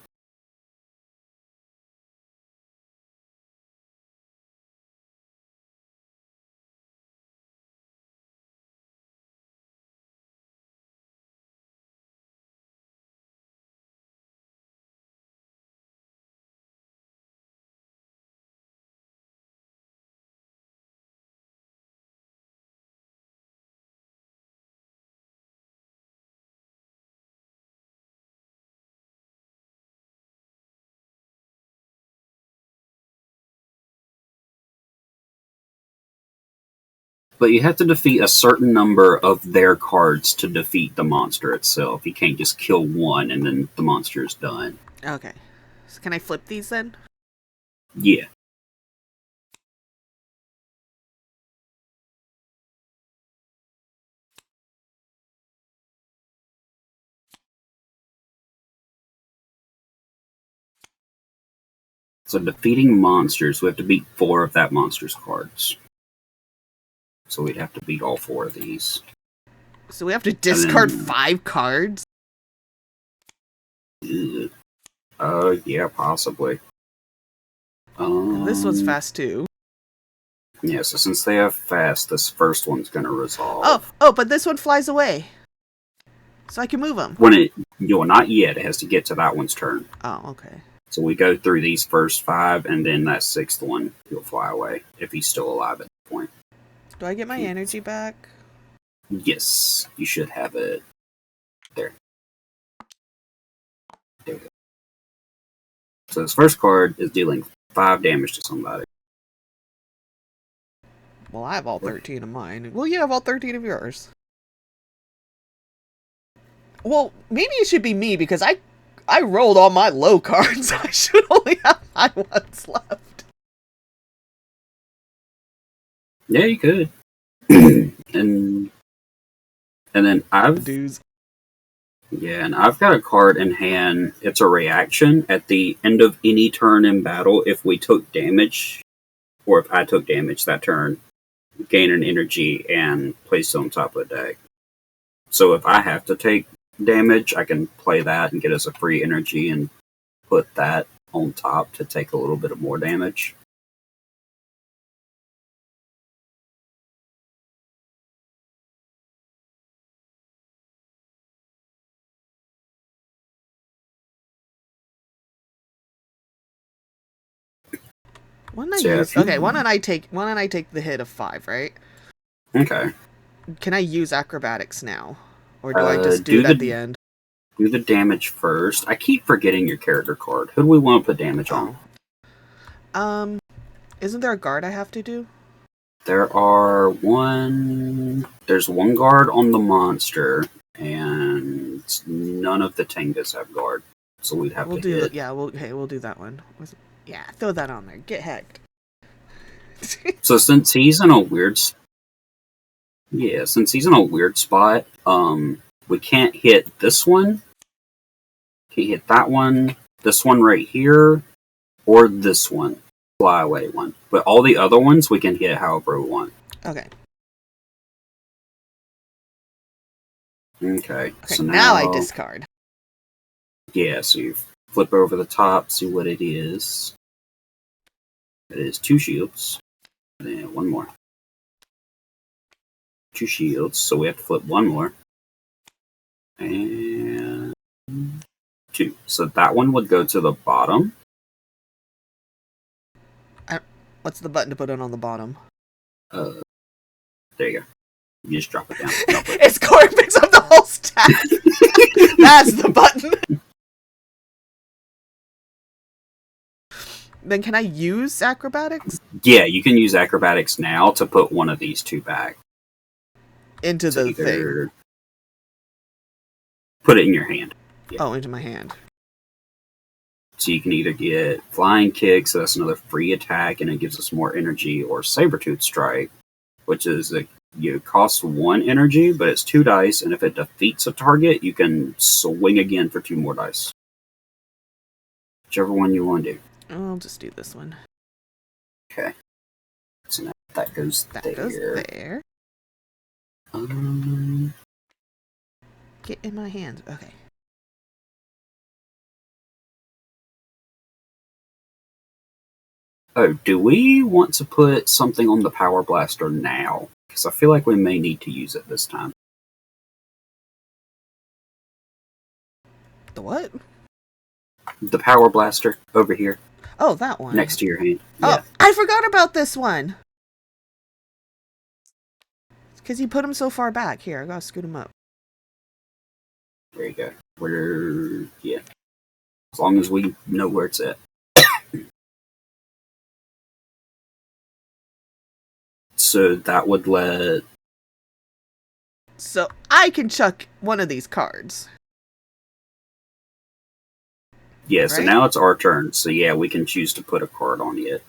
But you have to defeat a certain number of their cards to defeat the monster itself. You can't just kill one and then the monster is done. Okay. So can I flip these then? Yeah. So defeating monsters, we have to beat 4 of that monster's cards. So we'd have to beat all 4 of these. So we have to discard 5 cards? Ugh. Yeah, possibly. And this one's fast too. Yeah, so since they have fast, this first one's gonna resolve. Oh, but this one flies away. So I can move him. Not yet. It has to get to that one's turn. Oh, okay. So we go through these first 5, and then that 6th one, he'll fly away if he's still alive at the point. Do I get my energy back? Yes, you should have it. There. There we go. So this first card is dealing 5 damage to somebody. Well, I have all 13 of mine. Well, you have all 13 of yours. Well, maybe it should be me because I rolled all my low cards. I should only have high ones left. Yeah, you could. and then Dudes. Yeah, and I've got a card in hand. It's a reaction. At the end of any turn in battle, if we took damage, or if I took damage that turn, gain an energy and place it on top of the deck. So if I have to take damage, I can play that and get us a free energy and put that on top to take a little bit of more damage. Why don't I take the hit of 5, right? Okay. Can I use acrobatics now? Or do I just do it at the end? Do the damage first. I keep forgetting your character card. Who do we want to put damage on? Isn't there a guard I have to do? There's one guard on the monster, and none of the Tengas have guard. So we'd have to hit. We'll do that one. Yeah, throw that on there. Get hecked. So since he's in a weird spot, we can't hit this one. Can't hit that one, this one right here, or this one, fly away one. But all the other ones we can hit however we want. Okay. Okay. So now I discard. Yeah, so you flip over the top, see what it is. It is 2 shields. And then one more. 2 shields, so we have to flip one more. And 2. So that one would go to the bottom. What's the button to put it on the bottom? There you go. You just drop it down. It's Corey picks up the whole stack. That's the button. Then can I use acrobatics? Yeah, you can use acrobatics now to put one of these 2 back. Into the thing. Put it in your hand. Yeah. Oh, into my hand. So you can either get Flying Kick, so that's another free attack, and it gives us more energy, or Sabertooth Strike, which is costs 1 energy, but it's 2 dice, and if it defeats a target, you can swing again for 2 more dice. Whichever one you want to do. I'll just do this one. Okay. So now that goes there. Get in my hands. Okay. Oh, do we want to put something on the Power Blaster now? Because I feel like we may need to use it this time. The what? The Power Blaster over here. Oh, that one. Next to your hand. Oh, yeah. I forgot about this one. Because you put him so far back. Here, I gotta scoot him up. There you go. Yeah. As long as we know where it's at. So that would let... So I can chuck one of these cards. Yeah, right? So now it's our turn. So yeah, we can choose to put a card on it.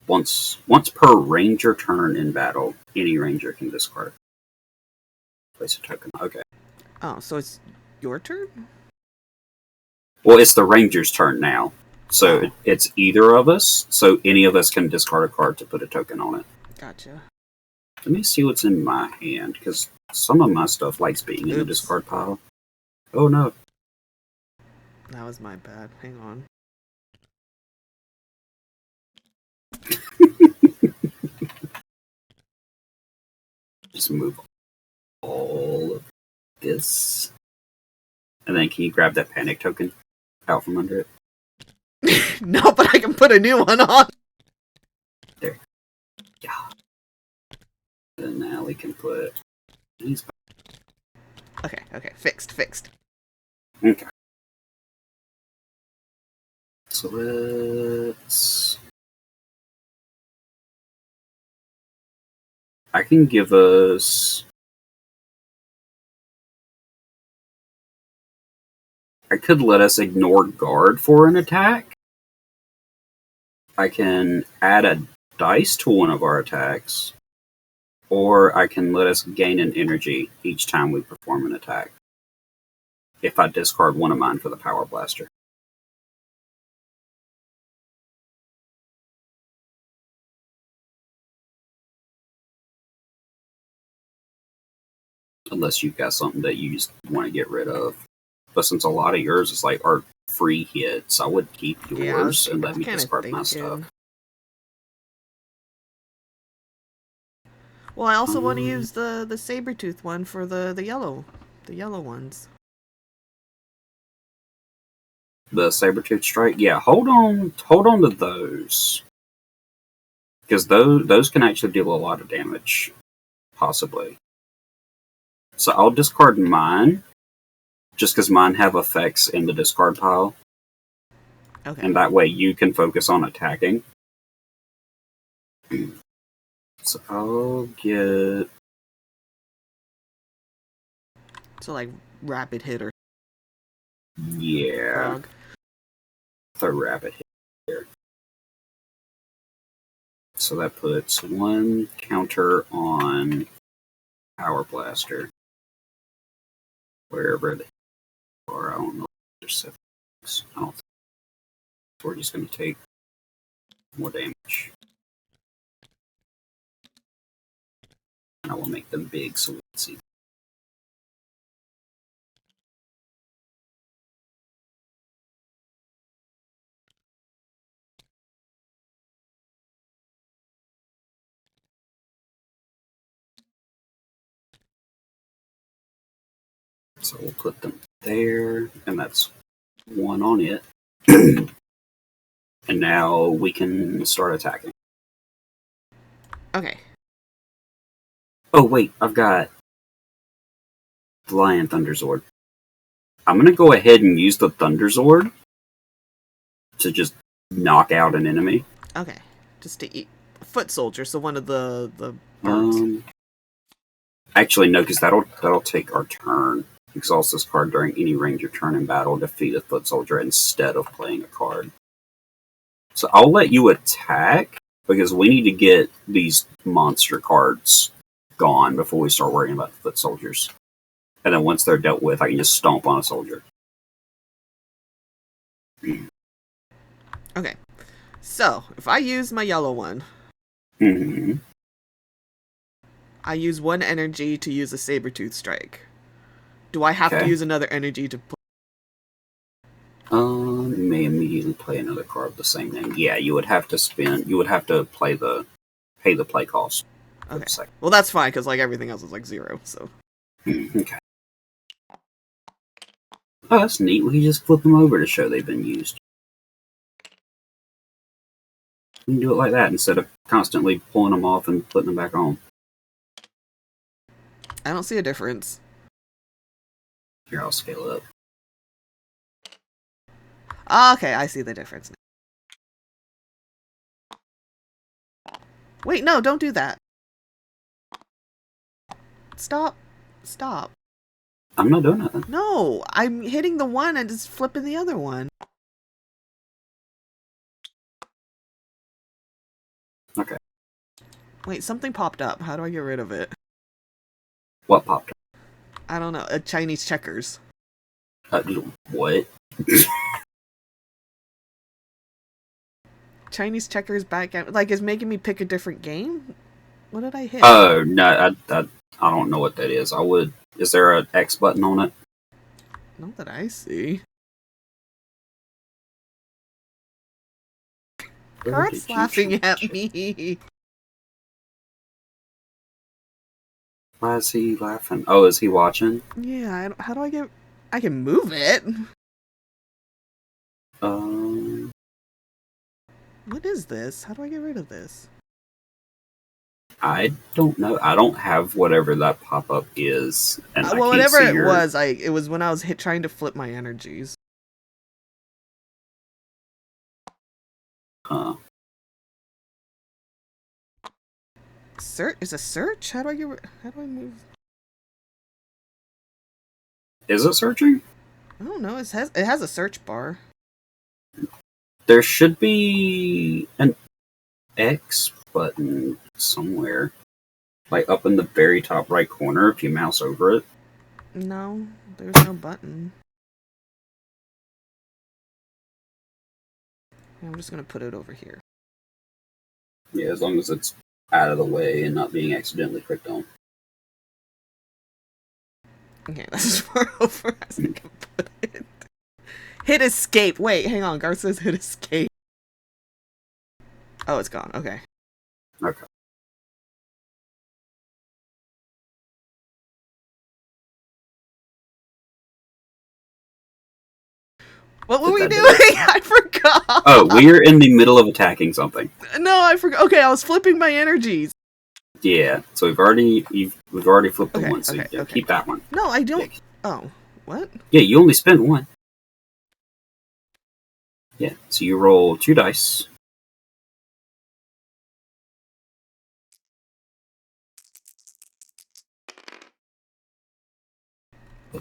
Once per ranger turn in battle, any ranger can discard. Place a token. Okay. Oh, so it's your turn? Well, it's the ranger's turn now. So it's either of us, so any of us can discard a card to put a token on it. Gotcha. Let me see what's in my hand, because some of my stuff likes being in the discard pile. Oh no. That was my bad. Hang on. Just move all of this. And then can you grab that panic token out from under it? No, but I can put a new one on. There. Yeah. And now we can put these back. Okay. Fixed. Okay. So let's... I can give us... I could let us ignore guard for an attack. I can add a dice to one of our attacks. Or I can let us gain an energy each time we perform an attack. If I discard one of mine for the power blaster. Unless you've got something that you just want to get rid of. But since a lot of yours is like are free hits, I would keep yours and let me discard my stuff. Well, I also want to use the saber-tooth one for the yellow ones. The saber-tooth strike? Yeah, hold on to those. Because those can actually deal a lot of damage. Possibly. So I'll discard mine. Just because mine have effects in the discard pile. Okay. And that way you can focus on attacking. So I'll get... So like rapid hit or... Yeah. Frog. The rapid hit here. So that puts one counter on Power Blaster. Wherever they are, I don't know if there's 7. I don't think we're just going to take more damage. And I will make them big so we can see. So we'll put them there, and that's one on it. And now we can start attacking. Okay. Oh wait, I've got the Lion Thunderzord. I'm gonna go ahead and use the Thunderzord to just knock out an enemy. Okay. Just to eat foot soldier, so one of the birds. Actually no, because that'll take our turn. Exhaust this card during any range of turn in battle. Defeat a foot soldier instead of playing a card. So I'll let you attack because we need to get these monster cards gone before we start worrying about the foot soldiers. And then once they're dealt with, I can just stomp on a soldier. Okay. So, if I use my yellow one, I use one energy to use a saber-tooth strike. Do I have to use another energy to play? You may immediately play another card with the same name. Yeah, you would have to pay the play cost. Okay. Well, that's fine, because like everything else is like 0, so. Okay. Oh, that's neat. We can just flip them over to show they've been used. We can do it like that instead of constantly pulling them off and putting them back on. I don't see a difference. Here, I'll scale up. Okay, I see the difference. Wait, no, don't do that. Stop. I'm not doing nothing. No, I'm hitting the one and just flipping the other one. Okay. Wait, something popped up. How do I get rid of it? What popped up? I don't know. Chinese checkers. What? Chinese checkers back out. Like, it's making me pick a different game? What did I hit? Oh, no, I don't know what that is. Is there an X button on it? Not that I see. Where Kurt's did you laughing jump at to? me. Why is he laughing? Oh, is he watching? Yeah, how do I get... I can move it. Um, What is this? How do I get rid of this? I don't know. I don't have whatever that pop-up is, and I Well, can't whatever see it your... was, it was when I was trying to flip my energies. Search is a search? How do I move? Is it searching? I don't know. It has a search bar. There should be an X button somewhere. Like up in the very top right corner if you mouse over it. No, there's no button. I'm just gonna put it over here. Yeah, as long as it's out of the way and not being accidentally clicked on. Okay, that's as far over as I can put it. Hit escape. Wait, hang on. Garth says hit escape. Oh, it's gone. Okay. Okay. What were we Did doing? that I forgot. Oh, we are in the middle of attacking something. No, I forgot. Okay, I was flipping my energies. Yeah, so we've already flipped the Okay, one, so okay, yeah, okay. keep that one. No, I don't. Yeah. Oh, what? Yeah, you only spend one. Yeah, so you roll 2 dice.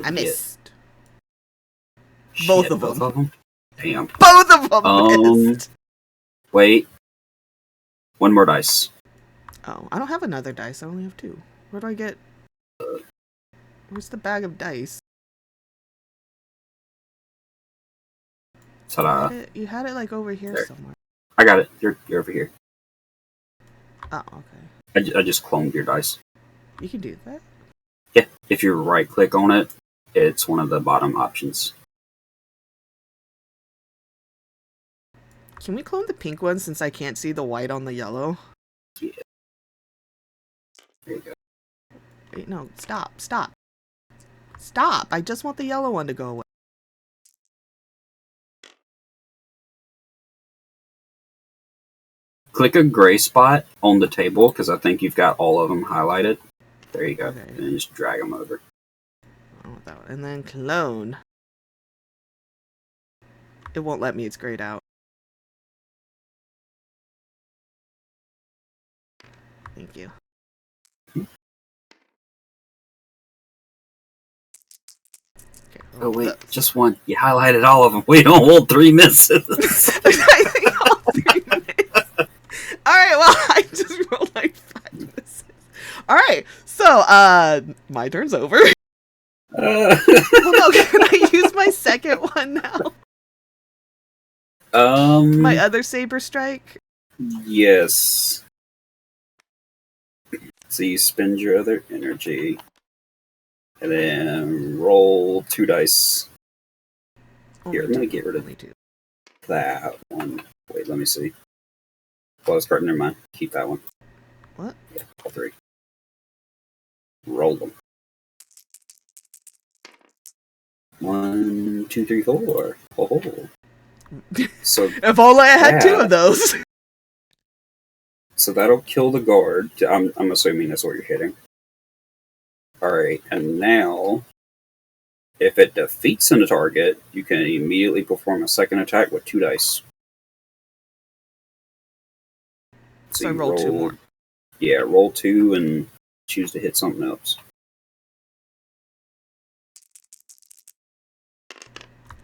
I missed. Shit, Both of both them. of them? Damn. Both of them missed. Wait. One more dice. Oh, I don't have another dice. I only have 2. Where do I get... Where's the bag of dice? Ta-da. You had it like over here There. somewhere. I got it. You're over here. Oh, okay. I just cloned your dice. You can do that? Yeah, if you right click on it, it's one of the bottom options. Can we clone the pink one since I can't see the white on the yellow? Yeah. There you go. Wait, no. Stop. Stop. Stop. I just want the yellow one to go away. Click a gray spot on the table, because I think you've got all of them highlighted. There you go. Okay. And just drag them over. I want that one. And then clone. It won't let me. It's grayed out. Thank you. Okay, Oh wait, just one. You highlighted all of them. We don't hold 3 misses. I think all 3 misses. Alright, well, I just rolled like 5 misses. Alright, so, my turn's over. Well, no, can I use my second one now? My other saber strike? Yes. So you spend your other energy, and then roll 2 dice. Here, I'm gonna get rid of that one. Wait, let me see. Close card, never mind. Keep that one. What? Yeah, all 3. Roll them. 1, 2, 3, 4. Oh. So if only I had 2 of those. So that'll kill the guard. I'm assuming that's what you're hitting. Alright, and now, if it defeats a target, you can immediately perform a second attack with 2 dice. So I roll 2 more. Yeah, roll 2 and choose to hit something else.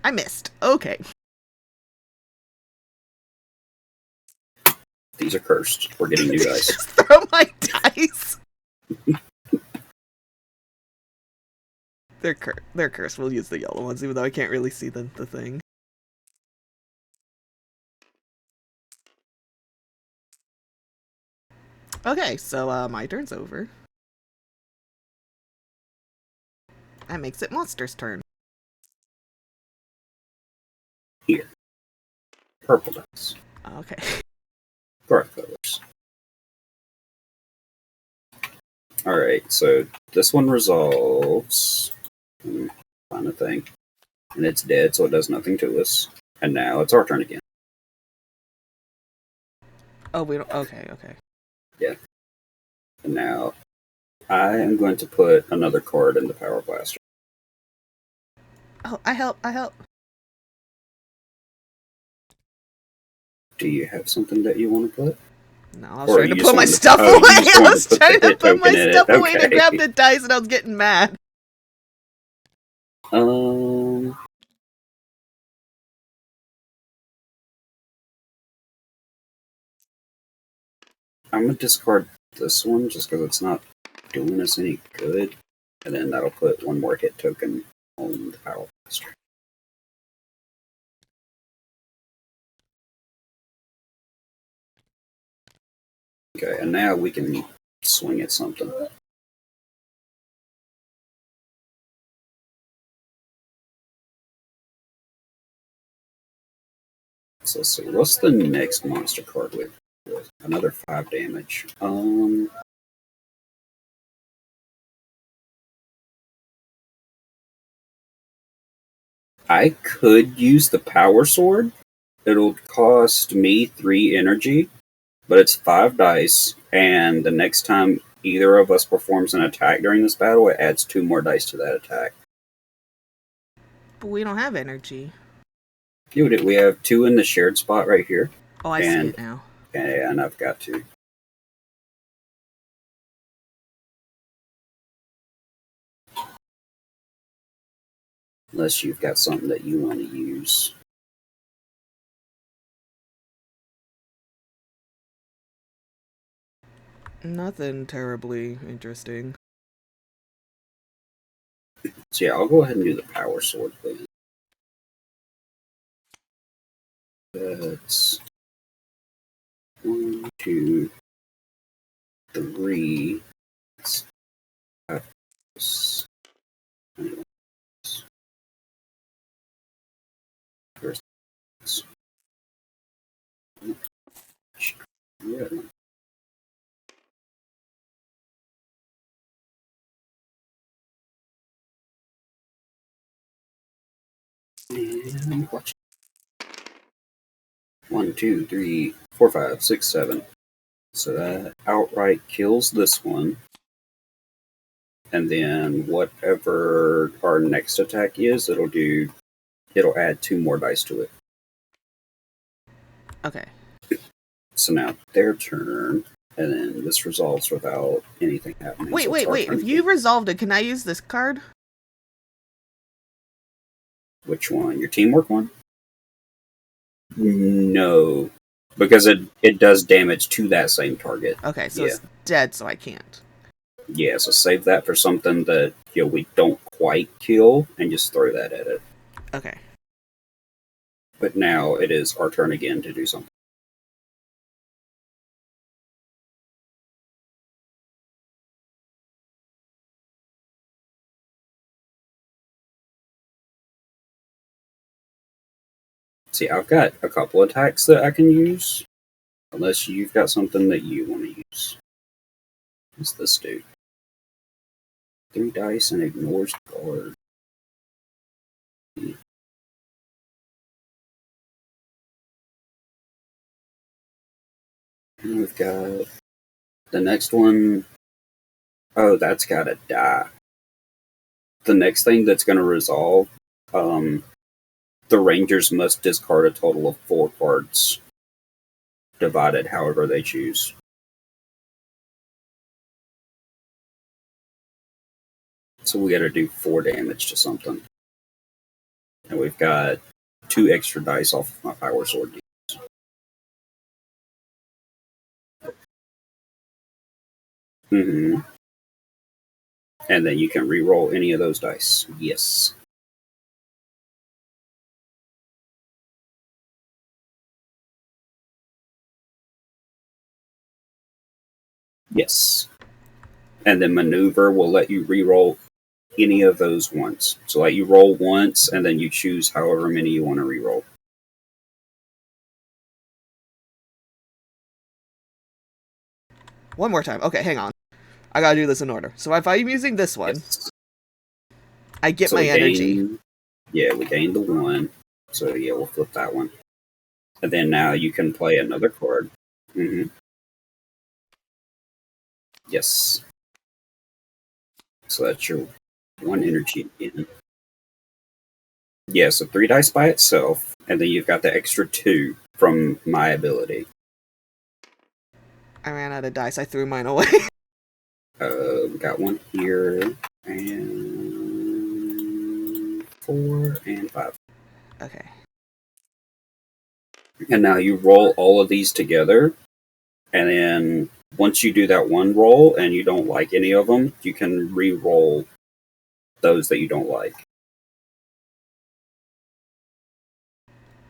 I missed. Okay. These are cursed. We're getting new dice. Just throw my dice. They're cursed. We'll use the yellow ones, even though I can't really see the thing. Okay, so my turn's over. That makes it Monster's turn. Here. Purple dice. Okay. Bright colors. Alright, so this one resolves. Find a thing. And it's dead, so it does nothing to us. And now it's our turn again. Oh, we don't. Okay, okay. Yeah. And now I am going to put another card in the Power Blaster. Oh, I help. I help. Do you have something that you want to put? No, I was Or trying to you put just my wanted to- stuff oh, you away. just I wanted was to put the trying to hit put my token in it. stuff away to Okay. grab the dice, and I was getting mad. I'm going to discard this one just because it's not doing us any good. And then that'll put one more hit token on the Power Blaster. Okay, and now we can swing at something. So let's see, what's the next monster card with? Another 5 damage. I could use the Power Sword. It'll cost me 3 energy, but it's 5 dice, and the next time either of us performs an attack during this battle, it adds 2 more dice to that attack. But we don't have energy. We have 2 in the shared spot right here. Oh, I see it now. And I've got 2. Unless you've got something that you want to use. Nothing terribly interesting. So yeah, I'll go ahead and do the Power Sword then. That's 1, 2, 3. That's 5, 6, 7, 8, 9, 10. And watch. 1, 2, 3, 4, 5, 6, 7. So that outright kills this one. And then whatever our next attack is, it'll add 2 more dice to it. Okay. So now their turn, and then this resolves without anything happening. Wait, so wait, wait. If you resolved it, can I use this card? Which one? Your teamwork one? No. Because it does damage to that same target. Okay, so it's dead, so I can't. Yeah, so save that for something that we don't quite kill, and just throw that at it. Okay. But now it is our turn again to do something. See, I've got a couple attacks that I can use, unless you've got something that you want to use. What's this do? 3 dice and ignores guard. And we've got the next one. Oh, that's got to die. The next thing that's going to resolve, the Rangers must discard a total of 4 cards, divided however they choose. So we got to do 4 damage to something. And we've got 2 extra dice off of my Power Sword. Mm-hmm. And then you can re-roll any of those dice. Yes. Yes. And then maneuver will let you re-roll any of those once. So like you roll once and then you choose however many you want to re-roll. One more time. Okay, hang on. I gotta do this in order. So if I'm using this one, Yes. I get So my we energy. we gained the 1. So yeah, we'll flip that one. And then now you can play another card. Mm-hmm. Yes. So that's your 1 energy again. Yeah, so 3 dice by itself, and then you've got the extra 2 from my ability. I ran out of dice. I threw mine away. Got 1 here, and 4 and 5. Okay. And now you roll all of these together, and then once you do that one roll and you don't like any of them, you can re-roll those that you don't like.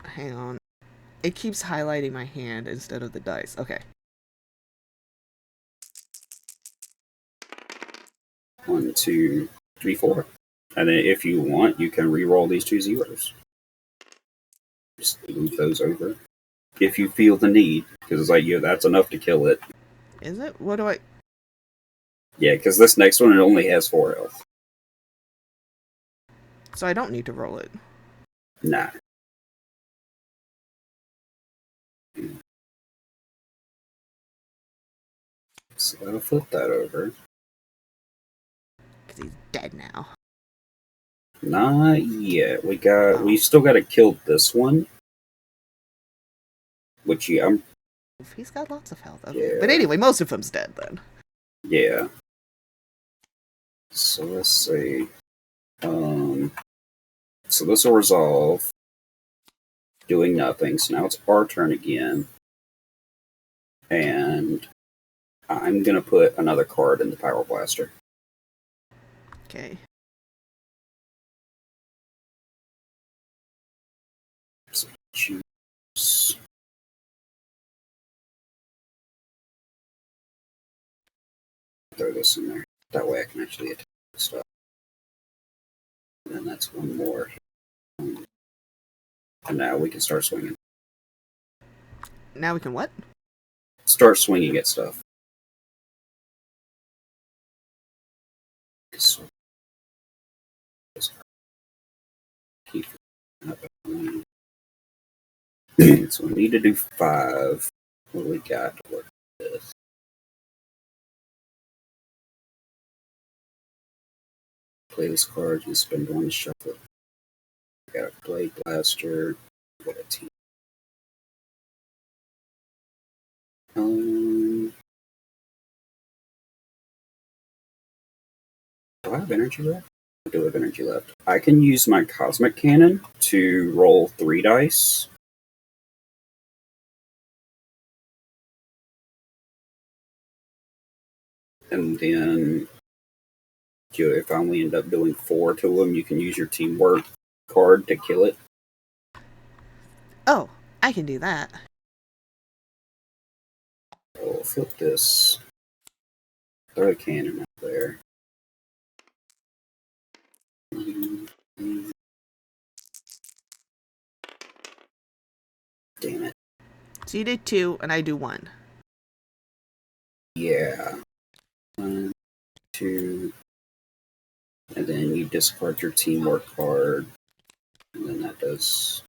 Hang on. It keeps highlighting my hand instead of the dice. Okay. 1, 2, 3, 4. And then if you want, you can re-roll these 2 zeros. Just move those over. If you feel the need, because it's like, yeah, that's enough to kill it. Is it? What do I... Yeah, because this next one, it only has 4 health. So I don't need to roll it. Nah. So I'll flip that over. Because he's dead now. Not yet. We still got to kill this one. Which, yeah, He's got lots of health. Okay. Yeah. But anyway, most of him's dead then. Yeah. So let's see. So this will resolve. Doing nothing. So now it's our turn again. And I'm going to put another card in the Power Blaster. Okay. So choose. Throw this in there. That way I can actually attack the stuff. And then that's 1 more. And now we can start swinging. Now we can what? Start swinging at stuff. So we need to do 5. What do we got to work with this? Play this card, you spend 1 to shuffle it. We got a Blade Blaster. What a team. Do I have energy left? I do have energy left. I can use my Cosmic Cannon to roll 3 dice. And then if I only end up doing 4 to them, you can use your Teamwork card to kill it. Oh, I can do that. I'll flip this. Throw a cannon out there. Damn it. So you did 2, and I do 1. Yeah. 1, 2. And then you discard your Teamwork card. And then that does.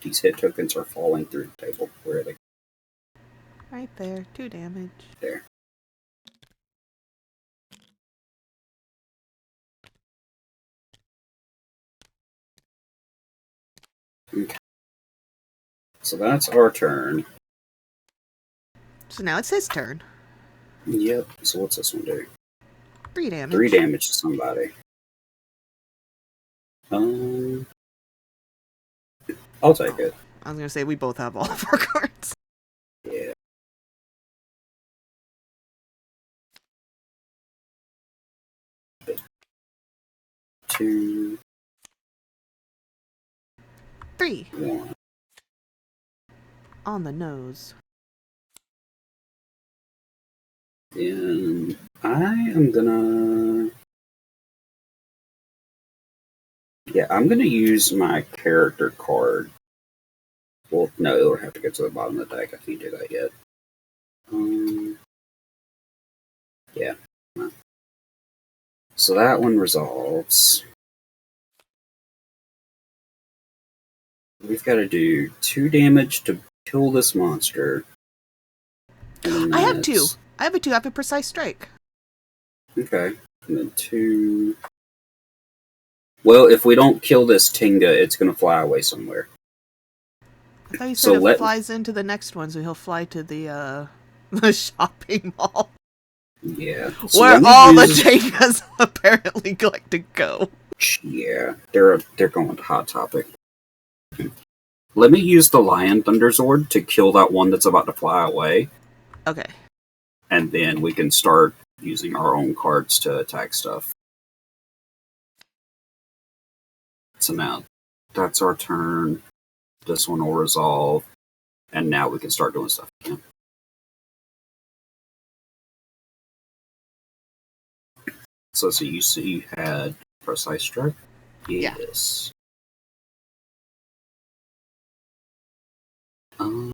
These hit tokens are falling through the table. Where are they? Right there. 2 damage. There. Okay. So that's our turn. So now it's his turn. Yep. So what's this one do? 3 damage. 3 damage to somebody. I'll take it. I was going to say we both have all of our cards. Yeah. Two, 3. 1. On the nose. Then I am gonna. Yeah, I'm gonna use my character card Well, no, it'll have to get to the bottom of the deck. I can't do that yet. Yeah. No. So that one resolves. We've got to do 2 damage to kill this monster. I have 2. I have a 2. I have a precise strike. Okay. And then 2. Well, if we don't kill this Tinga, it's going to fly away somewhere. I thought you said it flies into the next one, so he'll fly to the shopping mall. Yeah. So where all the Tingas apparently like to go. Yeah. They're going to Hot Topic. Let me use the Lion Thunderzord to kill that one that's about to fly away. Okay. And then we can start using our own cards to attack stuff. So now, that's our turn. This one will resolve. And now we can start doing stuff again. So you see you had Precise Strike? Yes. Yeah.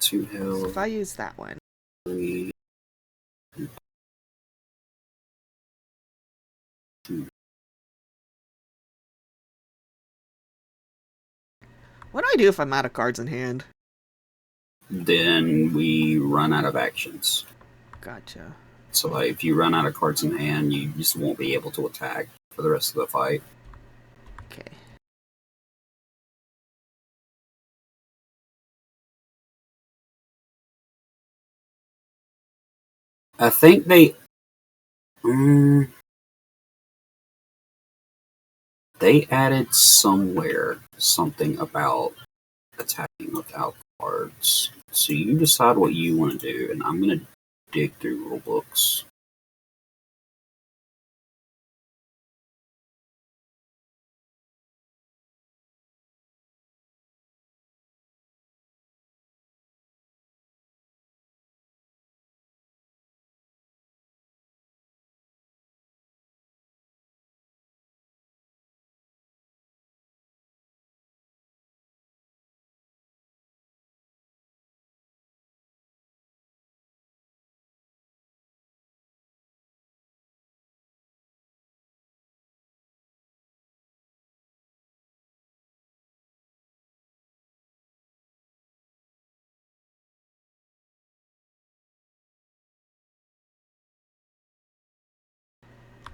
2 health. So if I use that one. 3. 2. What do I do if I'm out of cards in hand? Then we run out of actions. Gotcha. So like, if you run out of cards in hand, you just won't be able to attack for the rest of the fight. Okay. I think they added somewhere something about attacking without cards. So you decide what you want to do, and I'm going to dig through rule books.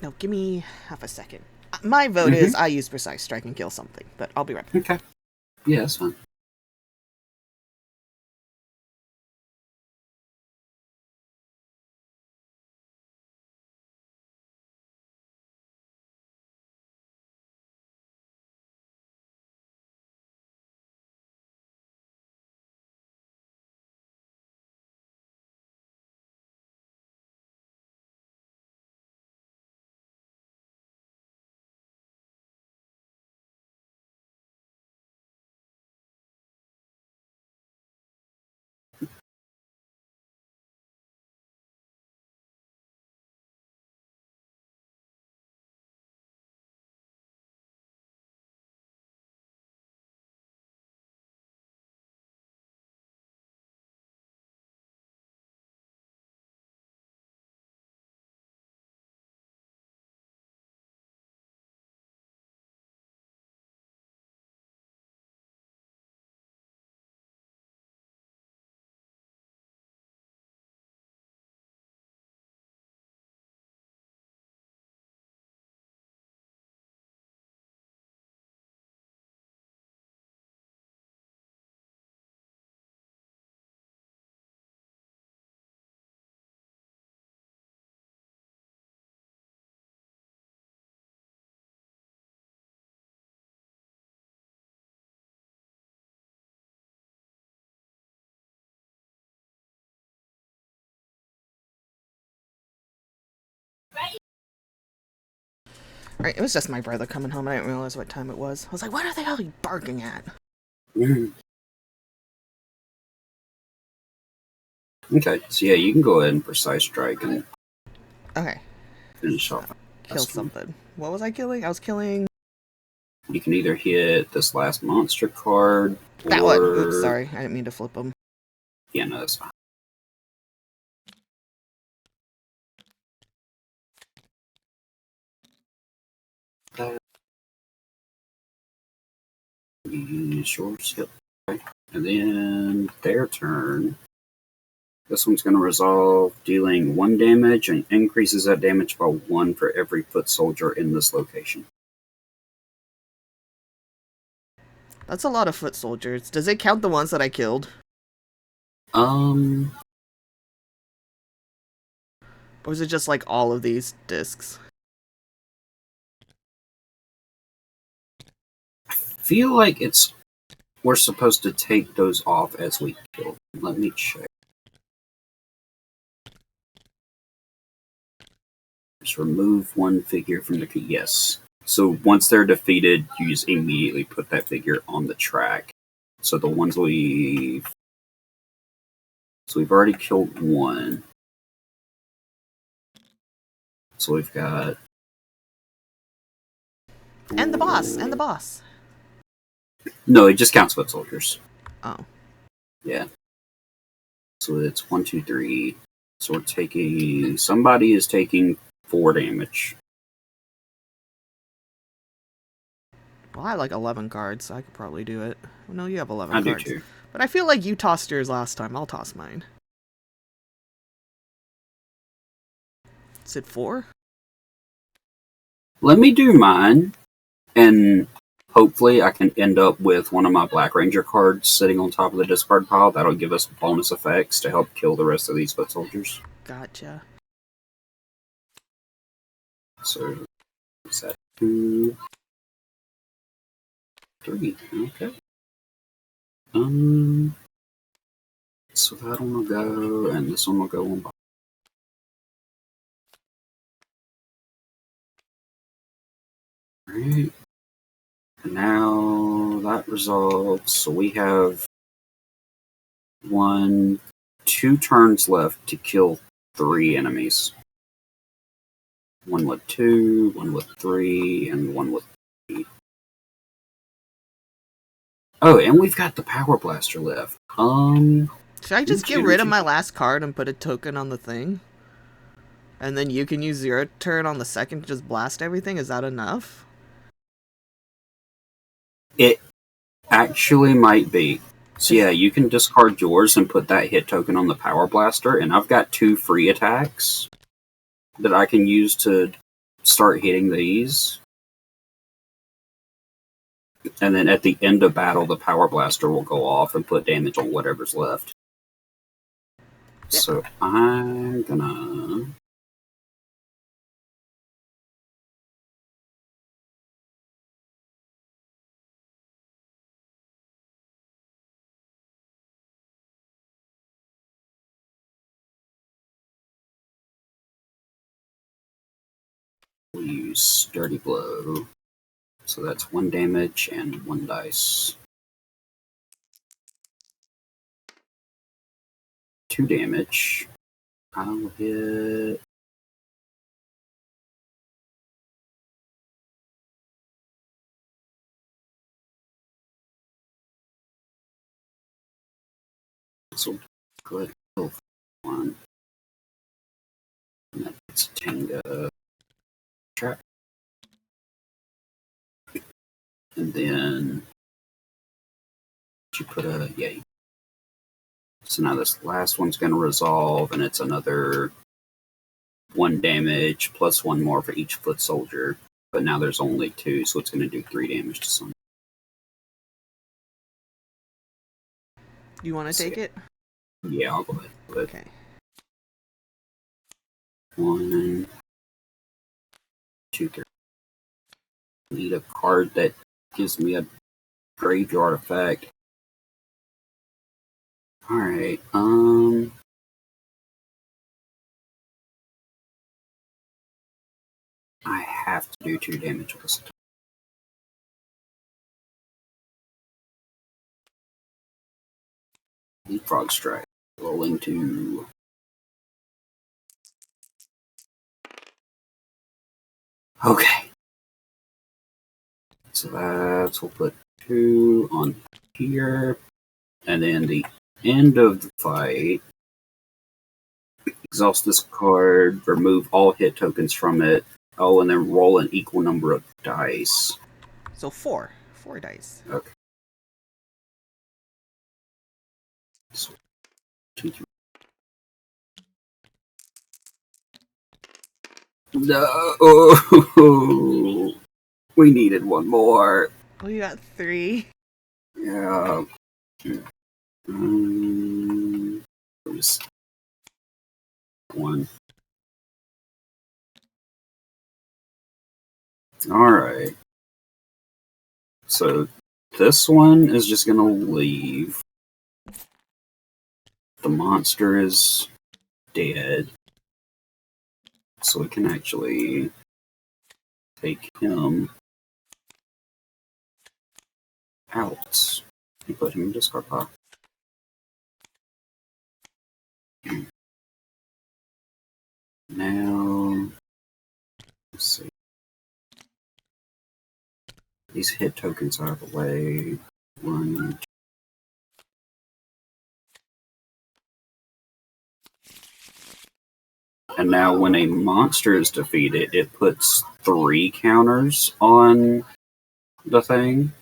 No, give me half a second. My vote is I use Precise Strike and kill something, but I'll be right back. Okay. Yeah, that's fine. Right, it was just my brother coming home. I didn't realize what time it was. I was like, what are they all barking at? Okay, so yeah, you can go ahead and Precise Strike and Okay. finish off. Kill something. What was I killing? I was killing You can either hit this last monster card, That or... one. Oops, sorry. I didn't mean to flip them. Yeah, no, that's fine. You use yours, yep. Okay. And then their turn. This one's going to resolve, dealing 1 damage and increases that damage by 1 for every foot soldier in this location. That's a lot of foot soldiers. Does it count the ones that I killed? Um, Or is it just like all of these discs? feel like we're supposed to take those off as we kill. Let me check. Just remove 1 figure from the... Yes. So once they're defeated, you just immediately put that figure on the track. So the ones we've already killed 1. So we've got... And the boss. And the boss. No, it just counts foot soldiers. Oh. Yeah. So it's 1, 2, 3. So we're taking... Somebody is taking 4 damage. Well, I have like 11 cards, so I could probably do it. Well, no, you have 11 I do cards. too. But I feel like you tossed yours last time. I'll toss mine. Is it 4? Let me do mine, and hopefully I can end up with one of my Black Ranger cards sitting on top of the discard pile. That'll give us bonus effects to help kill the rest of these foot soldiers. Gotcha. So, is that 2, 3? Okay. So that one will go, and this one will go on by. Alright. And now that resolves. So we have 2 turns left to kill 3 enemies. 1 with 2, 1 with 3, and 1 with 3. Oh, and we've got the Power Blaster left. Should I just get rid of my last card and put a token on the thing? And then you can use your turn on the second to just blast everything? Is that enough? It actually might be. So yeah, you can discard yours and put that hit token on the Power Blaster, and I've got 2 free attacks that I can use to start hitting these. And then at the end of battle, the Power Blaster will go off and put damage on whatever's left. Yeah. So I'm gonna... We'll use Sturdy Blow. So that's 1 damage and 1 dice. 2 damage. I'll hit... So go ahead and kill 1. And that's Tenga. Trap. And then you put a... Yeah. So now this last one's going to resolve, and it's another 1 damage plus 1 more for each foot soldier. But now there's only 2, so it's going to do 3 damage to some. You want to take it? Yeah, I'll go ahead. Okay. 1, 2, 3. Need a card that gives me a graveyard effect. Alright, I have to do 2 damage with this attack. Leapfrog Strike. Rolling 2. Okay. So we'll put 2 on here. And then the end of the fight, exhaust this card, remove all hit tokens from it. Oh, and then roll an equal number of dice. So 4. 4 dice. Okay. So, 2, 3. No! We needed one more. Oh, you got 3. Yeah. Just 1. Alright. So this one is just gonna leave. The monster is dead. So we can actually take him out and put him in discard pile. Now, let's see. These hit tokens out of the way. 1. And now when a monster is defeated, it puts 3 counters on the thing.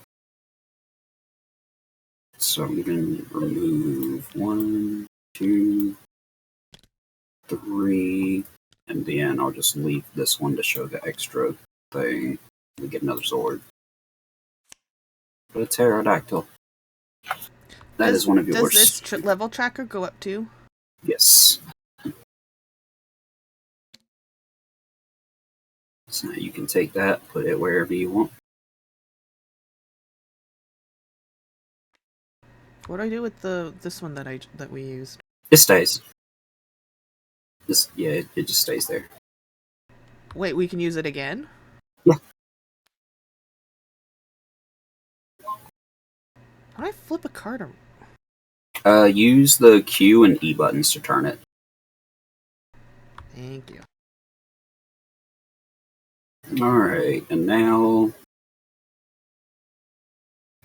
So I'm going to remove 1, 2, 3, and then I'll just leave this one to show the extra thing. We get another sword. But a pterodactyl. That is one of yours. Does this level tracker go up too? Yes. So now you can take that, put it wherever you want. What do I do with this one that we used? It stays. It just stays there. Wait, we can use it again? Yeah. How do I flip a card? Use the Q and E buttons to turn it. Thank you. Alright, and now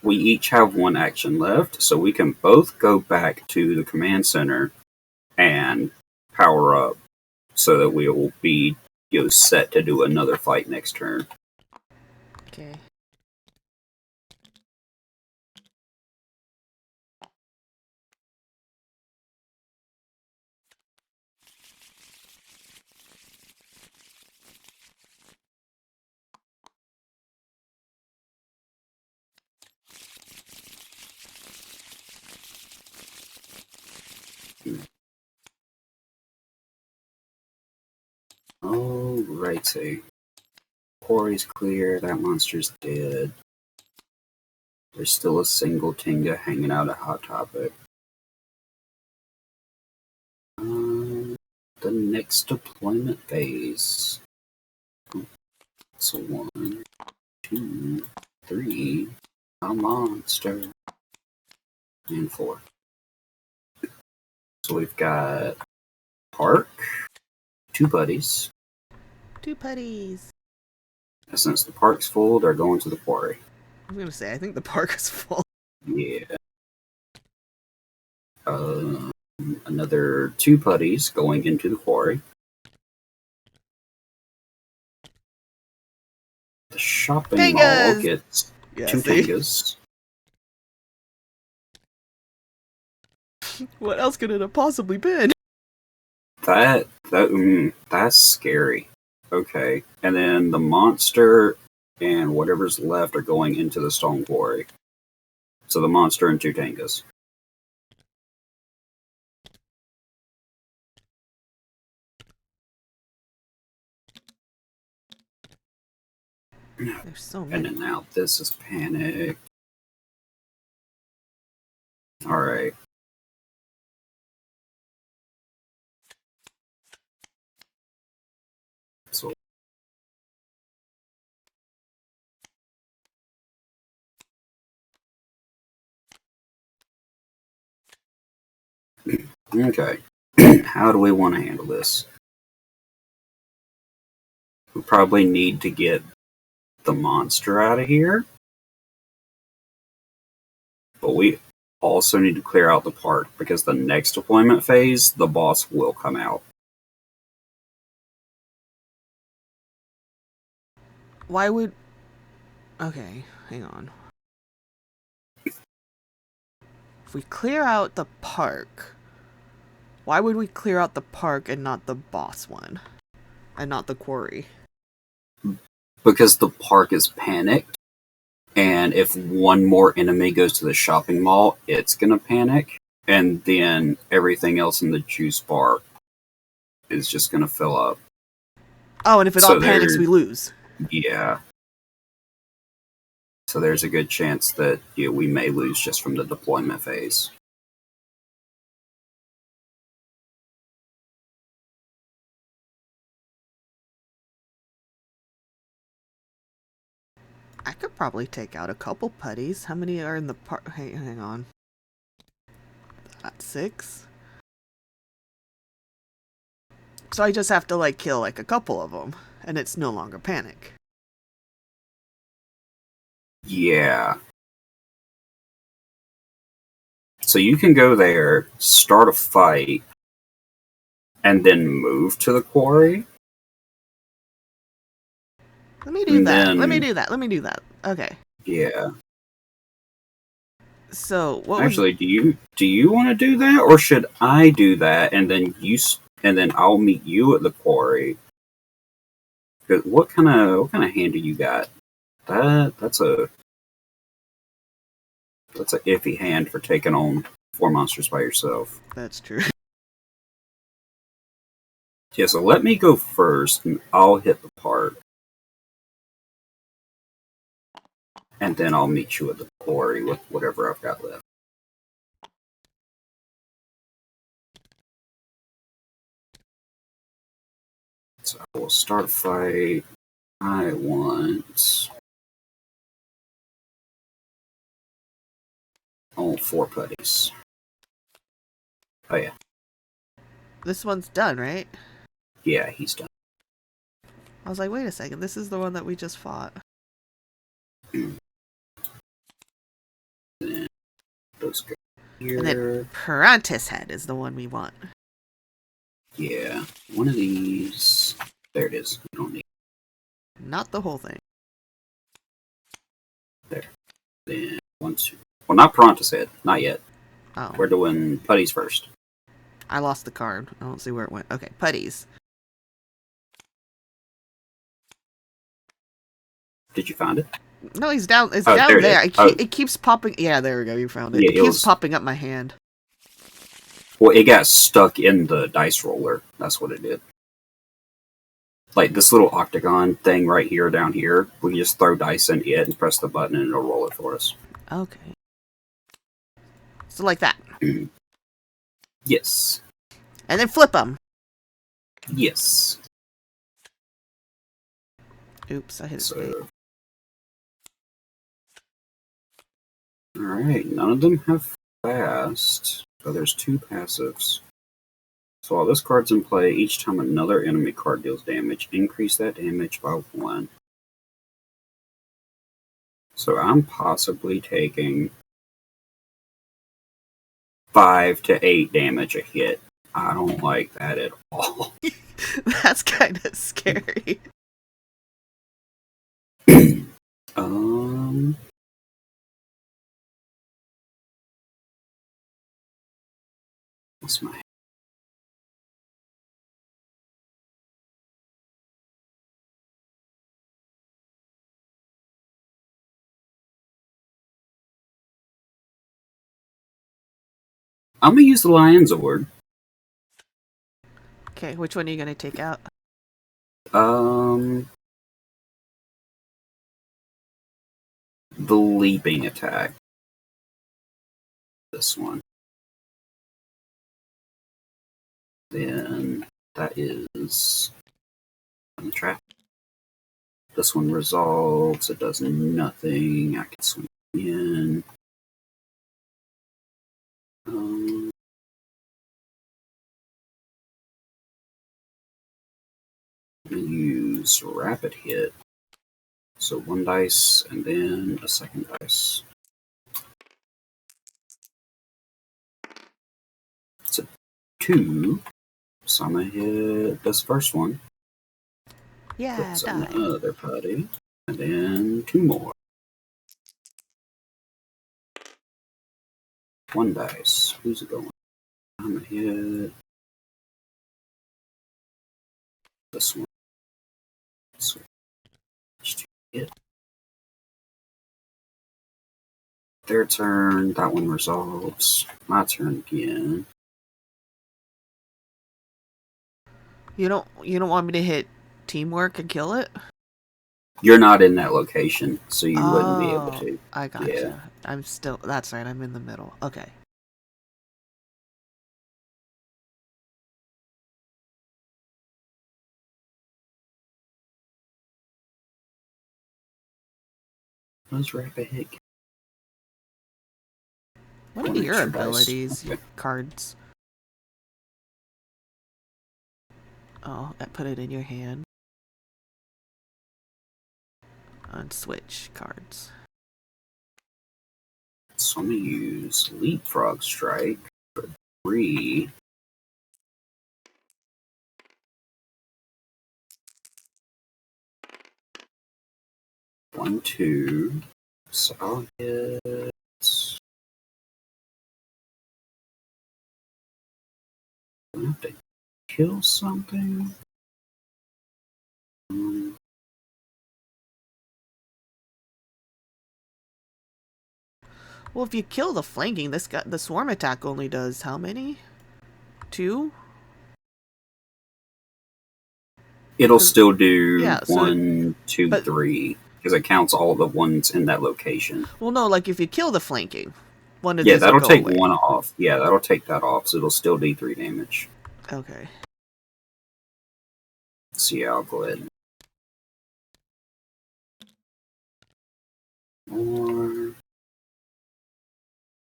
we each have 1 action left, so we can both go back to the command center and power up so that we will be set to do another fight next turn. Okay. Alrighty. Quarry's clear, that monster's dead. There's still a single Tinga hanging out at Hot Topic. The next deployment phase. So 1, 2, 3, a monster, and 4. So we've got Park, 2 buddies. 2 putties. And since the park's full, they're going to the quarry. I was gonna say, I think the park is full. Yeah. Another 2 putties going into the quarry. The shopping mall gets 2 Tangas. What else could it have possibly been? That's scary. Okay. And then the monster and whatever's left are going into the stone quarry. So the monster and 2 Tangas. There's so many. And then now this is panic. Alright. So okay. How do we want to handle this? We probably need to get the monster out of here. but we also need to clear out the park because the next deployment phase, the boss will come out. Why would... Okay, hang on. If we clear out the park, why would we clear out the park and not the boss one? And not the quarry? Because the park is panicked, and if one more enemy goes to the shopping mall, it's gonna panic, and then everything else in the juice bar is just gonna fill up. Oh, and if it all panics, we lose. Yeah. So there's a good chance that we may lose just from the deployment phase. I could probably take out a couple putties. How many are in the park? Hey, hang on. That's 6. So I just have to, like, kill, like, a couple of them. And it's no longer panic. Yeah. So you can go there, start a fight, and then move to the quarry. Let me do that. Okay. Yeah. So what? Actually, do you want to do that, or should I do that and then I'll meet you at the quarry? Because what kind of hand do you got? That's a iffy hand for taking on 4 monsters by yourself. That's true. Yeah, so let me go first, and I'll hit the park. And then I'll meet you at the quarry with whatever I've got left. So I will start a fight. I want 4 putties. Oh yeah. This one's done, right? Yeah, he's done. I was like, wait a second, this is the one that we just fought. Then those go here. And then Parantis head is the one we want. Yeah, one of these. There it is. You don't need Not the whole thing. there. Then 1, 2. Well, not Parantis head. Not yet. Oh. We're doing putties first. I lost the card. I don't see where it went. Okay, putties. Did you find it? No, he's down. It's down there. It keeps popping. Yeah, there we go. You found it. Yeah, it keeps popping up my hand. Well, it got stuck in the dice roller. That's what it did. Like this little octagon thing right here, down here, we can just throw dice in it and press the button and it'll roll it for us. Okay. So like that. Yes. And then flip them. Yes. Oops, I hit escape. Alright, none of them have fast. So there's 2 passives. So while this card's in play, each time another enemy card deals damage, increase that damage by 1. So I'm possibly taking 5 to 8 damage a hit. I don't like that at all. That's kind of scary. What's my... I'm gonna use the Lion's Award. Okay, which one are you gonna take out? The leaping attack. This one. Then that is on the trap. This one resolves. It does nothing. I can swing in. Use rapid hit. So 1 dice and then a second dice. 2. So I'm going to hit this first one. Yeah, That's die. another putty. And then 2 more. 1 dice. Who's it going? I'm going to hit this one. Switch to hit. Their turn. That one resolves. My turn again. You don't want me to hit teamwork and kill it? You're not in that location, so you wouldn't be able to. I gotcha. Yeah. I'm still. That's right. I'm in the middle. Okay. Let's wrap it. What are One your extra dice. abilities? Okay. Cards. Oh, I put it in your hand. And switch cards. So I'm going to use Leapfrog Strike for 3. One, 2. So I'll hit. I have to kill something. Well, if you kill the flanking, the swarm attack only does how many? 2? It'll still do yeah, so, 1, 2, 3 because it counts all the ones in that location. Well, no, like if you kill the flanking, one of Yeah, these that'll will go take away. 1 off. Yeah, that'll take that off, so it'll still do 3 damage. Okay. So yeah, I'll go ahead. More.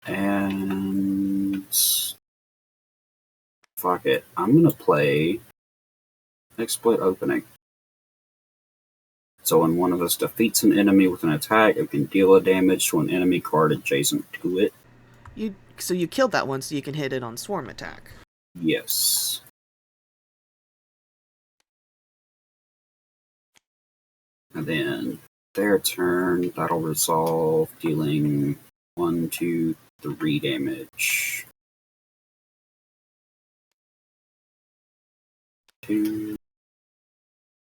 And fuck it. I'm gonna play Exploit Opening. So when one of us defeats an enemy with an attack, it can deal a damage to an enemy card adjacent to it. So you killed that one, so you can hit it on swarm attack. Yes. And then their turn, that'll resolve, dealing 1, 2, 3 damage. 2.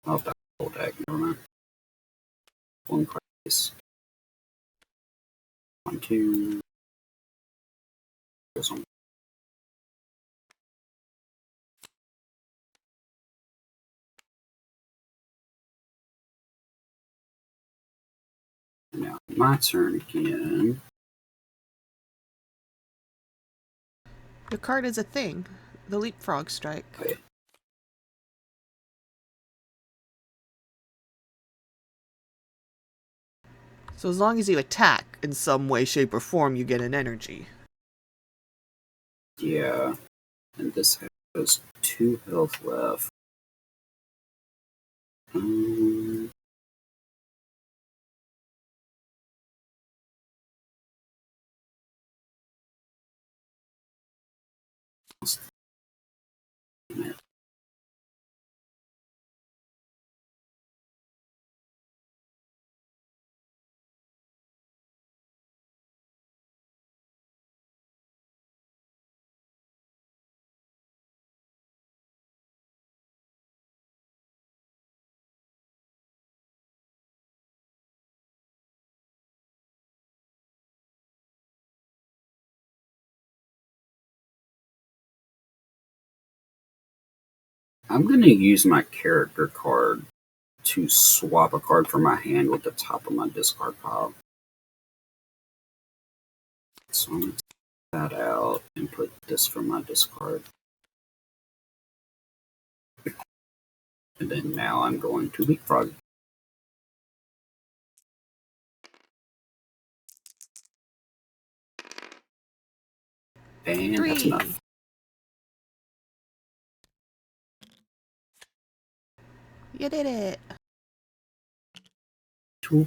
Oh, that whole deck, never mind. 1 crisis. 1, 2. Goes on. Now, my turn again. Your card is a thing. The leapfrog strike. Okay. So as long as you attack in some way, shape, or form, you get an energy. Yeah. And this has 2 health left. Um, I'm going to use my character card to swap a card from my hand with the top of my discard pile. So I'm going to take that out and put this from my discard. And then now I'm going to leapfrog. And 3. that's enough. You did it. Toop.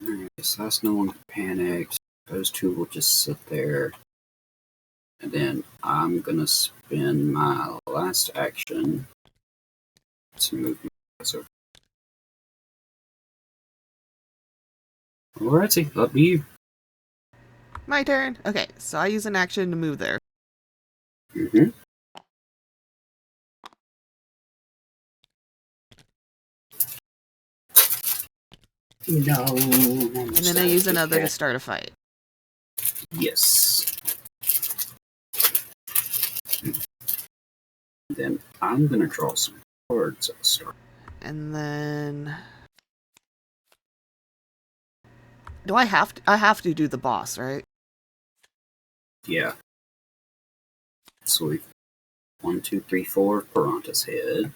Alright, so that's no one panicked. Those two will just sit there. And then I'm gonna spend my last action to move my cursor. Alrighty, up to you. My turn. Okay, so I use an action to move there. Mm-hmm. No. And then I use another to start a fight. Yes. Then I'm gonna draw some cards at the start. And then do I have to do the boss, right? Yeah. So we've 1, 2, 3, 4 Piranha's head.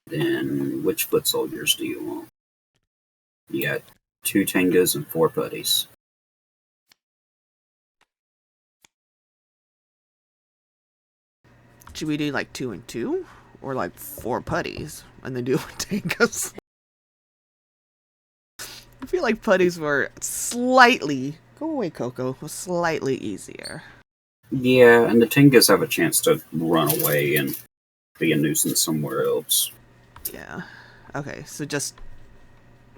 Then which foot soldiers do you want? You got 2 Tengas and 4 Putties. Should we do like 2 and 2? Or like 4 putties and then do tankas? I feel like putties were slightly, go away Coco, was slightly easier. Yeah, and the Tengas have a chance to run away and be a nuisance somewhere else. Yeah. Okay, so just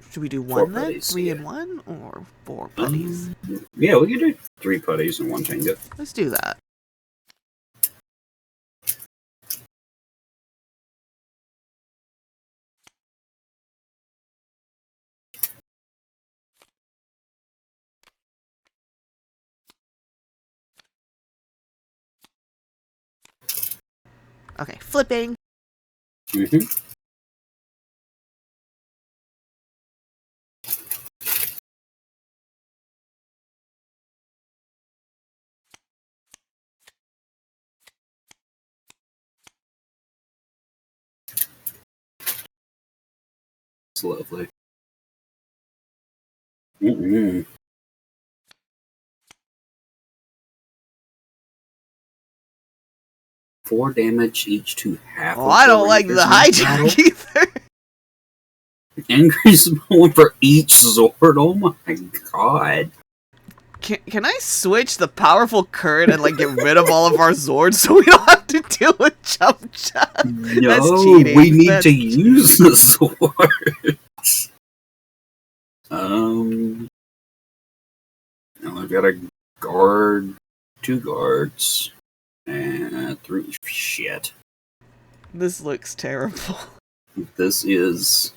should we do 4 one then? putties, 3 yeah. and 1 or 4 putties? Yeah, we can do 3 Putties and 1 Tenga. Let's do that. Okay, flipping. Mm-hmm. It's lovely. Mm-mm. Four damage each to half. Oh, I don't like the hijack either. Increase one for each sword. Oh my god. Can I switch the powerful current and like get rid of all of our Zords so we don't have to deal with jump shot? No, That's cheating. we need That's to use the swords. Now I've got a guard, 2 guards, and 3 shit. This looks terrible. This is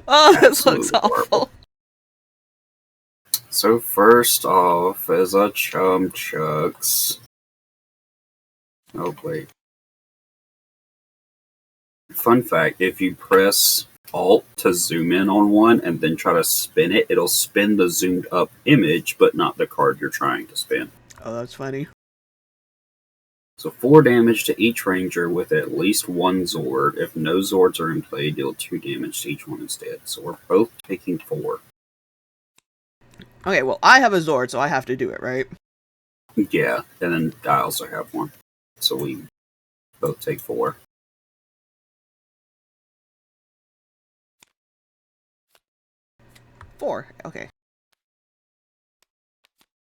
Oh, this looks absolutely awful. horrible. So first off is a Chum Chucks. Oh wait. Fun fact, if you press Alt to zoom in on one and then try to spin it, it'll spin the zoomed up image, but not the card you're trying to spin. Oh, that's funny. So 4 damage to each ranger with at least 1 Zord. If no Zords are in play, deal 2 damage to each one instead. So we're both taking 4. Okay, well, I have a Zord, so I have to do it, right? Yeah, and then I also have 1. So we both take 4. Four. Okay.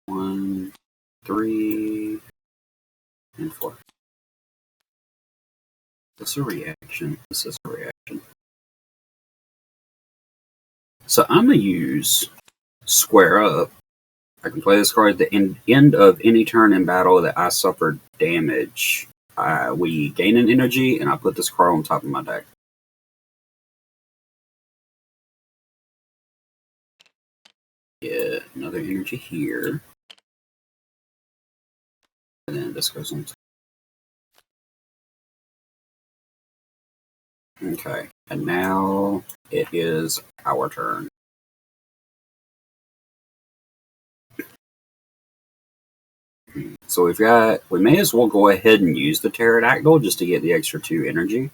1, 3, and 4. This is a reaction. This is a reaction. So I'm going to use Square Up. I can play this card at the end of any turn in battle that I suffered damage. We gain an energy, and I put this card on top of my deck. Get another energy here. And then this goes on top. Okay, and now it is our turn. So we may as well go ahead and use the pterodactyl just to get the extra 2 energy.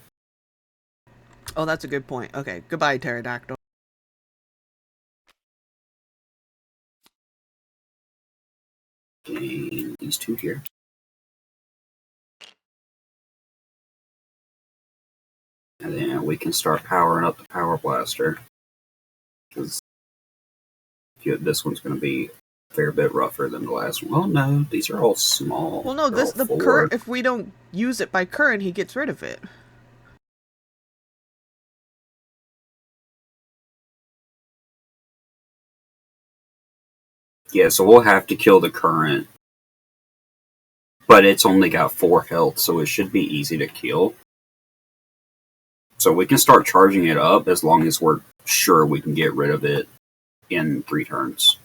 Oh, that's a good point. Okay, goodbye, pterodactyl. Gain these 2 here. And then we can start powering up the power blaster. Because Yeah, this one's going to be a fair bit rougher than the last one. Oh no, these are all small. Well, no, They're this all the 4. current. If we don't use it by current, he gets rid of it. Yeah, so we'll have to kill the current. But it's only got 4 health, so it should be easy to kill. So we can start charging it up as long as we're sure we can get rid of it in 3 turns.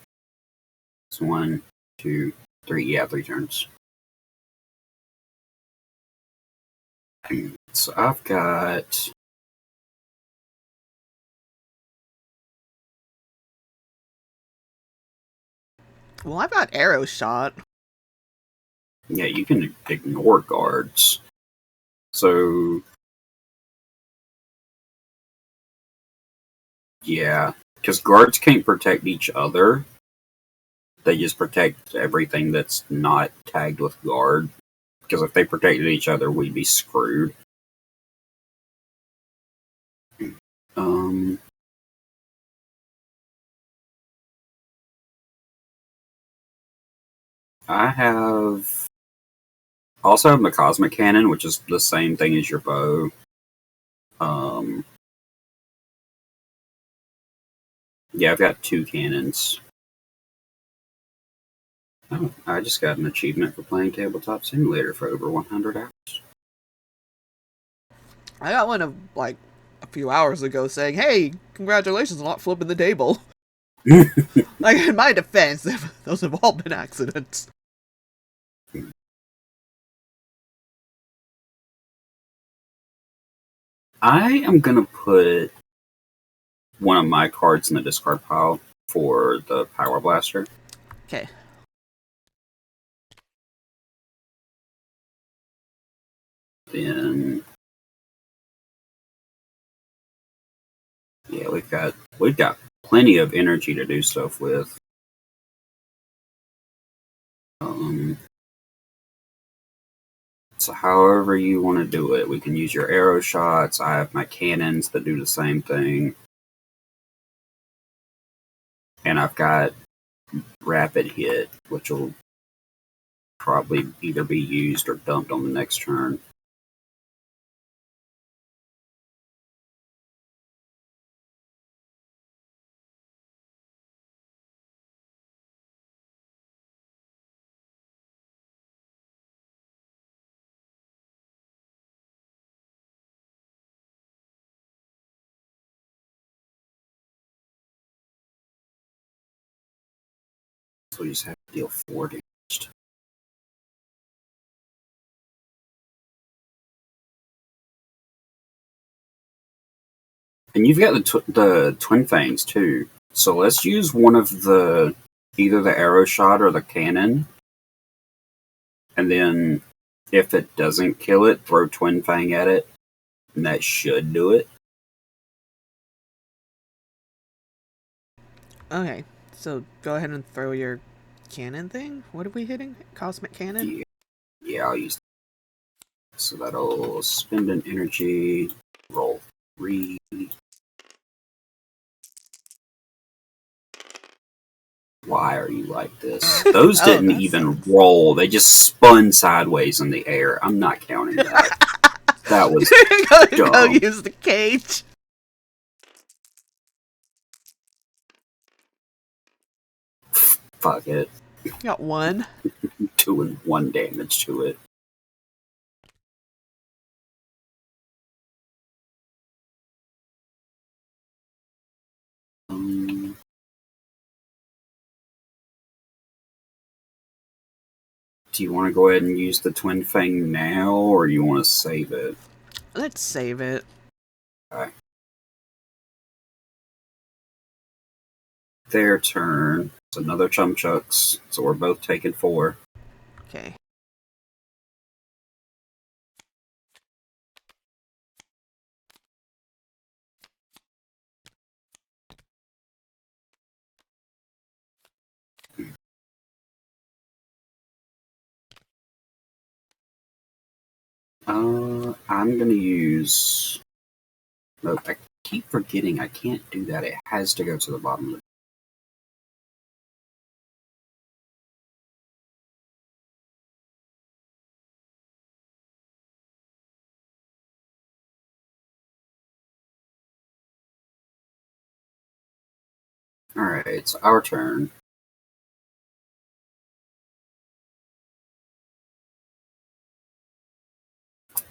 So 1, 2, 3. Yeah, 3 turns. So I've got... Well, I've got arrow shot. Yeah, you can ignore guards. So... yeah, because guards can't protect each other. They just protect everything that's not tagged with guard. Because if they protected each other, we'd be screwed. I also have my cosmic cannon, which is the same thing as your bow. Yeah, I've got 2 cannons. Oh, I just got an achievement for playing Tabletop Simulator for over 100 hours. I got one of like a few hours ago saying, "Hey, congratulations on not flipping the table." Like in my defense, those have all been accidents. I am gonna put one of my cards in the discard pile for the Power Blaster. Okay. Then, yeah, we've got plenty of energy to do stuff with. So however you want to do it, we can use your arrow shots. I have my cannons that do the same thing, and I've got rapid hit, which will probably either be used or dumped on the next turn. So we just have to deal 4 damage. And you've got the twin fangs too. So let's use one of either the arrow shot or the cannon, and then if it doesn't kill it, throw twin fang at it, and that should do it. Okay, so go ahead and throw your cannon thing. What are we hitting? Cosmic cannon? Yeah, I'll use that. So that'll spend an energy, roll 3. Why are you like this? Those didn't even roll. They just spun sideways in the air. I'm not counting that. That was dumb. Go use the cage. Fuck it. Got 1. 2 and 1 damage to it. Do you want to go ahead and use the twin fang now, or you want to save it? Let's save it. Okay. Their turn. It's another Chumchucks, so we're both taking 4. Okay. I'm gonna use... Nope, I keep forgetting I can't do that. It has to go to the bottom of the... Alright, it's our turn.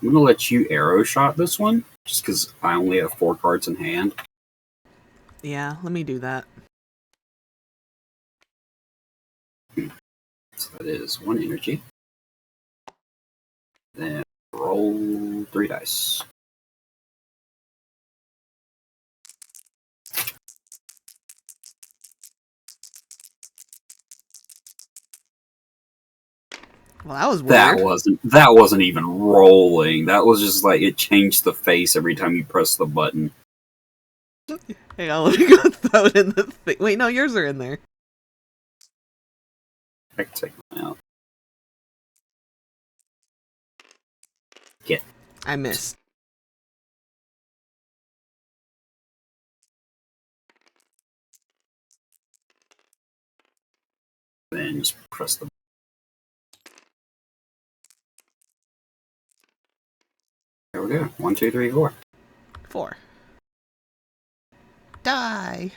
I'm gonna let you arrow shot this one, just because I only have 4 cards in hand. Yeah, let me do that. So that is 1 energy. Then roll 3 dice. Well, that was weird. That wasn't even rolling. That was just like it changed the face every time you press the button. Hang on, let me go throw it in the thing. Wait, no, yours are in there. I can take them out. Get. I missed. Then just press the. There we go. 1, 2, 3, 4. 4. Die.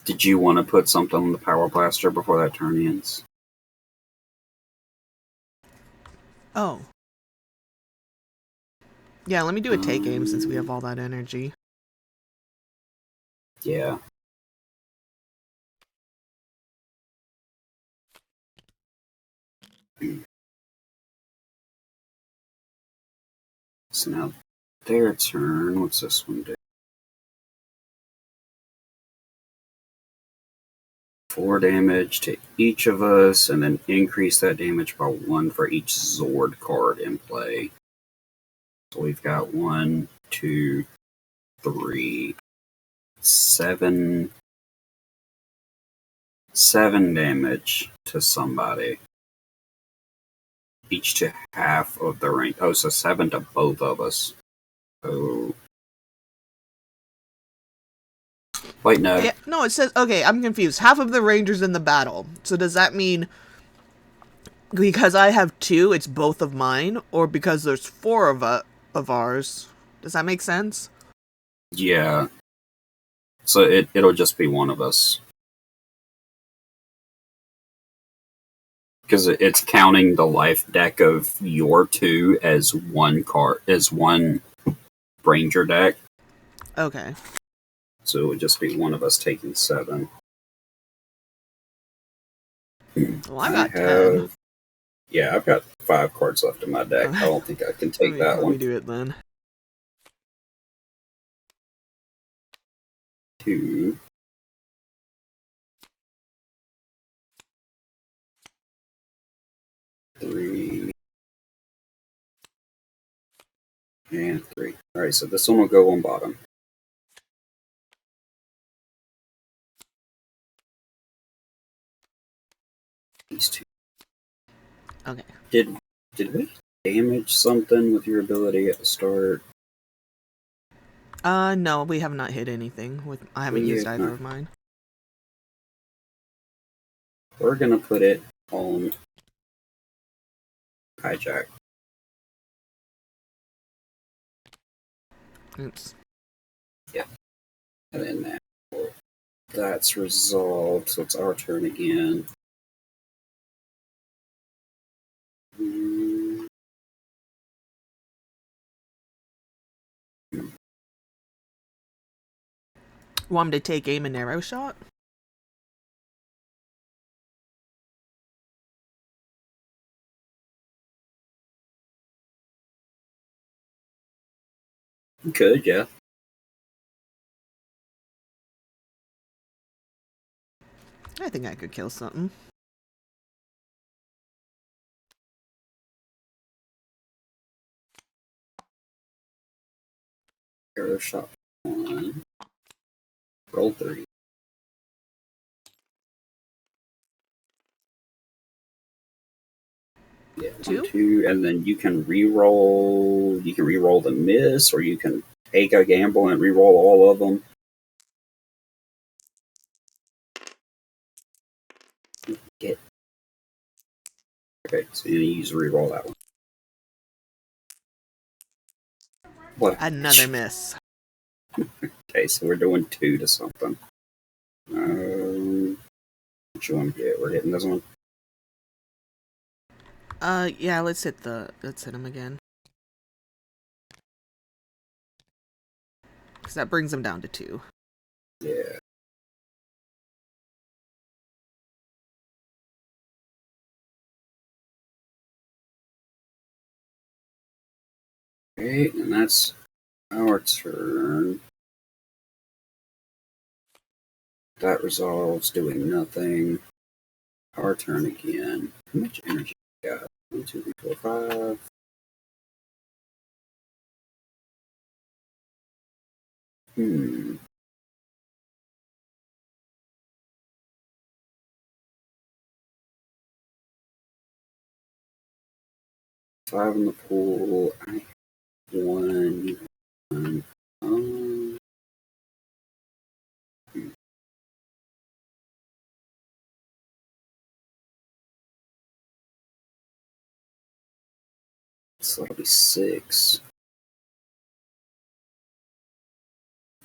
Did you want to put something on the power blaster before that turn ends? Oh. Yeah, let me do a take aim since we have all that energy. Yeah. So now their turn. What's this one do? 4 damage to each of us, and then increase that damage by 1 for each Zord card in play. So we've got 1, 2, 3, 7 damage to somebody. Each to half of the range. Oh, so 7 to both of us. Oh. Wait, no. Yeah, no, it says, okay, I'm confused. Half of the Rangers in the battle. So does that mean because I have 2, it's both of mine? Or because there's 4 of ours? Does that make sense? Yeah. So it'll just be one of us. Because it's counting the life deck of your 2 as one card, as one Ranger deck. Okay. So it would just be one of us taking 7. Well, I got 10. Yeah, I've got 5 cards left in my deck. I don't think I can take that Let one. me do it then. 2. 3. And 3. Alright, so this one will go on bottom. These 2. Okay. Did we damage something with your ability at the start? No, we have not hit anything. I haven't used either of mine. We're gonna put it on hijack. Oops. Yeah. And then that's resolved, so it's our turn again. Want him to take aim and arrow shot? You could, yeah. I think I could kill something. Arrow shot 1. Roll 3. Yeah, 1, 2, and then you can re-roll. You can re-roll the miss, or you can take a gamble and re-roll all of them. Okay, so you need to reroll that one. What? Another miss. Okay, so we're doing 2 to something. Which one? Yeah, we're hitting this one. Yeah, let's hit him again. Because that brings him down to 2. Yeah. Okay, and that's our turn. That resolves, doing nothing. Our turn again. How much energy we got? 1, 2, 3, 4, 5. Hmm. Five in the pool. I have 1. You have 1. So that'll be 6.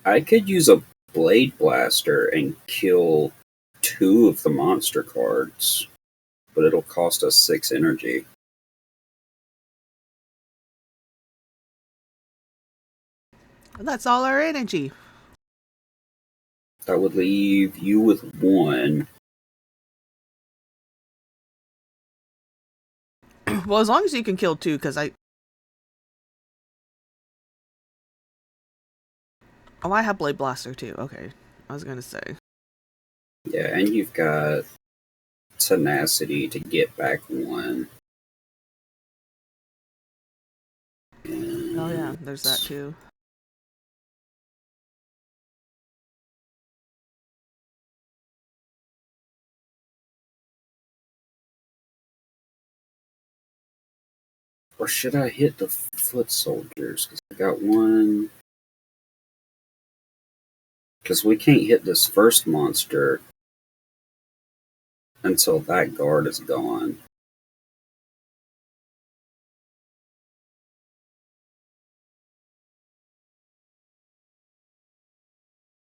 I could use a Blade Blaster and kill 2 of the monster cards, but it'll cost us 6 energy. That's all our energy. That would leave you with 1. Well, as long as you can kill 2, because Oh, I have Blade Blaster too. Okay. I was gonna say. Yeah, and you've got Tenacity to get back 1. And Oh yeah, there's that too. Or should I hit the foot soldiers? Because I got 1. Because we can't hit this first monster until that guard is gone.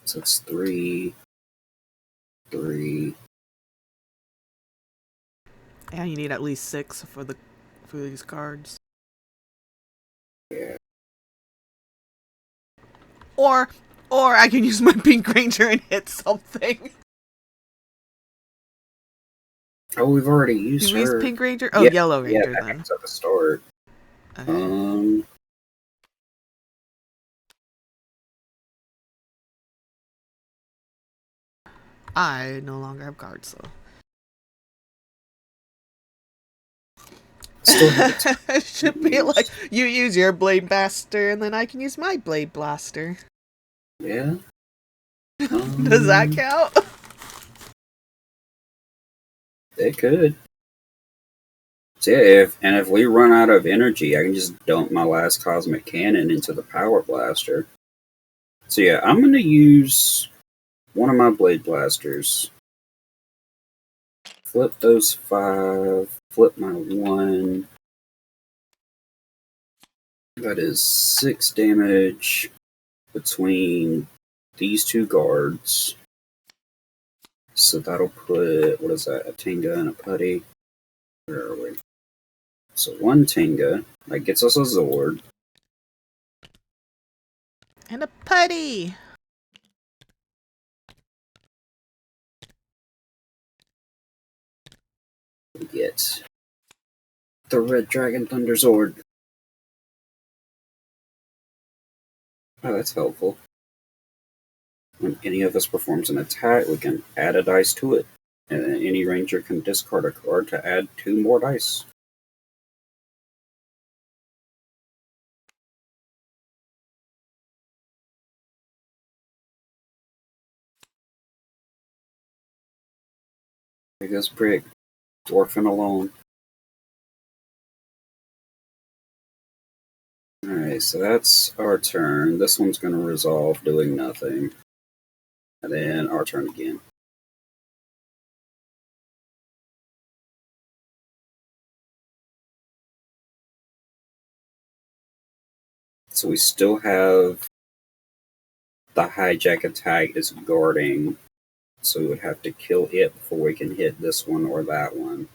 So it's 3, 3. Yeah, you need at least 6 for these cards. Yeah. Or I can use my Pink Ranger and hit something. Oh, we've already used You her. used Pink Ranger? Oh, yeah, Yellow Ranger that then. happens at the start. Okay. I no longer have cards, so. Still have It should be like, you use your Blade Blaster, and then I can use my Blade Blaster. Yeah. Does that count? It could. So yeah, if we run out of energy, I can just dump my last Cosmic Cannon into the Power Blaster. So yeah, I'm going to use one of my Blade Blasters. Flip those 5. Flip my 1. That is 6 damage between these 2 guards. So that'll put, what is that, a Tinga and a Putty? Where are we? So 1 Tinga, that gets us a Zord. And a Putty! We get the Red Dragon Thunder Zord. Oh, that's helpful. When any of us performs an attack, we can add a dice to it. And then any ranger can discard a card to add 2 more dice. There goes Brig, dwarfing alone. Alright, so that's our turn. This one's going to resolve doing nothing. And then our turn again. So we still have the hijack attack is guarding, so we would have to kill it before we can hit this one or that one.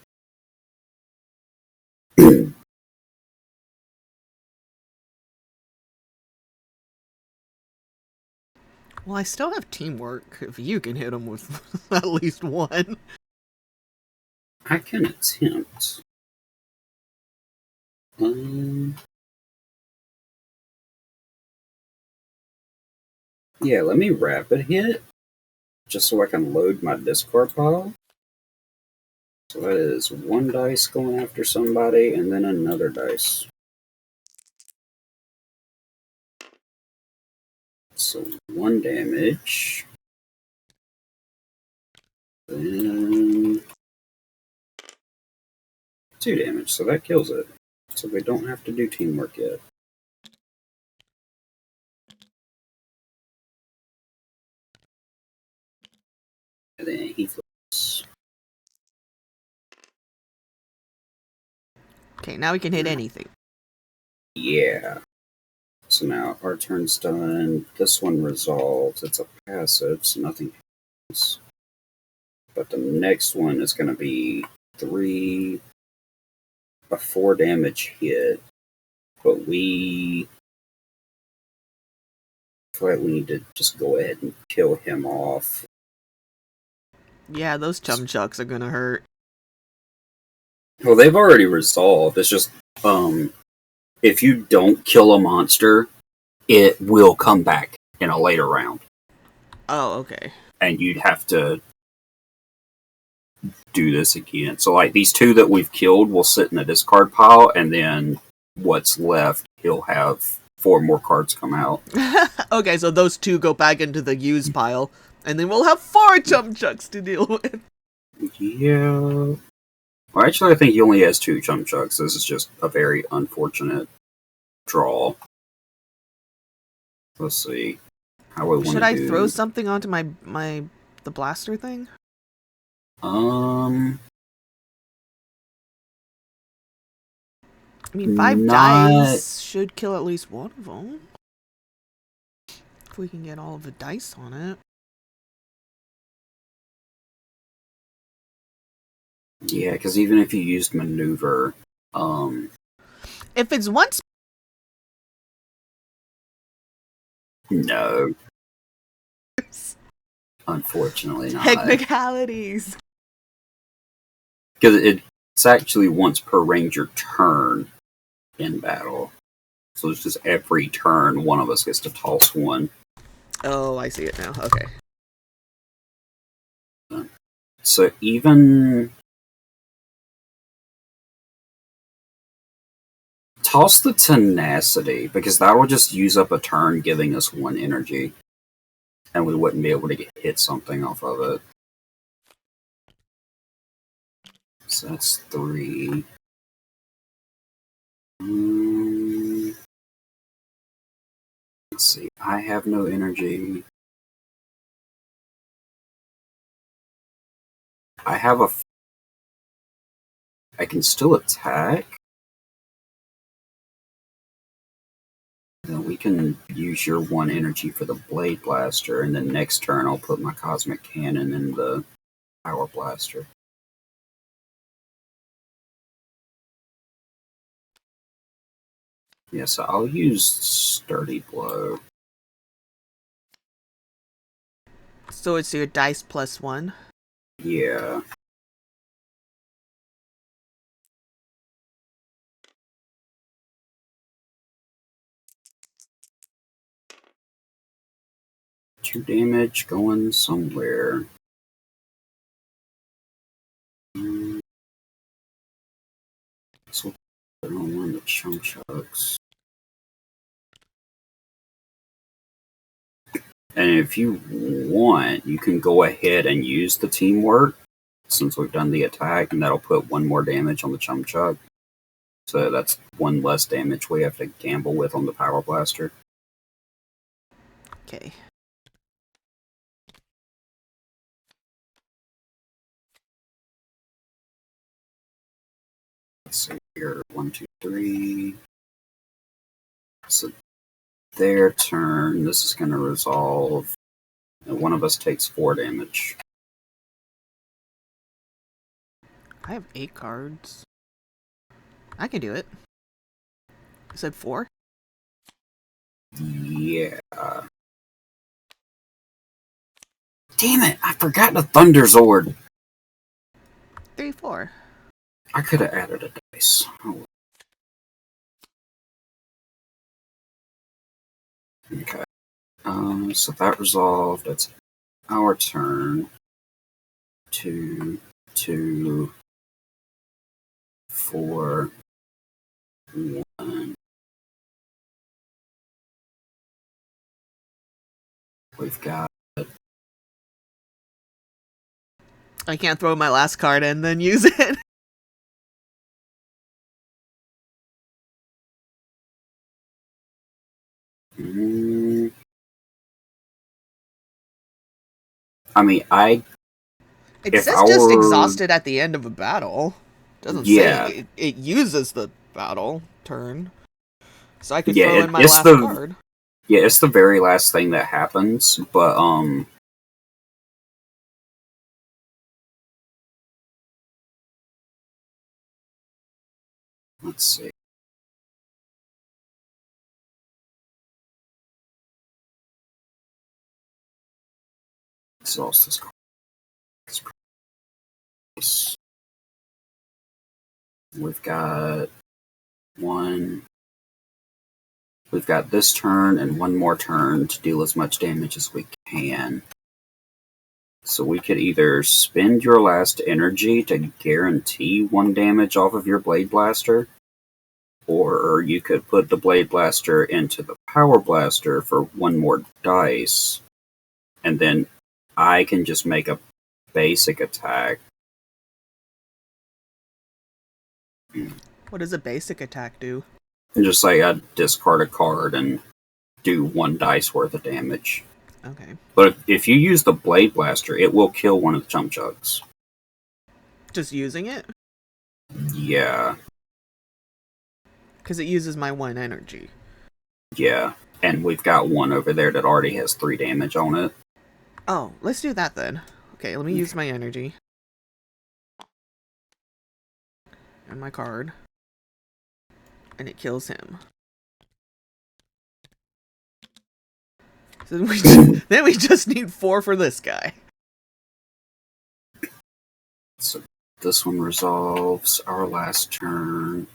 Well, I still have teamwork if you can hit him with at least one. I can attempt. Yeah, let me rapid hit, just so I can load my discard pile. So that is one dice going after somebody, and then another dice. So 1 damage. Then 2 damage, so that kills it. So we don't have to do teamwork yet. And then he flips. Okay, now we can hit anything. Yeah. So now our turn's done. This one resolves. It's a passive, so nothing happens. But the next one is going to be a 4 damage hit. But we feel like we need to just go ahead and kill him off. Yeah, those chum chucks are gonna hurt. Well, they've already resolved. It's just, if you don't kill a monster, it will come back in a later round. Oh, okay. And you'd have to do this again. So, like, these 2 that we've killed will sit in the discard pile, and then what's left, he'll have 4 more cards come out. Okay, so those 2 go back into the use pile, and then we'll have 4 chum chucks to deal with. Yeah. Well, actually, I think he only has 2 chum chucks. This is just a very unfortunate draw. Let's see how I want to do. Should I throw something onto the blaster thing? Um, I mean, 5 dice should kill at least one of them. If we can get all of the dice on it. Yeah, because even if you used maneuver, if it's once, no, unfortunately not. Technicalities. Because it's actually once per ranger turn in battle. So it's just every turn one of us gets to toss one. Oh, I see it now. Okay. So even toss the tenacity, because that will just use up a turn giving us 1 energy. And we wouldn't be able to hit something off of it. So that's 3. Let's see. I have no energy. I can still attack. Then we can use your 1 energy for the Blade Blaster, and then next turn I'll put my Cosmic Cannon in the Power Blaster. Yeah, so I'll use Sturdy Blow. So it's your dice plus 1? Yeah. Two damage going somewhere. So put on one of the chum chucks. And if you want, you can go ahead and use the teamwork since we've done the attack, and that'll put 1 more damage on the chum chuck. So that's 1 less damage we have to gamble with on the Power Blaster. Okay. Let's see here. 1, 2, 3. So their turn, this is going to resolve, and one of us takes 4 damage. I have 8 cards. I can do it. You said 4? Yeah. Damn it! I forgot the Thunder Zord! 3, 4. I could have added a dice. Oh. Okay. So that resolved. It's our turn. 2, 2, 4, 1. We've got. I can't throw my last card and then use it. I mean, It if says just our- exhausted at the end of a battle. Doesn't Yeah. say it uses the battle turn. So I could Yeah, throw in my it's last the- card. Yeah, it's the very last thing that happens, but let's see. Exhaust this card. We've got 1. We've got this turn and 1 more turn to deal as much damage as we can. So we could either spend your last energy to guarantee 1 damage off of your Blade Blaster, or you could put the Blade Blaster into the Power Blaster for 1 more dice, and then I can just make a basic attack. What does a basic attack do? And just like I discard a card and do 1 dice worth of damage. Okay. But if you use the Blade Blaster, it will kill one of the Chump Chugs. Just using it? Yeah. Because it uses my 1 energy. Yeah. And we've got 1 over there that already has 3 damage on it. Oh, let's do that then. Okay, let me use my energy. And my card. And it kills him. So then we just need 4 for this guy. So this one resolves our last turn.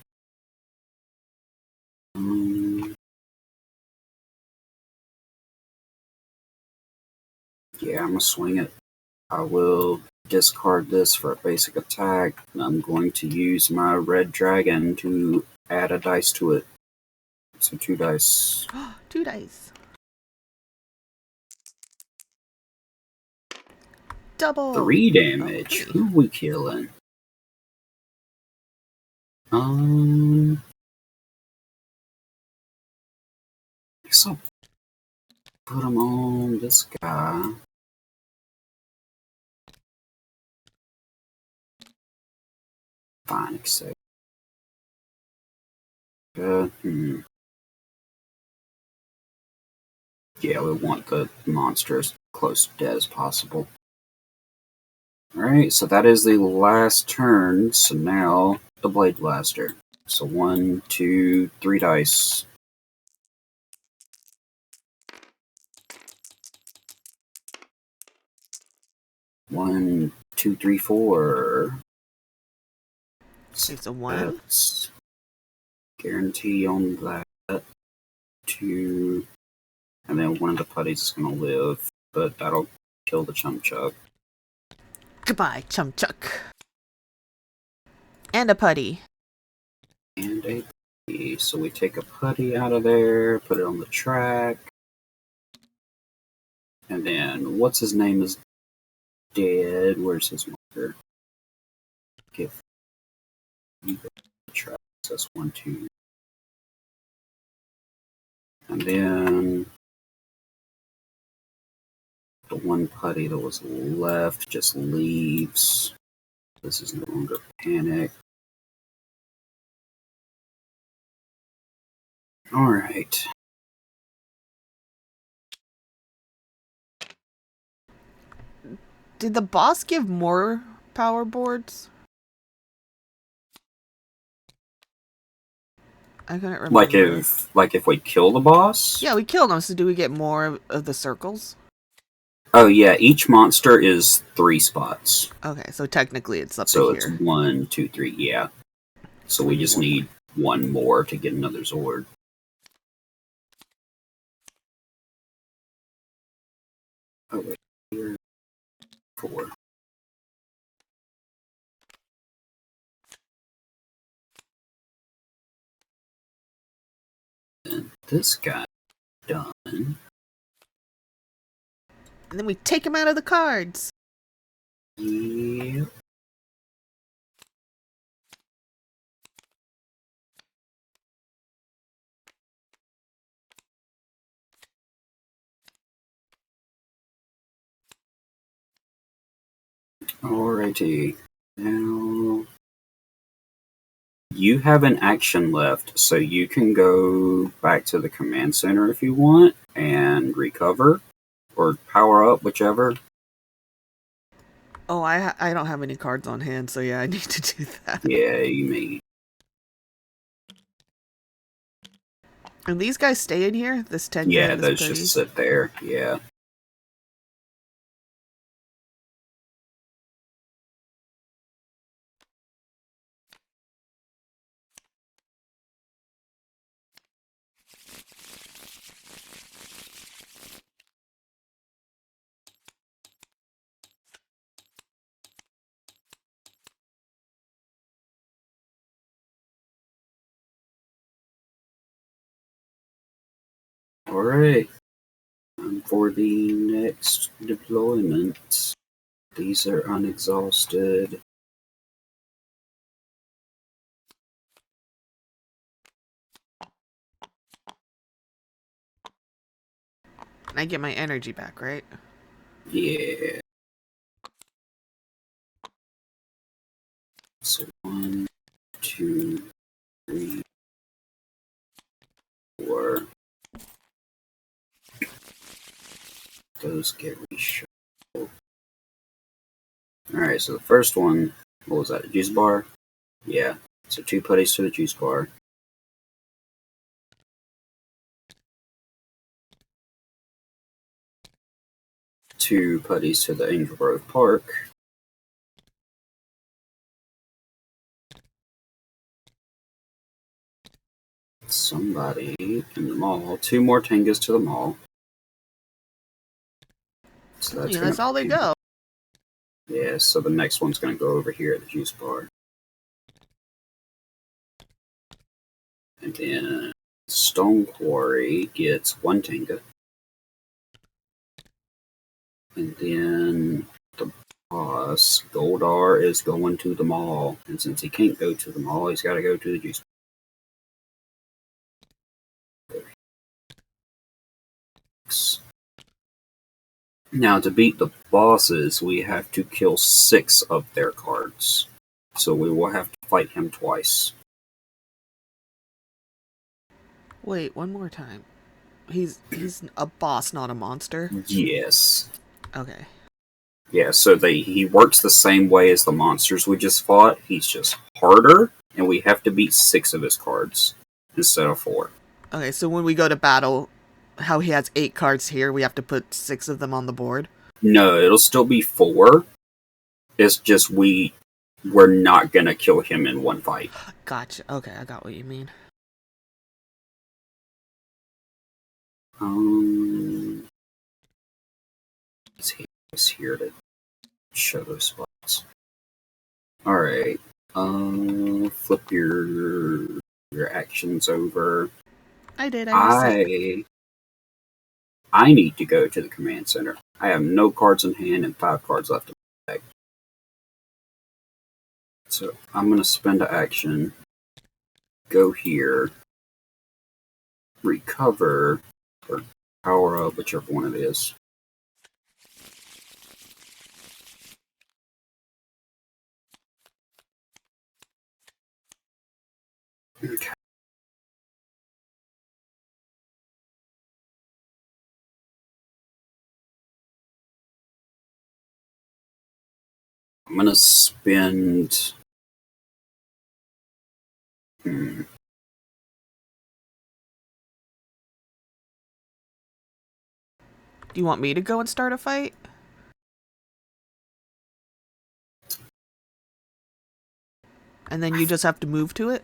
Yeah, I'm gonna swing it. I will discard this for a basic attack, and I'm going to use my red dragon to add a dice to it. So 2 dice. 2 dice. Double. 3 damage. Okay. Who we killing? I guess I'll put him on this guy. Fine, except. Yeah, we want the monster as close to dead as possible. Alright, so that is the last turn. So now the Blade Blaster. So 1, 2, 3 dice. 1, 2, 3, 4. It's a 1. That's guarantee on that. 2. And then one of the putties is going to live, but that'll kill the Chump Chug. Goodbye, Chum Chuck. And a putty. And a putty. So we take a putty out of there, put it on the track. And then, what's his name is dead. Where's his marker? Give the track. That's 1, 2. And then the 1 putty that was left just leaves. This is no longer panic. Alright. Did the boss give more power boards? I couldn't remember. Like if we kill the boss? Yeah, we killed him, so do we get more of the circles? Oh yeah, each monster is 3 spots. Okay, so technically it's up So to it's here. 1, 2, 3, yeah. So we just need one more to get another Zord. Oh wait, here 4. And this guy done. And then we take him out of the cards. Yep. Alrighty. Now you have an action left, so you can go back to the command center if you want and recover or power up, whichever. Oh, I don't have any cards on hand, so yeah, I need to do that. Yeah, you may. And these guys stay in here? This Tenga Yeah, and this those Putty? just sit there. Yeah. Alright. For the next deployment, these are unexhausted. And I get my energy back, right? Yeah. So 1, 2, 3, 4. Those get reshuffled. Alright, so the first one, what was that, a juice bar? Yeah. So 2 putties to the juice bar. Two putties to the Angel Grove Park. Somebody in the mall. 2 more Tengas to the mall. So that's, That's all they go. Yeah, so the next one's going to go over here at the juice bar. And then Stone Quarry gets 1 Tenga. And then the boss, Goldar, is going to the mall. And since he can't go to the mall, he's got to go to the juice bar. Now, to beat the bosses, we have to kill 6 of their cards. So we will have to fight him twice. Wait, one more time. He's a boss, not a monster? Yes. Okay. Yeah, so he works the same way as the monsters we just fought. He's just harder, and we have to beat 6 of his cards instead of 4. Okay, so when we go to battle, how he has 8 cards here, we have to put 6 of them on the board? No, it'll still be 4. It's just we're not gonna kill him in one fight. Gotcha. Okay, I got what you mean. He's here to show those spots. Alright. Flip your actions over. I did. I need to go to the command center. I have no cards in hand and 5 cards left in my deck. So I'm going to spend an action, go here, recover, or power up, whichever one it is. Okay. I'm gonna spend... Do you want me to go and start a fight? And then you just have to move to it?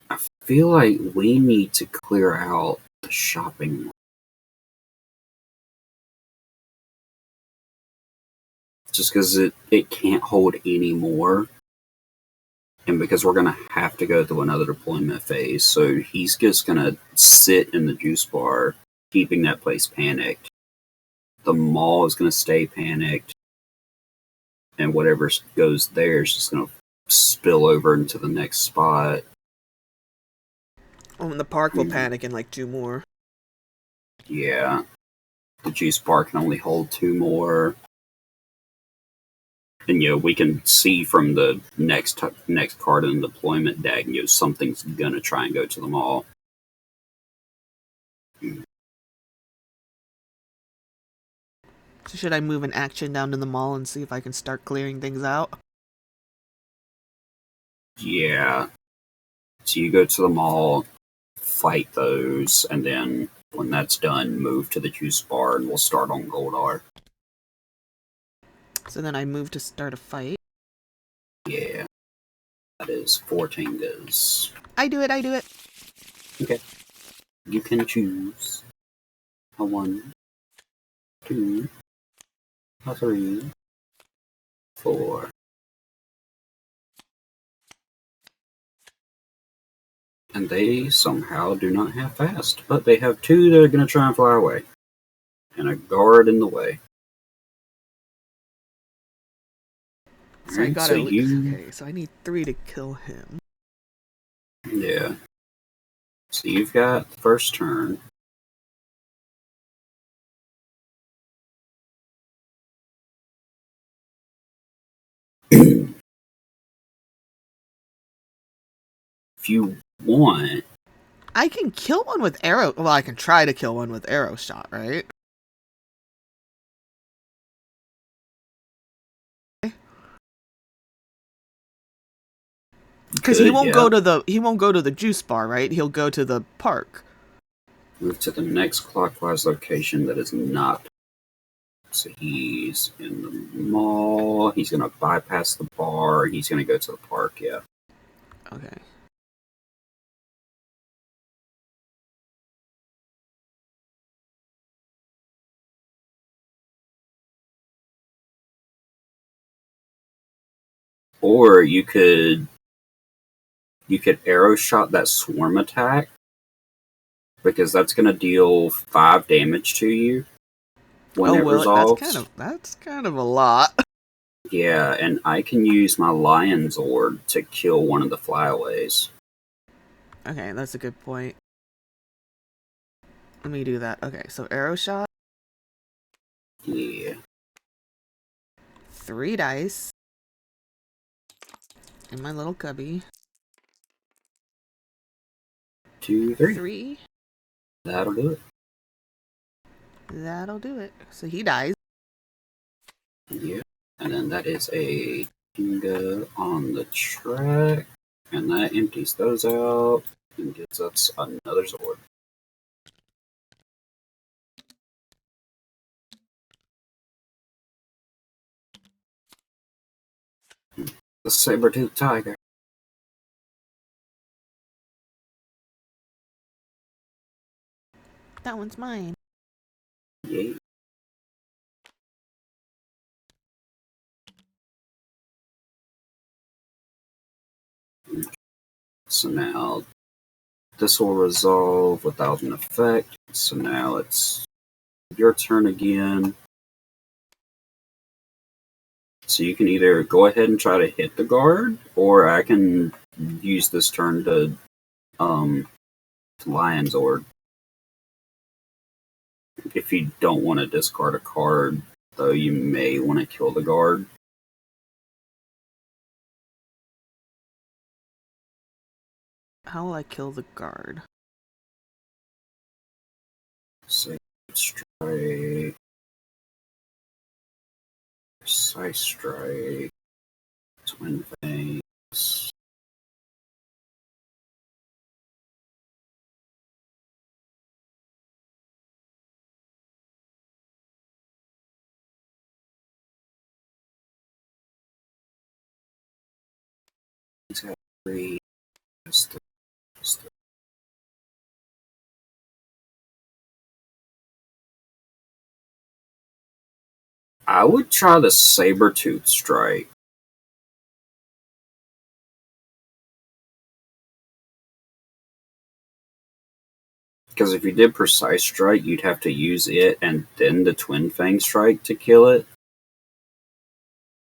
I feel like we need to clear out the shopping mall. Just because it can't hold any more. And because we're going to have to go through another deployment phase. So he's just going to sit in the juice bar, keeping that place panicked. The mall is going to stay panicked. And whatever goes there is just going to spill over into the next spot. Oh, and the park will panic in like 2 more. Yeah. The juice bar can only hold 2 more. And, we can see from the next card in the deployment deck, something's going to try and go to the mall. So should I move an action down to the mall and see if I can start clearing things out? Yeah. So you go to the mall, fight those, and then when that's done, move to the juice bar, and we'll start on Goldar. So then I move to start a fight. Yeah. That is 14 goes. I do it. Okay. You can choose a 1, 2, a 3, 4. And they somehow do not have fast, but they have 2 that are going to try and fly away. And a guard in the way. So I got so okay, so I need 3 to kill him. Yeah. So you've got the first turn. If you want... I can kill one with arrow. Well, I can try to kill one with arrow shot, right? Because he won't go to the juice bar, right? He'll go to the park. Move to the next clockwise location that is not. So he's in the mall. He's going to bypass the bar. He's going to go to the park, yeah. Okay. Or you could arrow shot that swarm attack, because that's going to deal 5 damage to you when it resolves. That's kind of a lot. Yeah, and I can use my Lion's Orb to kill one of the flyaways. Okay, that's a good point. Let me do that. Okay, so arrow shot. Yeah. 3 dice. In my little cubby. 2, 3. 3. That'll do it. That'll do it. So he dies. Yeah. And then that is a Kinga on the track. And that empties those out and gives us another sword. The saber-tooth tiger. That one's mine. Yay. So now this will resolve without an effect. So now it's your turn again. So you can either go ahead and try to hit the guard, or I can use this turn to Lion's Orb. If you don't want to discard a card, though, you may want to kill the guard. How will I kill the guard? So let's try Precise strike. Twin fangs. He's got 3. I would try the saber-tooth strike. Because if you did precise strike, you'd have to use it and then the twin fang strike to kill it.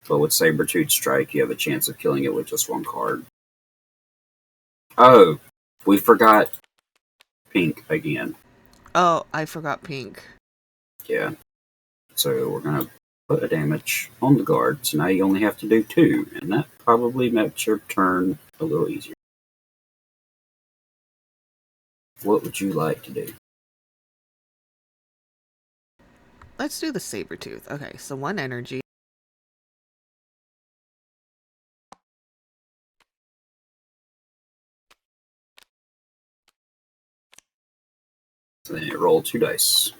But with saber-tooth strike, you have a chance of killing it with just one card. Oh, we forgot pink again. Oh, I forgot pink. Yeah. So we're going to put a damage on the guard. So now you only have to do 2. And that probably makes your turn a little easier. What would you like to do? Let's do the saber-tooth. Okay, so 1 energy. So then you roll 2 dice.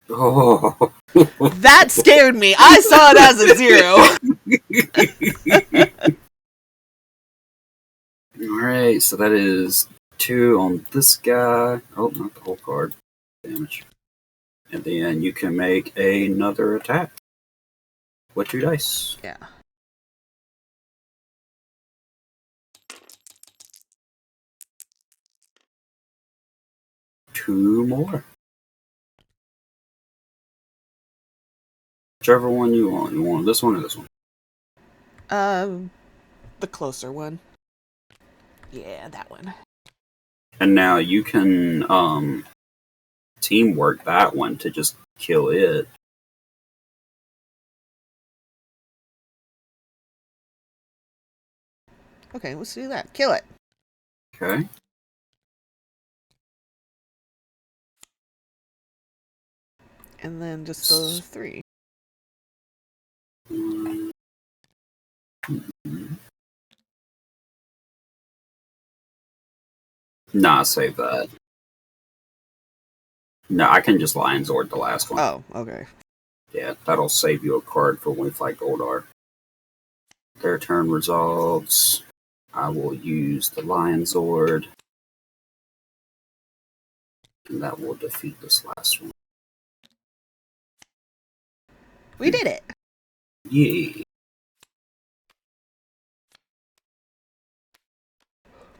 Oh. That scared me. I saw it as a 0. Alright, so that is 2 on this guy. Oh, not the whole card. Damage. And then you can make another attack with 2 dice. Yeah. Two more. Whichever one you want. You want this one or this one? The closer one. Yeah, that one. And now you can teamwork that one to just kill it. Okay, let's do that. Kill it. Okay. And then just the 3. Nah, save that. No, I can just Lion Zord the last one. Oh, okay. Yeah, that'll save you a card for when we fight Goldar. Their turn resolves. I will use the Lion Zord. And that will defeat this last one. We did it! Yay.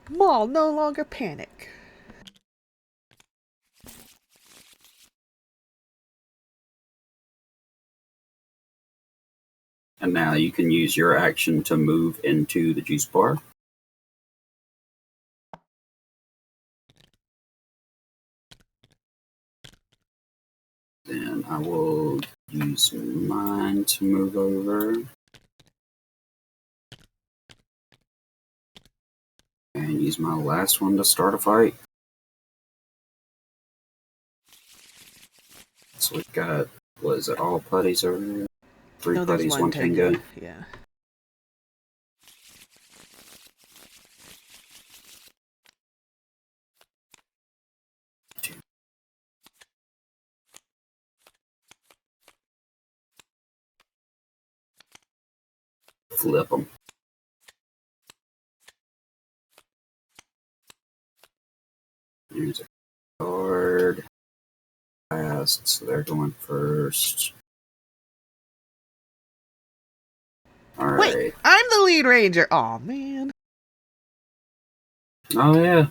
Maul no longer panic. And now you can use your action to move into the juice bar. Then I will use mine to move over. And use my last one to start a fight. So we've got, what is it, all putties over there? 3 No, there's putties, 1 1 Tenga. Yeah. Flip them. Here's a card. Last, so they're going first. Alright. Wait, I'm the lead ranger. Aw, man. Oh, yeah.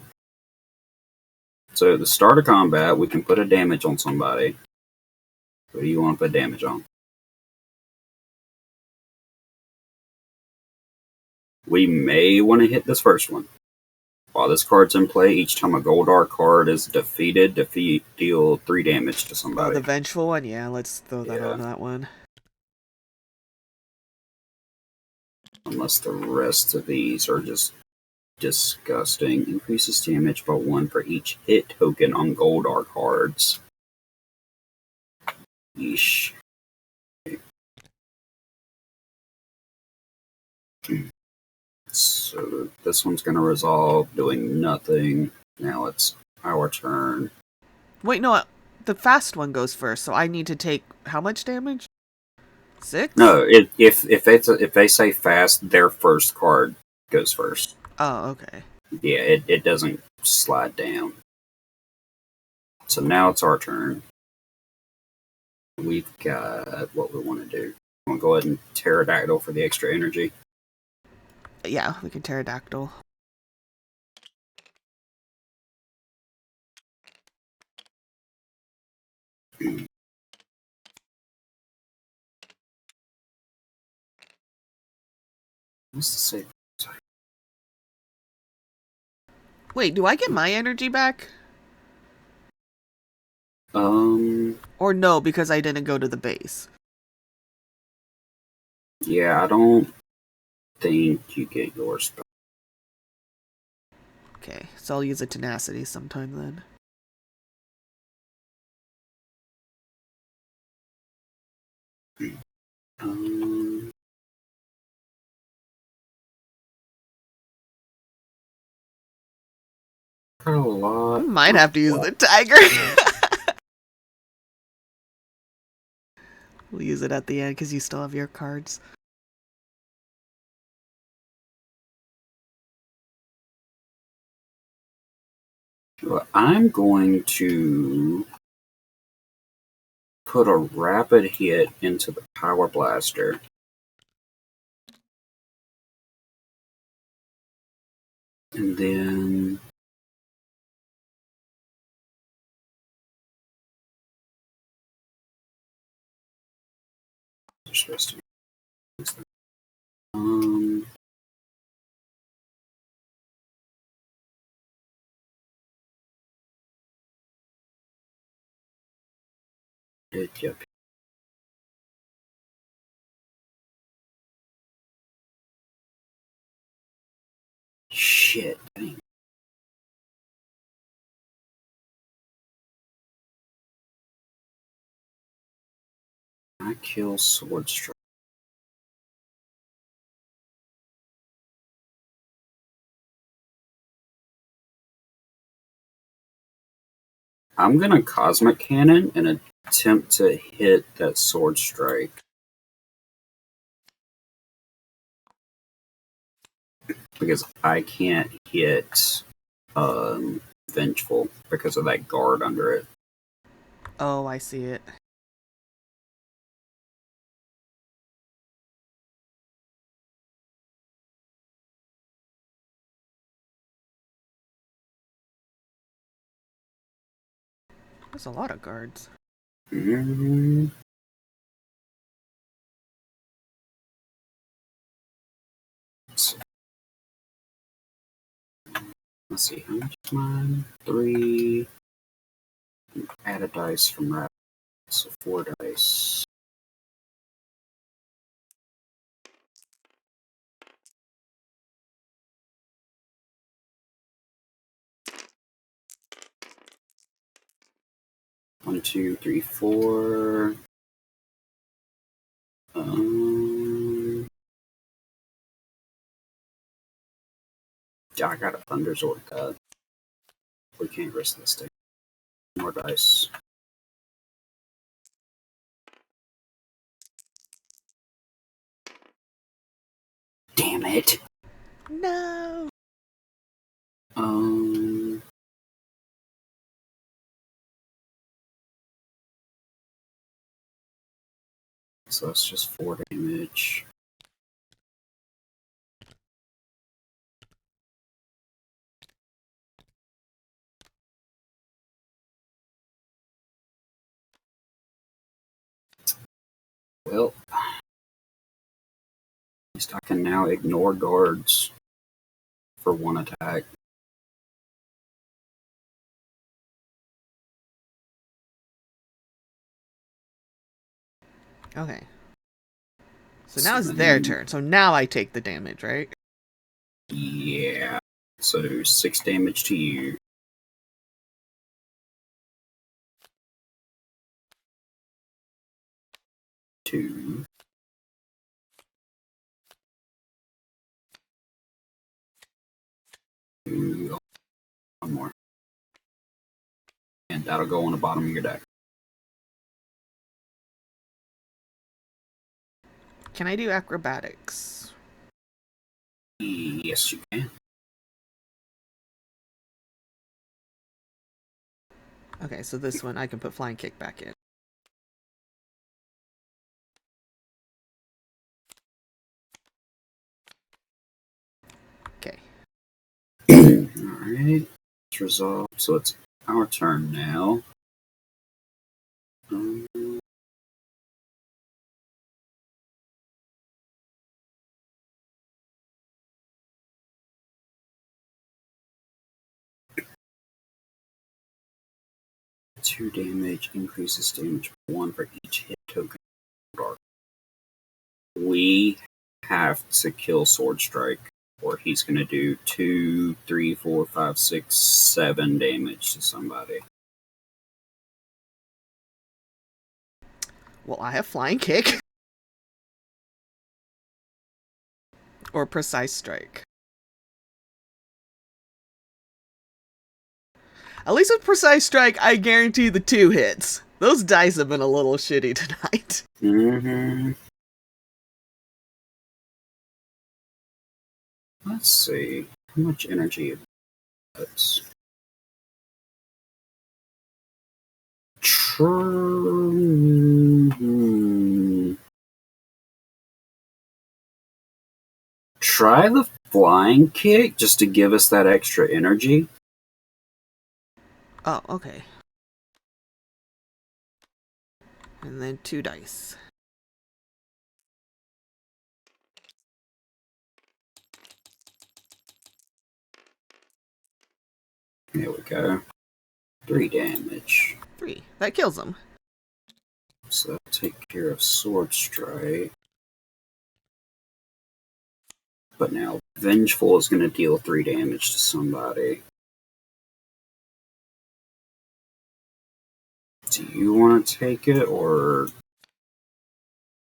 So, at the start of combat, we can put a damage on somebody. Who do you want to put damage on? We may want to hit this first one. While this card's in play, each time a Goldar card is defeated, deal 3 damage to Oh, somebody. the vengeful one? Yeah, let's throw that on that one. Unless the rest of these are just disgusting. Increases damage by 1 for each hit token on Goldar cards. Yeesh. So this one's gonna resolve, doing nothing. Now it's our turn. Wait, no, the fast one goes first, so I need to take how much damage? 6? No, if they say fast, their first card goes first. Oh, okay. Yeah, it doesn't slide down. So now it's our turn. We've got what we want to do. I'm gonna go ahead and Pterodactyl for the extra energy. Yeah, we can pterodactyl. What's the save? Wait, do I get my energy back? Or no, because I didn't go to the base? Yeah, I don't think you get yours back. Okay, so I'll use a tenacity sometime then. Got a lot. I might have to use the tiger. We'll use it at the end because you still have your cards. Well, I'm going to put a rapid hit into the Power Blaster. And then you're supposed to yep. Shit, dang. I kill Sword Strike. I'm gonna Cosmic Cannon and attempt to hit that Sword Strike. Because I can't hit Vengeful because of that guard under it. Oh, I see it. There's a lot of guards. Let's see, how much is mine? 3. Add a dice from that. So 4 dice. One, two, three, 4. Yeah, I got a Thunder Sword cut. We can't risk this thing. More dice. Damn it! No! So that's just 4 damage. Well, at least I can now ignore guards for 1 attack. Okay. So now it's their turn. So now I take the damage, right? Yeah. So 6 damage to you. Two. Two. One more. And that'll go on the bottom of your deck. Can I do acrobatics? Yes, you can. Okay, so this one I can put flying kick back in. Okay. Alright. It's resolved. So it's our turn now. 2 damage, increases damage 1 for each hit token. We have to kill Sword Strike, or he's going to do 2, 3, 4, 5, 6, 7 damage to somebody. Well, I have flying kick. Or precise strike. At least with precise strike, I guarantee the 2 hits. Those dice have been a little shitty tonight. Mm-hmm. Let's see. How much energy that's Try the flying kick just to give us that extra energy. Oh, okay. And then 2 dice. There we go. 3 damage. 3. That kills him. So that'll take care of Sword Strike. But now Vengeful is going to deal 3 damage to somebody. Do you want to take it, or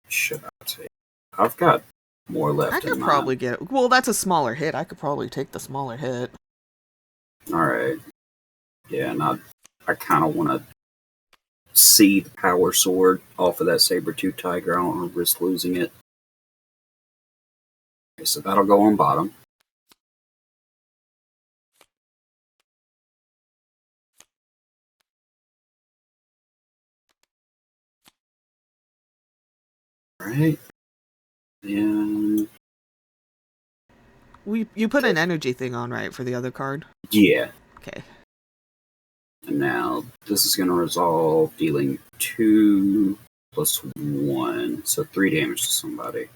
should I take it? I've got more left I in could mine. probably get it. Well, that's a smaller hit. I could probably take the smaller hit. Alright. Yeah, and I kind of want to see the power sword off of that saber-tooth tiger. I don't want to risk losing it. Okay, so that'll go on bottom. Alright. And You put an energy thing on, right, for the other card? yeah. Okay. And now this is going to resolve, dealing 2 plus 1. So 3 damage to somebody.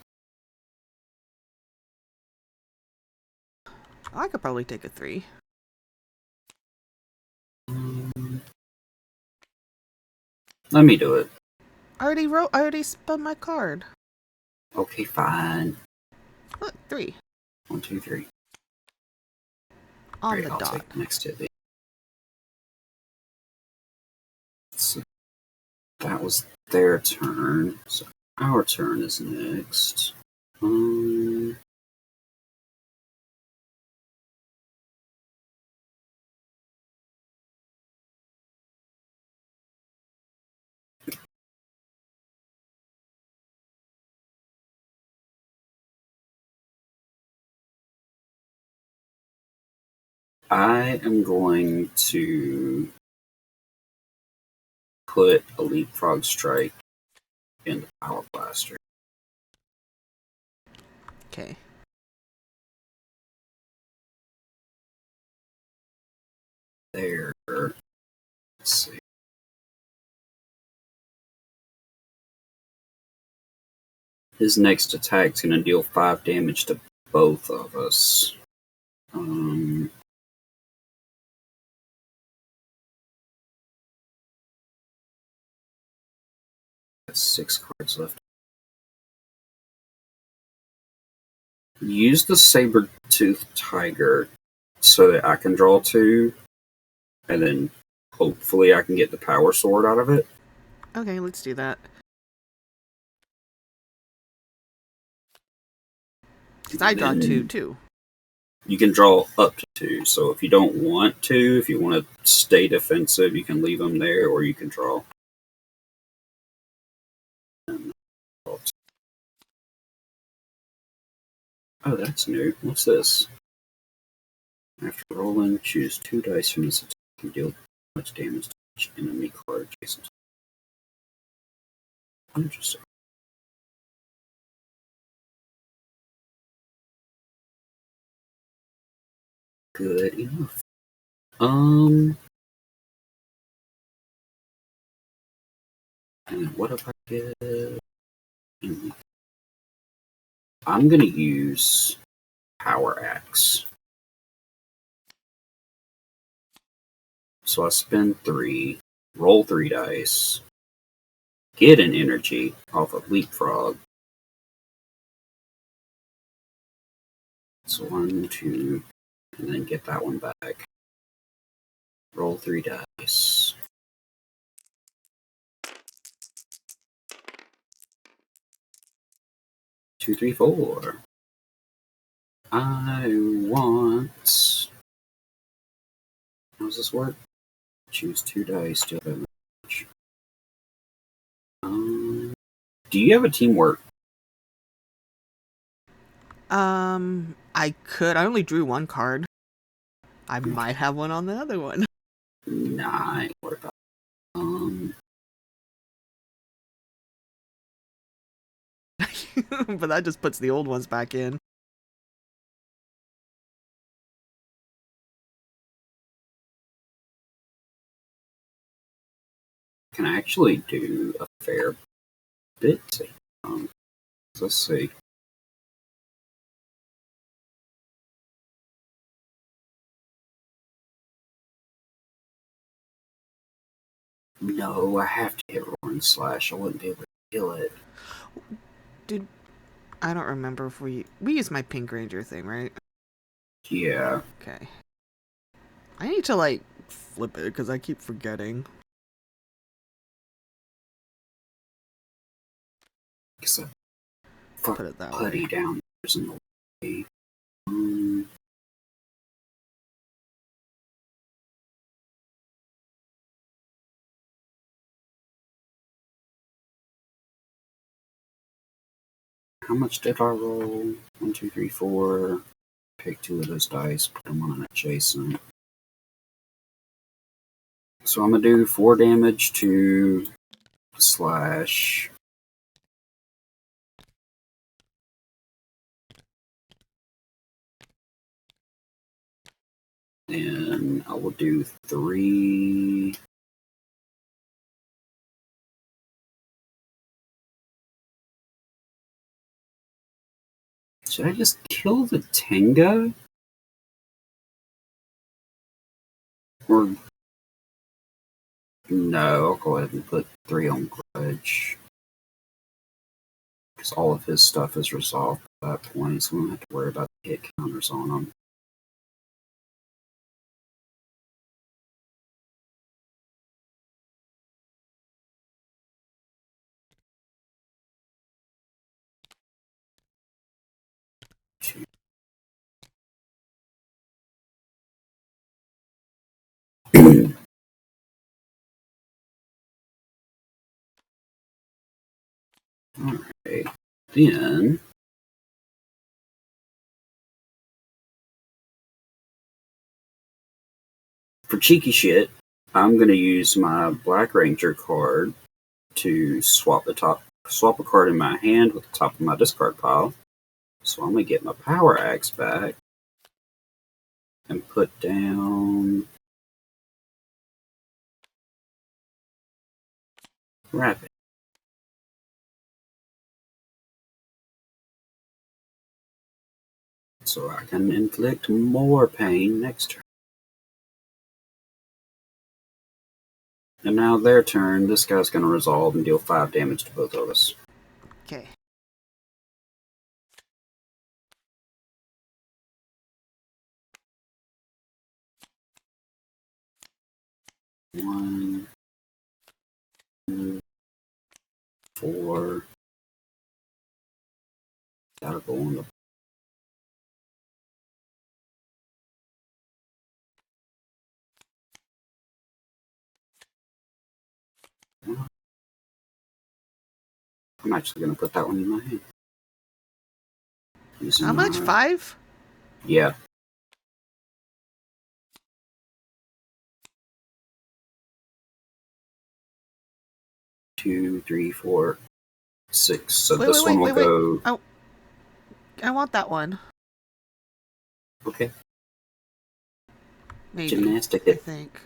I could probably take a 3. Let me do it. I already spun my card. Okay, fine. Look, 3. 1, 2, 3. On Great, the I'll dot. take the next hit. So that was their turn. So our turn is next. I am going to put a leapfrog strike in the power blaster. Okay. There. Let's see. His next attack is going to deal 5 damage to both of us. That's 6 cards left. Use the saber-tooth tiger so that I can draw 2, and then hopefully I can get the power sword out of it. Okay, let's do that. Because I draw 2 too. You can draw up to 2, so if you don't want to, if you want to stay defensive, you can leave them there, or you can draw. Oh, that's new. What's this? After rolling, choose 2 dice from this attack and deal much damage to each enemy card adjacent. Interesting. Good enough. And what if I get? I'm gonna use Power Axe. So I spend 3, roll 3 dice, get an energy off of Leapfrog. So 1, 2, and then get that one back. Roll 3 dice. 2, 3, 4. I want. How does this work? Choose 2 dice to damage. Do you have a teamwork? I could. I only drew 1 card. I might have one on the other one. Nah, I ain't worried about But that just puts the old ones back in. Can I actually do a fair bit? Let's see. No, I have to hit Roar and Slash. I wouldn't be able to kill it. Dude, I don't remember if we used my Pink Ranger thing, right? Yeah. Okay. I need to, like, flip it, because I keep forgetting. Because Put it that putty way. down there's in the way. How much did I roll? 1, 2, 3, 4. Take 2 of those dice, put them on an adjacent. So I'm gonna do 4 damage to Slash. And I will do 3. Should I just kill the Tenga? Or no, I'll go ahead and put 3 on Grudge. Because all of his stuff is resolved at that point, so we don't have to worry about the hit counters on him. Alright, then for cheeky shit, I'm gonna use my Black Ranger card to swap a card in my hand with the top of my discard pile. So I'm gonna get my Power Axe back and put down Rapid. So I can inflict more pain next turn. And now their turn, this guy's gonna resolve and deal 5 damage to both of us. Okay. 1, 2, 4. Gotta go on the. I'm actually gonna put that one in my hand. How much? 5? Yeah. Two, three, 4, 6. So this one will go. I want that one. Okay. Maybe. Gymnastic I it. think.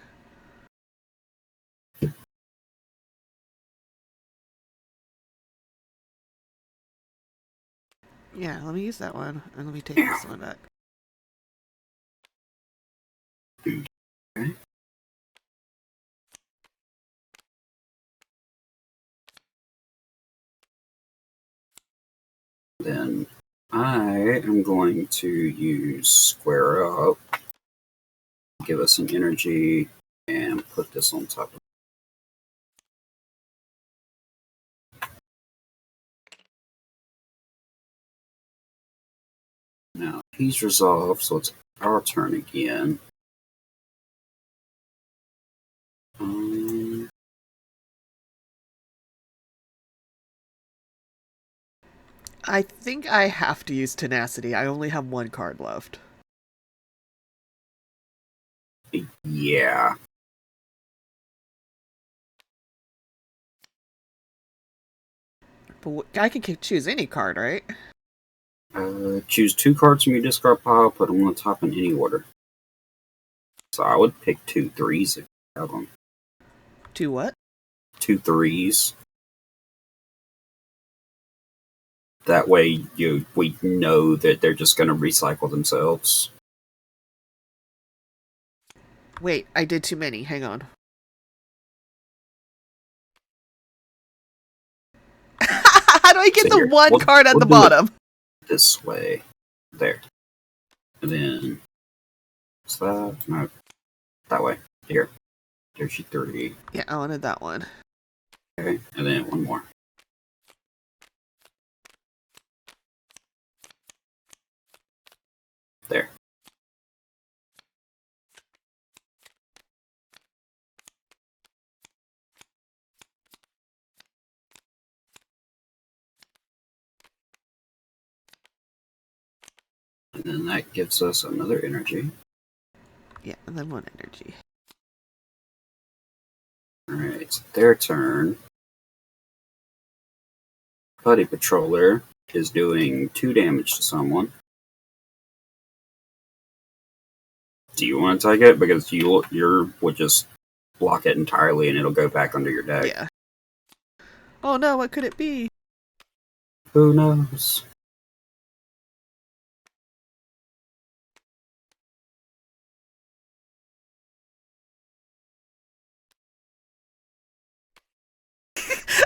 Yeah, let me use that one, and let me take this one back. Okay. Then I am going to use square up, give us some energy, and put this on top of it. Now he's resolved, so it's our turn again. I think I have to use tenacity. I only have 1 card left. Yeah. But I can choose any card, right? Choose 2 cards from your discard pile, put them on top in any order. So I would pick 2 3s if you have them. 2 what? 2 3s. That way we know that they're just going to recycle themselves. Wait, I did too many. Hang on. How do I get the one card at the bottom? This way. There. And then... What's that? No. That way. Here. There's your 3. Yeah, I wanted that one. Okay. And then one more. There. And then that gives us another energy. Yeah, and then 1 energy. Alright, it's their turn. Buddy Patroller is doing 2 damage to someone. Do you want to take it? Because you would just block it entirely and it'll go back under your deck. Yeah. Oh no, what could it be? Who knows?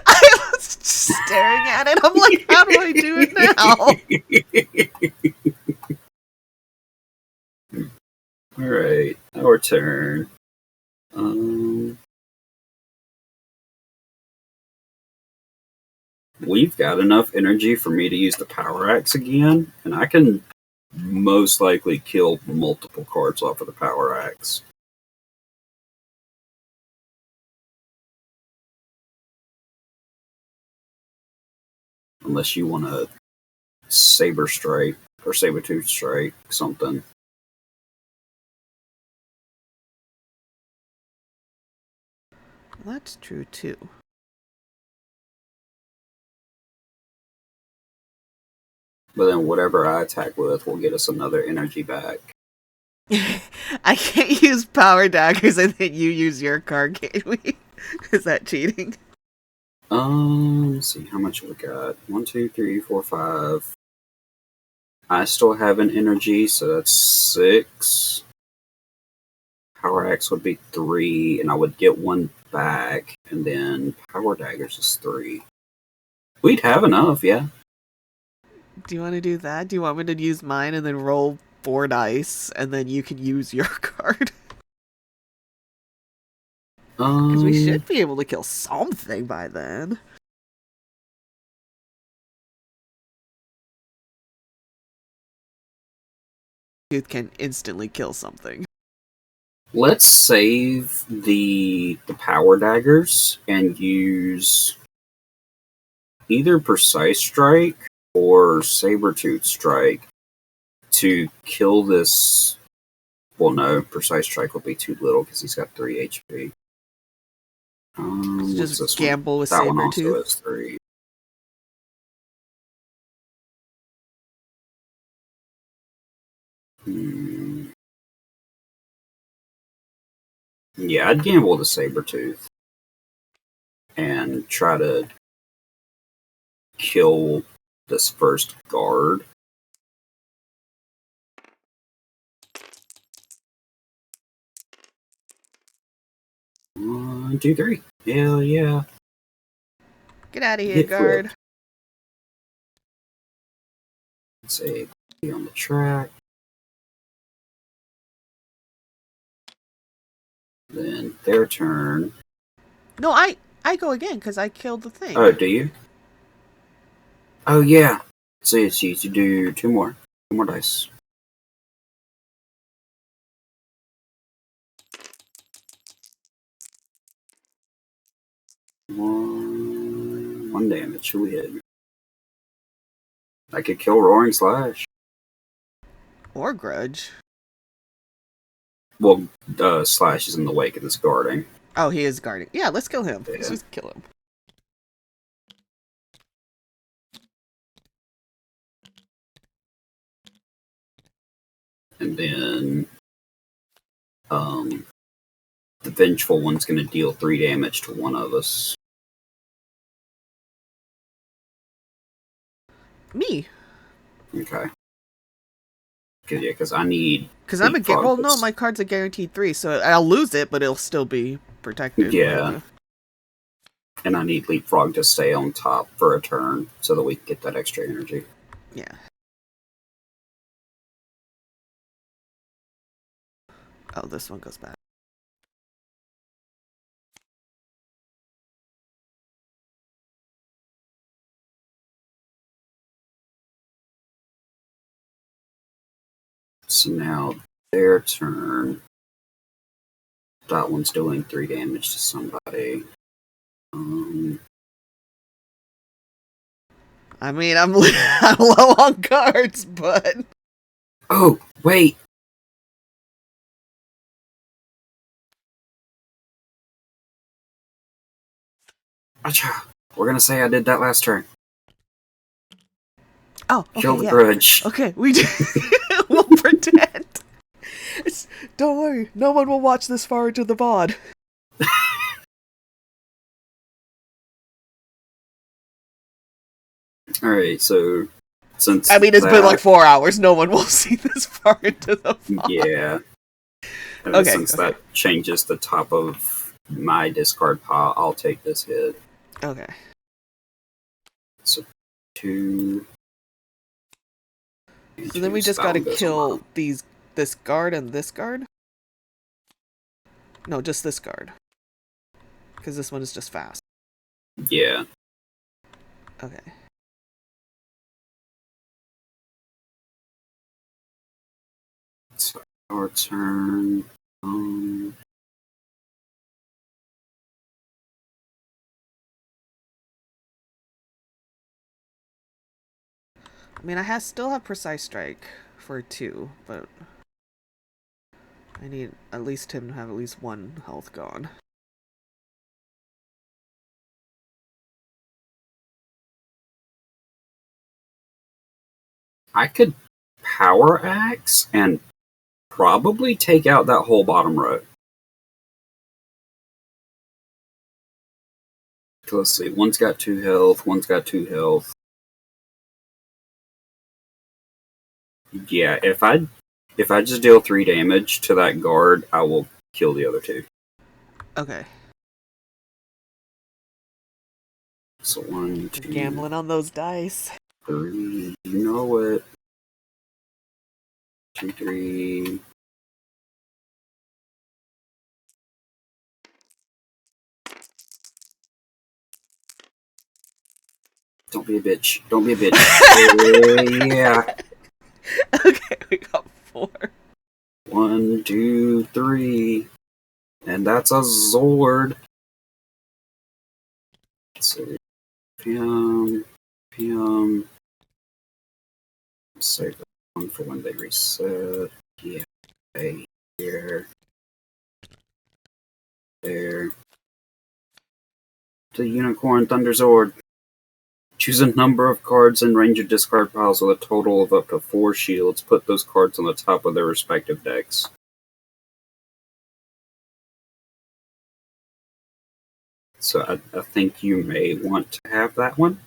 I was just staring at it. I'm like, how do I do it now? Alright, our turn. We've got enough energy for me to use the Power Axe again, and I can most likely kill multiple cards off of the Power Axe. Unless you want to Saber Strike or Saber-Tooth Strike, something. That's true too. But then whatever I attack with will get us another energy back. I can't use power daggers and then you use your card, can we? Is that cheating? Let's see, how much we got? 1, 2, 3, 4, 5. I still have an energy, so that's 6. Power Axe would be 3, and I would get 1 back, and then Power Daggers is 3. We'd have enough, yeah. Do you want to do that? Do you want me to use mine and then roll 4 dice, and then you can use your card? Because we should be able to kill something by then. Tooth can instantly kill something. Let's save the power daggers and use either Precise Strike or Saber-Tooth Strike to kill this. Well, no, Precise Strike will be too little because he's got 3 HP. What's Just this gamble one? with That one also Saber-Tooth. has 3. Yeah, I'd gamble with a Saber-Tooth and try to kill this first guard. 1, 2, 3. Hell yeah. Get out of here, Get guard. flipped. Say, be on the track. Then their turn. No, I go again because I killed the thing. Oh, do you? Oh, yeah. So it's you to do 2 more. 2 more dice. One damage. Who we hit? I could kill Roaring Slash. Or Grudge. Well, Slash is in the wake of this guarding. Oh, he is guarding. Yeah, let's kill him. Yeah. Let's just kill him. And then, the Vengeful one's going to deal 3 damage to one of us. Me. Okay. Because I need. Because I'm a well, no, my card's a guaranteed 3, so I'll lose it, but it'll still be protected. Yeah. And I need Leapfrog to stay on top for a turn so that we can get that extra energy. Yeah. Oh, this one goes back. So now their turn. That one's doing 3 damage to somebody. I mean, I'm low on cards, but... Oh, wait! Acha! We're gonna say I did that last turn. Oh, okay, Kill the yeah. grudge. Okay, we do. We'll pretend. Don't worry, no one will watch this far into the VOD. Alright, so since I mean, it's been like 4 hours. No one will see this far into the VOD. Yeah. And Okay, since that changes the top of my discard pile, I'll take this hit. Okay. So 2. So then we just gotta kill this guard and this guard? No, just this guard. Because this one is just fast. Yeah. Okay. So our turn. I mean, I still have Precise Strike for 2, but I need at least him to have at least 1 health gone. I could Power Axe and probably take out that whole bottom row. Let's see, one's got 2 health, one's got 2 health. Yeah, if I just deal 3 damage to that guard, I will kill the other 2. Okay. So 1, 2, Gambling on those dice. 3. You know it. 2, 3. Don't be a bitch. Don't be a bitch. Yeah. Okay, we got 4. 1, 2, 3. And that's a Zord. So, PM. Save that one for when they reset. Yeah. Okay, here. There. The Unicorn Thunder Zord. Choose a number of cards in range of discard piles with a total of up to 4 shields. Put those cards on the top of their respective decks. So I think you may want to have that one.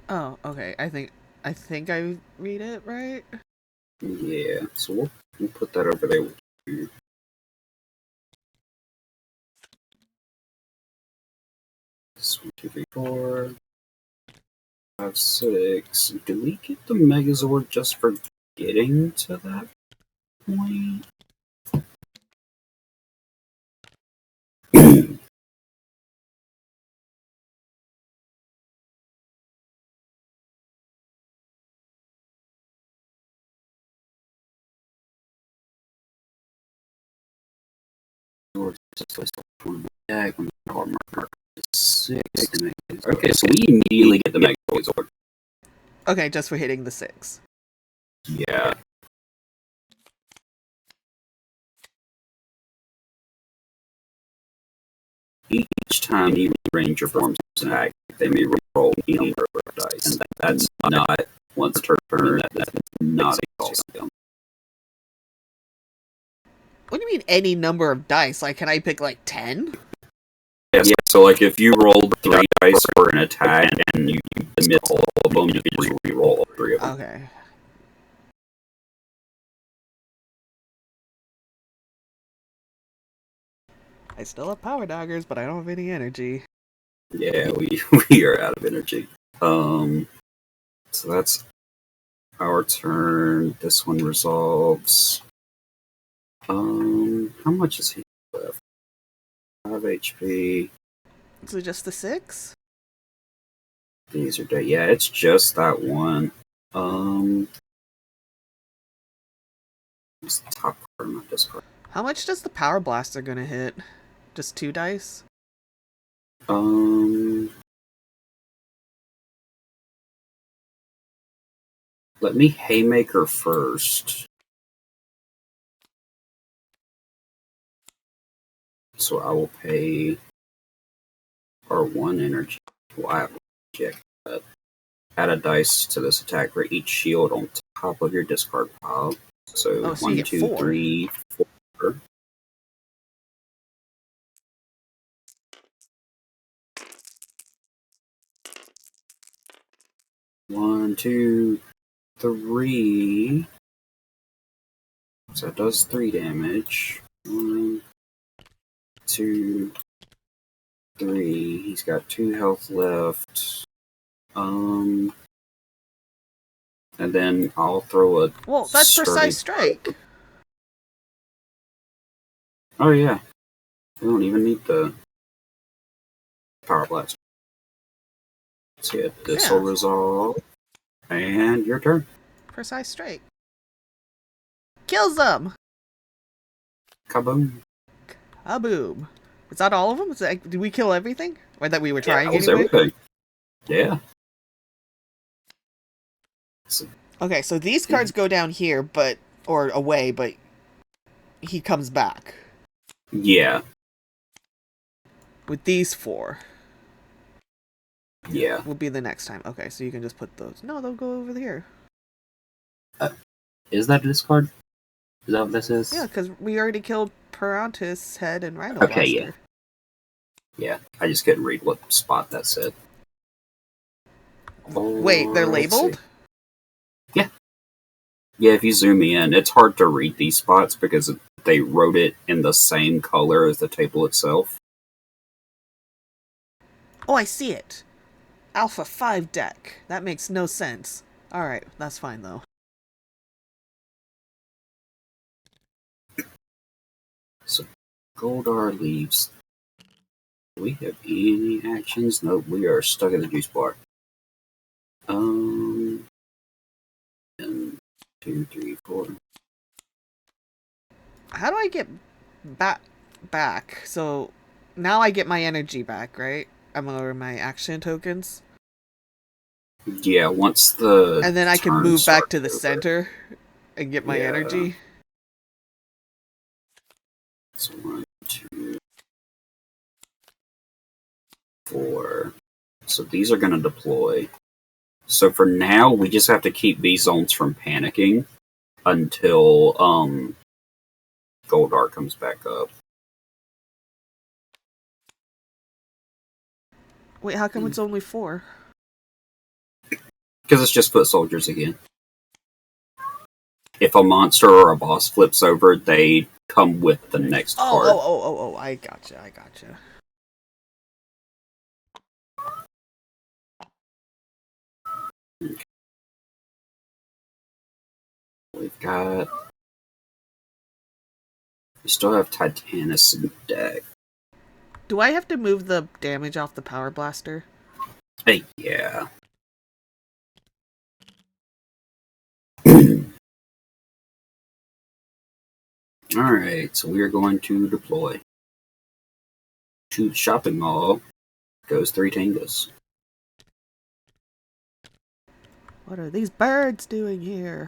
Oh, okay. I think I read it right. Yeah, so we'll put that over there with you. This 1, 2, 3, 4, 5, 6. Do we get the Megazord just for getting to that point? Okay, so we immediately get the Megazord. Okay, just for hitting the 6. Yeah. Each time you range your forms an act, they may roll any number of dice. And that's not once per turn, that's not exhausting. What do you mean any number of dice? Like, can I pick like 10? Yeah, so like if you rolled 3 dice for an attack and you miss all of them, you can just re-roll all 3 of them. Okay. I still have power daggers, but I don't have any energy. Yeah, we are out of energy. So that's our turn. This one resolves. How much is he left? 5 HP. Is it just the 6? These are dead. Yeah, it's just that one. It's the top card of my discard. How much does the power blaster gonna hit? Just 2 dice? Let me Haymaker first. So I will pay R1 energy. Well, I have to check that. Add a dice to this attack for each shield on top of your discard pile. So, So you 1, get 2, 4. 3, 4. One, 2, 3. So that does 3 damage. 1, 2, 3. He's got 2 health left. And then I'll throw a. Well, that's precise strike. Oh yeah, we don't even need the power blast. So yeah, this will resolve, and your turn. Precise strike. Kills them! Kaboom! Kaboom. Is that all of them? Did we kill everything? Or that we were trying that was anyway? everything. Yeah. Okay, so these cards go down here, or away, but he comes back. Yeah. With these 4. Yeah. Will be the next time. Okay, so you can just put those. No, they'll go over here. Is that a discard? Is that what this is? Yeah, because we already killed Perantis' head and Rhino Okay, Blaster. Yeah, I just couldn't read what spot that said. Wait, they're labeled? Yeah. Yeah, if you zoom in, it's hard to read these spots because they wrote it in the same color as the table itself. Oh, I see it. Alpha 5 deck. That makes no sense. Alright, that's fine though. So Goldar leaves Do we have any actions? Nope, we are stuck at the juice bar. And 2, 3, 4. How do I get back? So now I get my energy back, right? I'm over my action tokens. Yeah, once the And then I can turn move back to the starts over. center and get my Yeah. energy. So 1, 2, 4. So these are going to deploy. So for now, we just have to keep these zones from panicking until Goldar comes back up. Wait, how come it's only 4? Because it's just foot soldiers again. If a monster or a boss flips over, they come with the next card. Oh, I gotcha. We've got... We still have Titanus in deck. Do I have to move the damage off the power blaster? Hey, yeah. Alright, so we are going to deploy. To the shopping mall goes 3 Tangas. What are these birds doing here?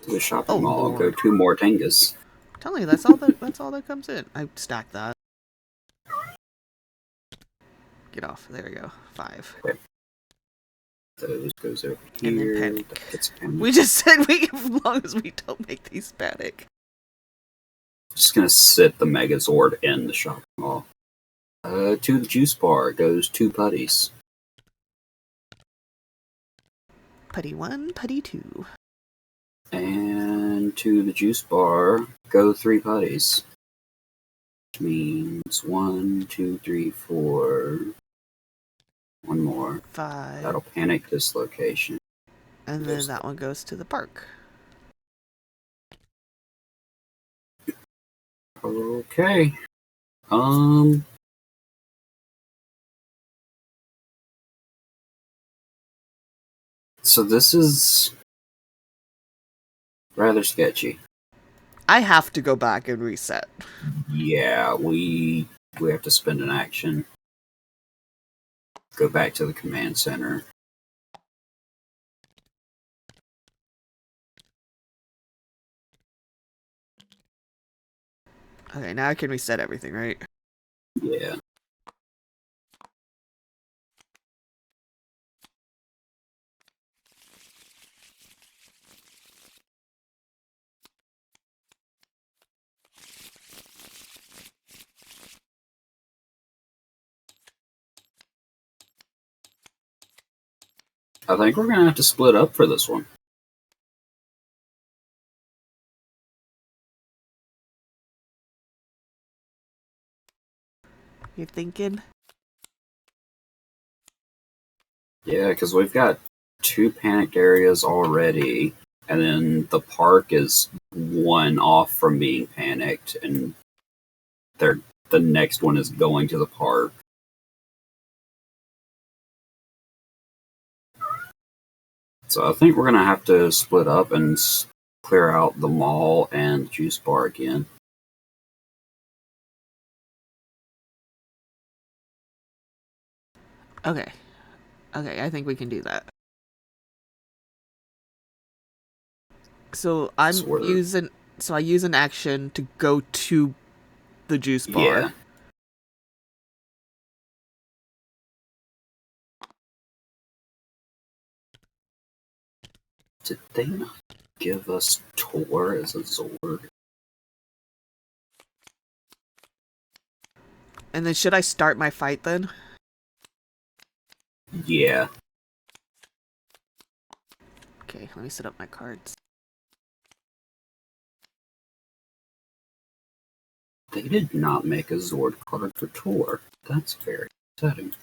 To the shopping mall Lord. go 2 more Tangas. I'm telling you, that's all that comes in. I stacked that. Get off. There we go. 5. Okay. Those goes over And then here. panic. That gets panic. We just said as long as we don't make these panic. Just gonna sit the Megazord in the shopping mall. To the juice bar goes 2 putties. Putty 1, putty 2. And to the juice bar go 3 putties. Which means 1, 2, 3, 4. One more. 5. That'll panic this location. And then that one goes to the park. Okay. So this is rather sketchy. I have to go back and reset. Yeah, we have to spend an action. Go back to the command center. Okay, now I can reset everything, right? Yeah. I think we're gonna have to split up for this one. You're thinking? Yeah, because we've got 2 panicked areas already, and then the park is 1 off from being panicked, and the next one is going to the park. So I think we're gonna have to split up and clear out the mall and juice bar again. Okay. Okay, I think we can do that. So I use an action to go to the juice bar. Yeah. Did they not give us Tor as a Zord? And then should I start my fight then? Yeah. Okay, let me set up my cards. They did not make a Zord card for Tor. That's very upsetting.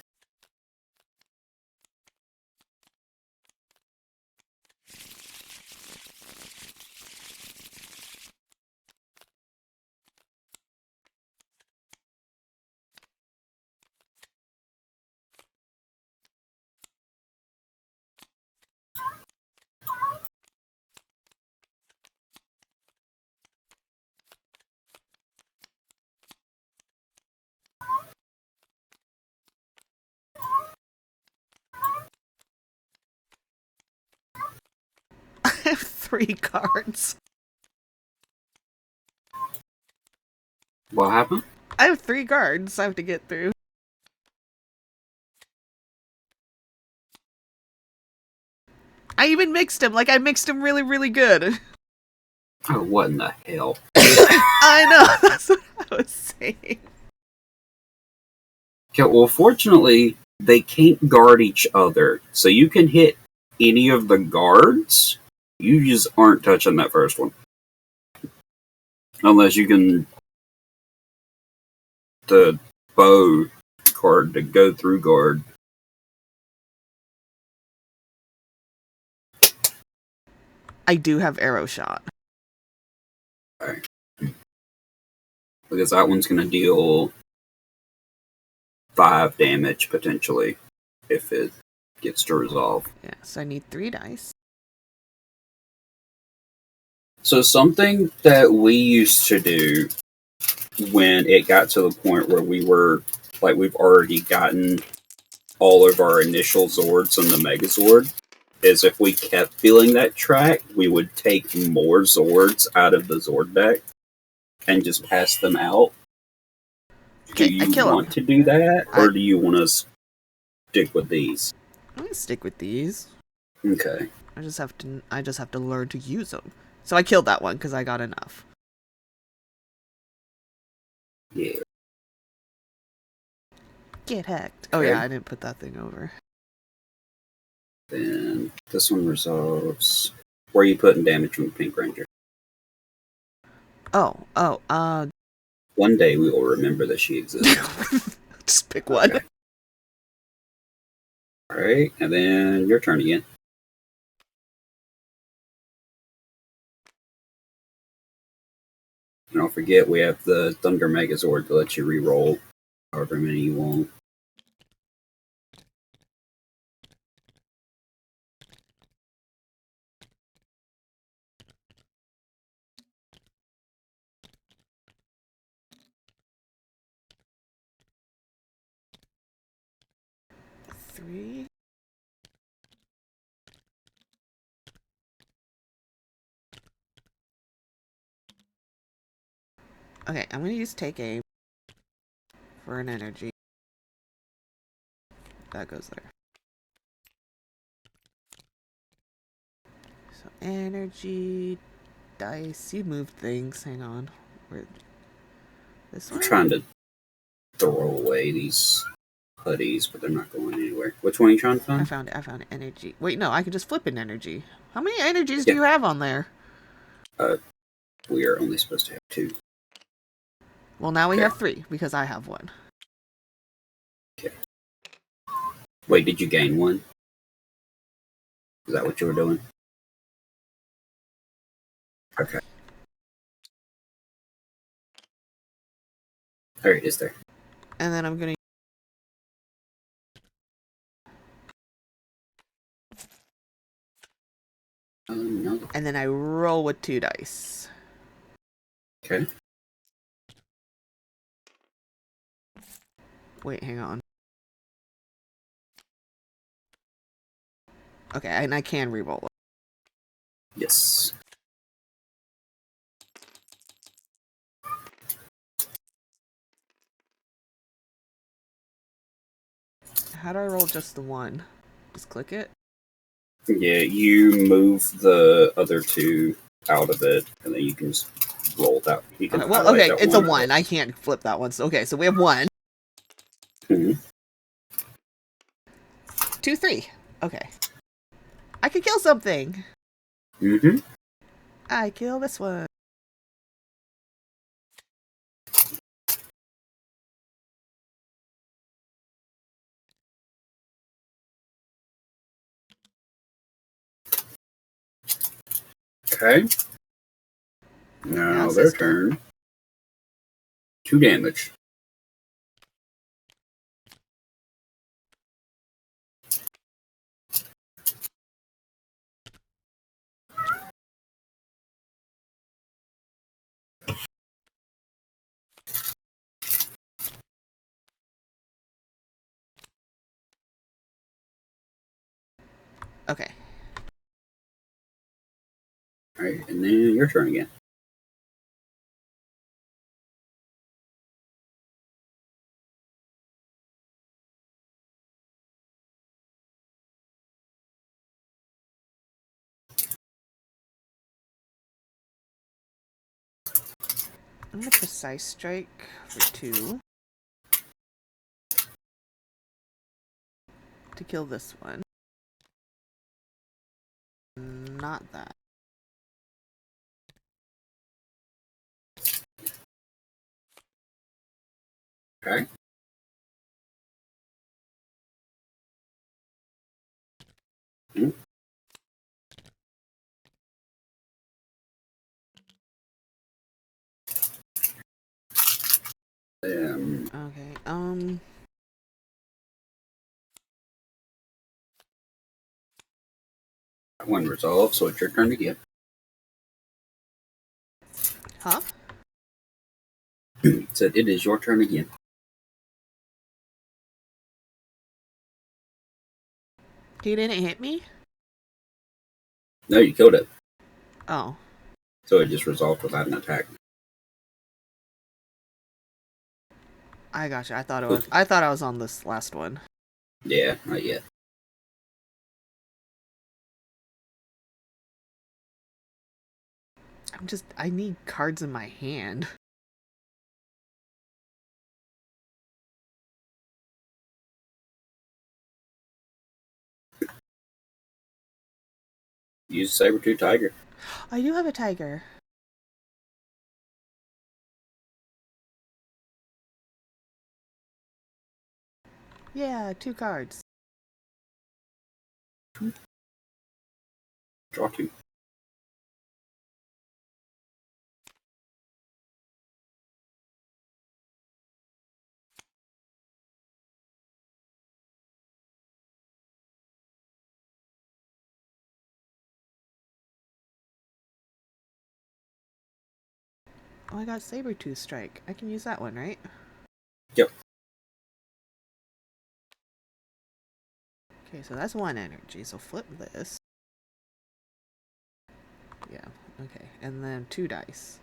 3 cards. What happened? I have 3 cards I have to get through. I even mixed him. Like, I mixed him really, really good. Oh, what in the hell? I know. That's what I was saying. Okay, well, fortunately, they can't guard each other. So you can hit any of the guards. You just aren't touching that first one. Unless you can... the bow card to go through guard. I do have arrow shot. Alright. Because that one's going to deal 5 damage, potentially, if it gets to resolve. Yeah, so I need 3 dice. So something that we used to do when it got to the point where we were, like, we've already gotten all of our initial Zords on the Megazord, is if we kept feeling that track, we would take more Zords out of the Zord deck and just pass them out. Do Okay, I you kill want him. to do that, or do you want to stick with these? I'm gonna stick with these. Okay. I just have to learn to use them. So I killed that one because I got enough. Yeah. Get hacked. Oh Okay. yeah, I didn't put that thing over. Then this one resolves. Where are you putting damage from the Pink Ranger? One day we will remember that she exists. Just pick one. Okay. Alright, and then your turn again. And don't forget, we have the Thunder Megazord to let you reroll however many you want. Three. Okay, I'm gonna use take aim for an energy. That goes there. So energy, dice. You moved things. Hang on. Where? This I'm one. trying to throw away these putties, but they're not going anywhere. Which one are you trying to find? I found it. I found energy. Wait, no, I can just flip an energy. How many energies do you have on there? We are only supposed to have 2. Well, now we Okay. have 3 because I have 1. Okay. Wait, did you gain 1? Is that what you were doing? Okay. Alright, is there? And then I'm gonna. No. And then I roll with 2 dice. Okay. Wait, hang on. Okay, and I can re-roll it. Yes. How do I roll just the 1? Just click it? Yeah, you move the other 2 out of it, and then you can just roll that. You can Okay, well, highlight okay, that it's a one. 1. I can't flip that one. So, okay, so we have 1. Mhm. 2, 3. Okay. I can kill something. Mm-hmm. I kill this one. Okay. Now their turn. 2 damage. Okay. Alright, and then your turn again. I'm gonna precise strike for 2 to kill this one. Not that. Okay. Hmm. Okay, That one resolved, so it's your turn again. huh? Said it is your turn again. He didn't hit me? No, you killed it. Oh. So it just resolved without an attack. I gotcha. I thought I was on this last one. Yeah, not yet. I need cards in my hand. Use Saber-tooth Tiger. I do have a tiger. Yeah, 2 cards. Draw 2. Oh, I got Saber-tooth strike. I can use that one, right? Yep. Okay, so that's 1 energy. So flip this. Yeah, okay. And then 2 dice.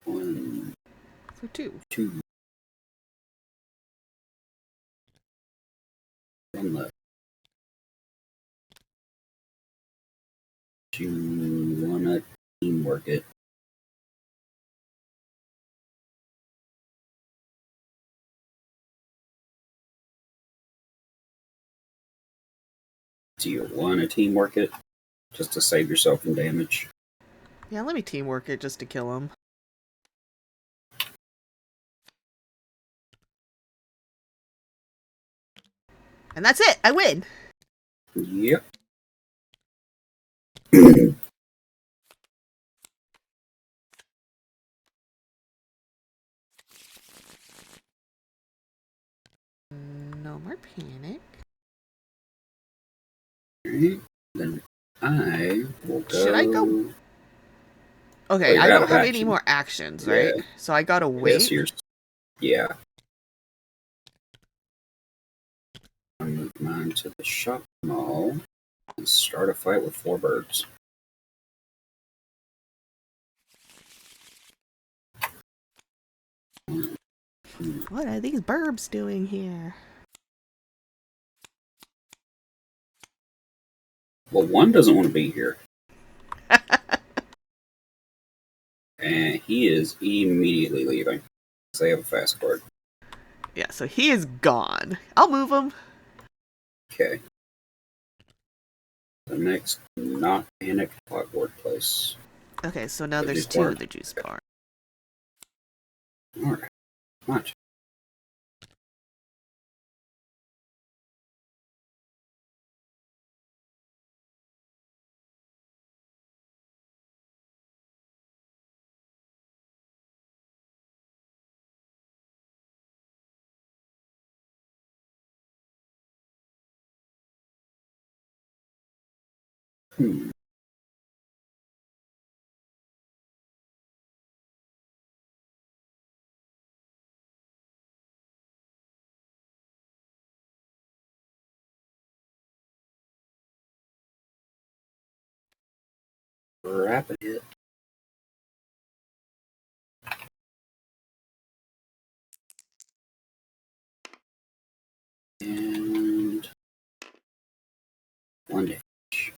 One, For 2. 2. One left. You wanna teamwork it. Do you wanna teamwork it? Just to save yourself from damage. Yeah, let me teamwork it just to kill him. And that's it! I win! Yep. No more panic. Alright. Then I will go. Should I go? Okay, Well, you're I out don't of have any action. more actions, Yeah. right? So I gotta Yes, wait. yeah. I'll move mine to the shop mall and start a fight with 4 birds. What are these burbs doing here? Well, one doesn't want to be here. And he is immediately leaving. Because they have a fast card. Yeah, so he is gone. I'll move him. Okay. The next not panicked clockwork place. Okay, so now The there's juice 2 bar. of the juice bar. Alright. Much. Hmm. Rapid hit. And 1 damage.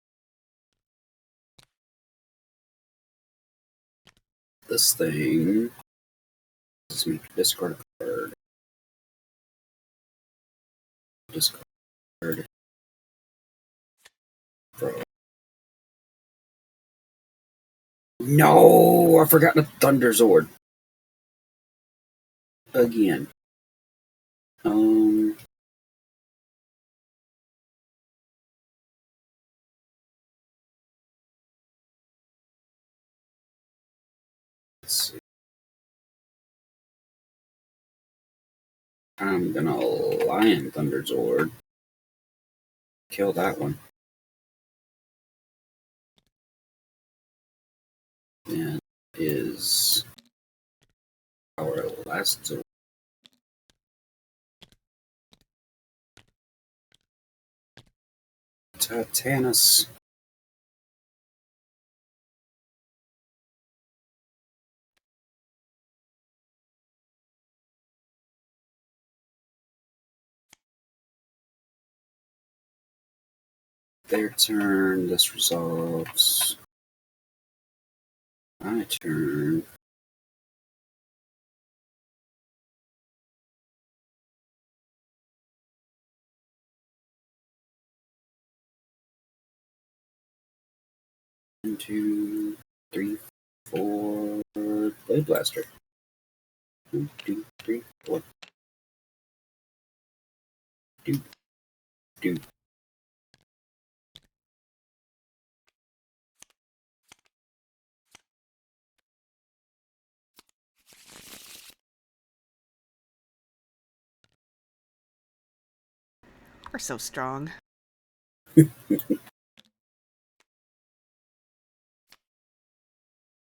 This thing is me to discard a card. Discard. Bro. No! I forgot the Thunder Zord. Again. Let's see. I'm gonna Lion Thunder Zord. Kill that one. And is our last Zord. Titanus. Their turn. This resolves. My turn. One, 2, 3, 4. Blade Blaster. 1, 2, 3, 4. Do. We're so strong.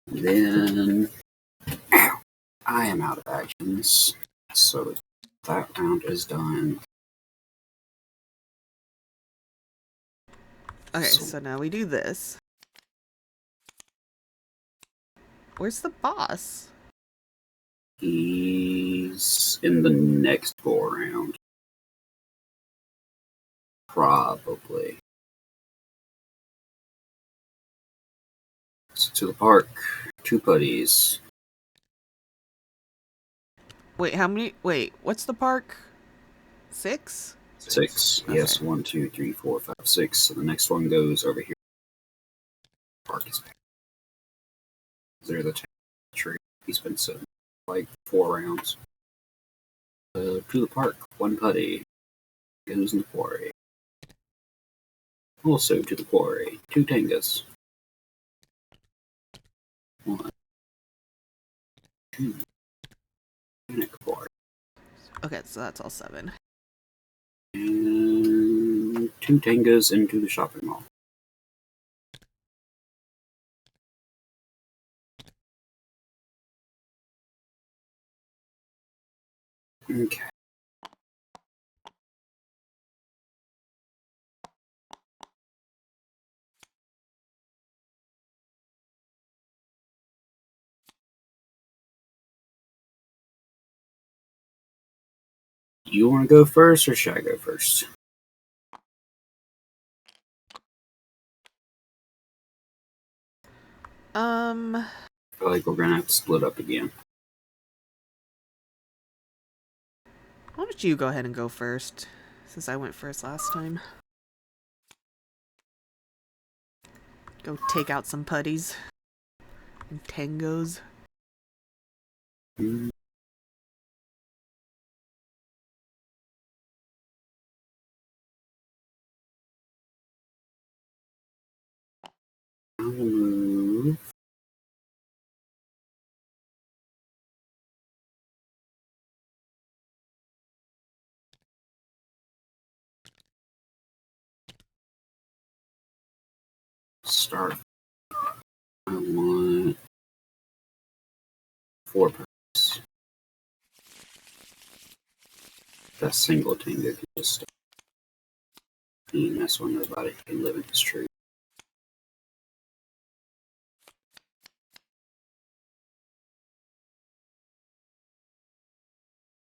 Then I am out of actions, so that round is done. Okay, so now we do this. Where's the boss? He's in the next go round. Probably. So to the park. 2 putties. Wait, how many? Wait, what's the park? 6? 6. Okay. Yes, 1, 2, 3, 4, 5, 6. So the next one goes over here. Park is back. There's a tree. He's been sitting like 4 rounds. To the park. 1 putty. Goes in the quarry. Also to the quarry. 2 tangas. 1, 2. And a quarry. Okay, so that's all 7. And 2 tangas into the shopping mall. Okay. You want to go first, or should I go first? I feel like we're gonna have to split up again. Why don't you go ahead and go first, since I went first last time. Go take out some putties. And tangos. I'll move. Start. I want 4 putties. That single tango can just stay. And that's when nobody can live in this tree.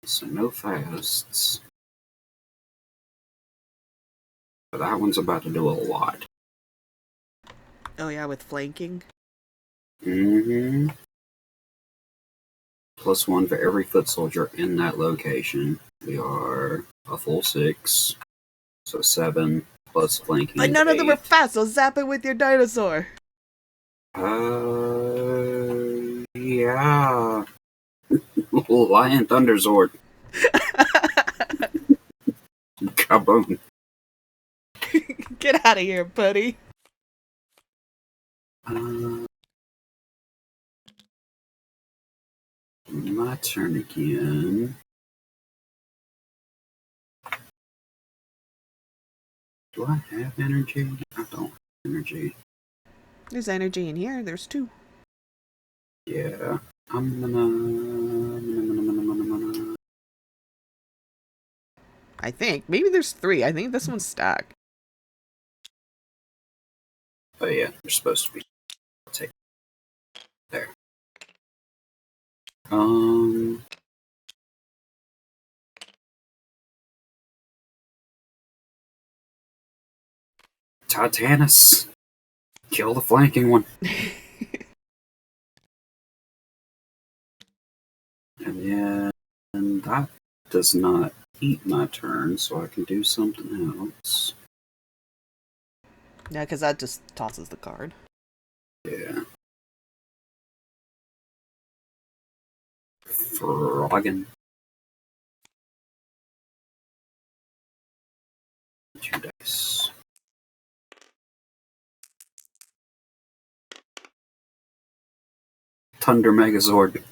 So no fasts. But that one's about to do a lot. Oh yeah, with flanking. Mm-hmm. +1 for every foot soldier in that location. We are a full 6. So 7 plus flanking But is none of them are 8. fast, so zap it with your dinosaur. Yeah. Lion Thunder Zord. Kaboom. Get out of here, buddy. My turn again. Do I have energy? I don't have energy. There's energy in here. There's 2. Yeah. I'm gonna. I think. Maybe there's 3. I think this one's stacked. Oh yeah, they're supposed to be. I'll take there. Titanus. Kill the flanking one. And that does not eat my turn, so I can do something else. Yeah, because that just tosses the card. Yeah. Froggin. 2 dice. Thunder Megazord.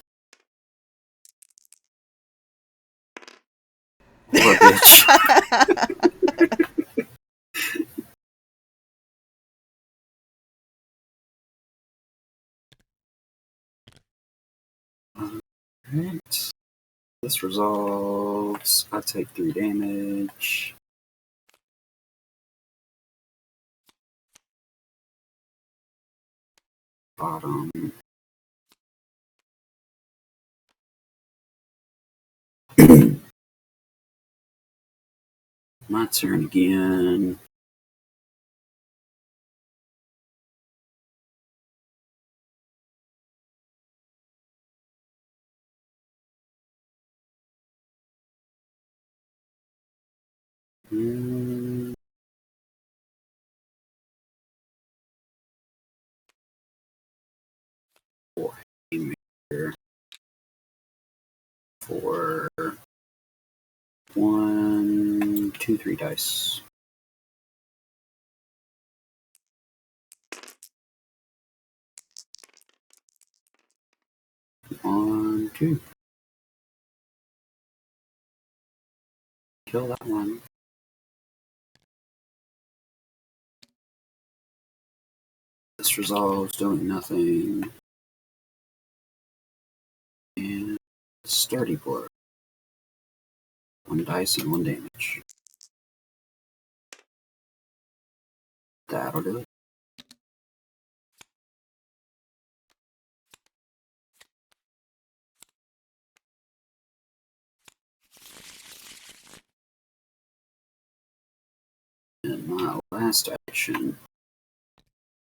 What a bitch. Alright. This resolves. I take 3 damage. Bottom. My turn again. For 1, 2, 3 dice. 1, 2. Kill that one. This resolves, doing nothing. And sturdy blow. 1 dice and 1 damage. That'll do it. And my last action,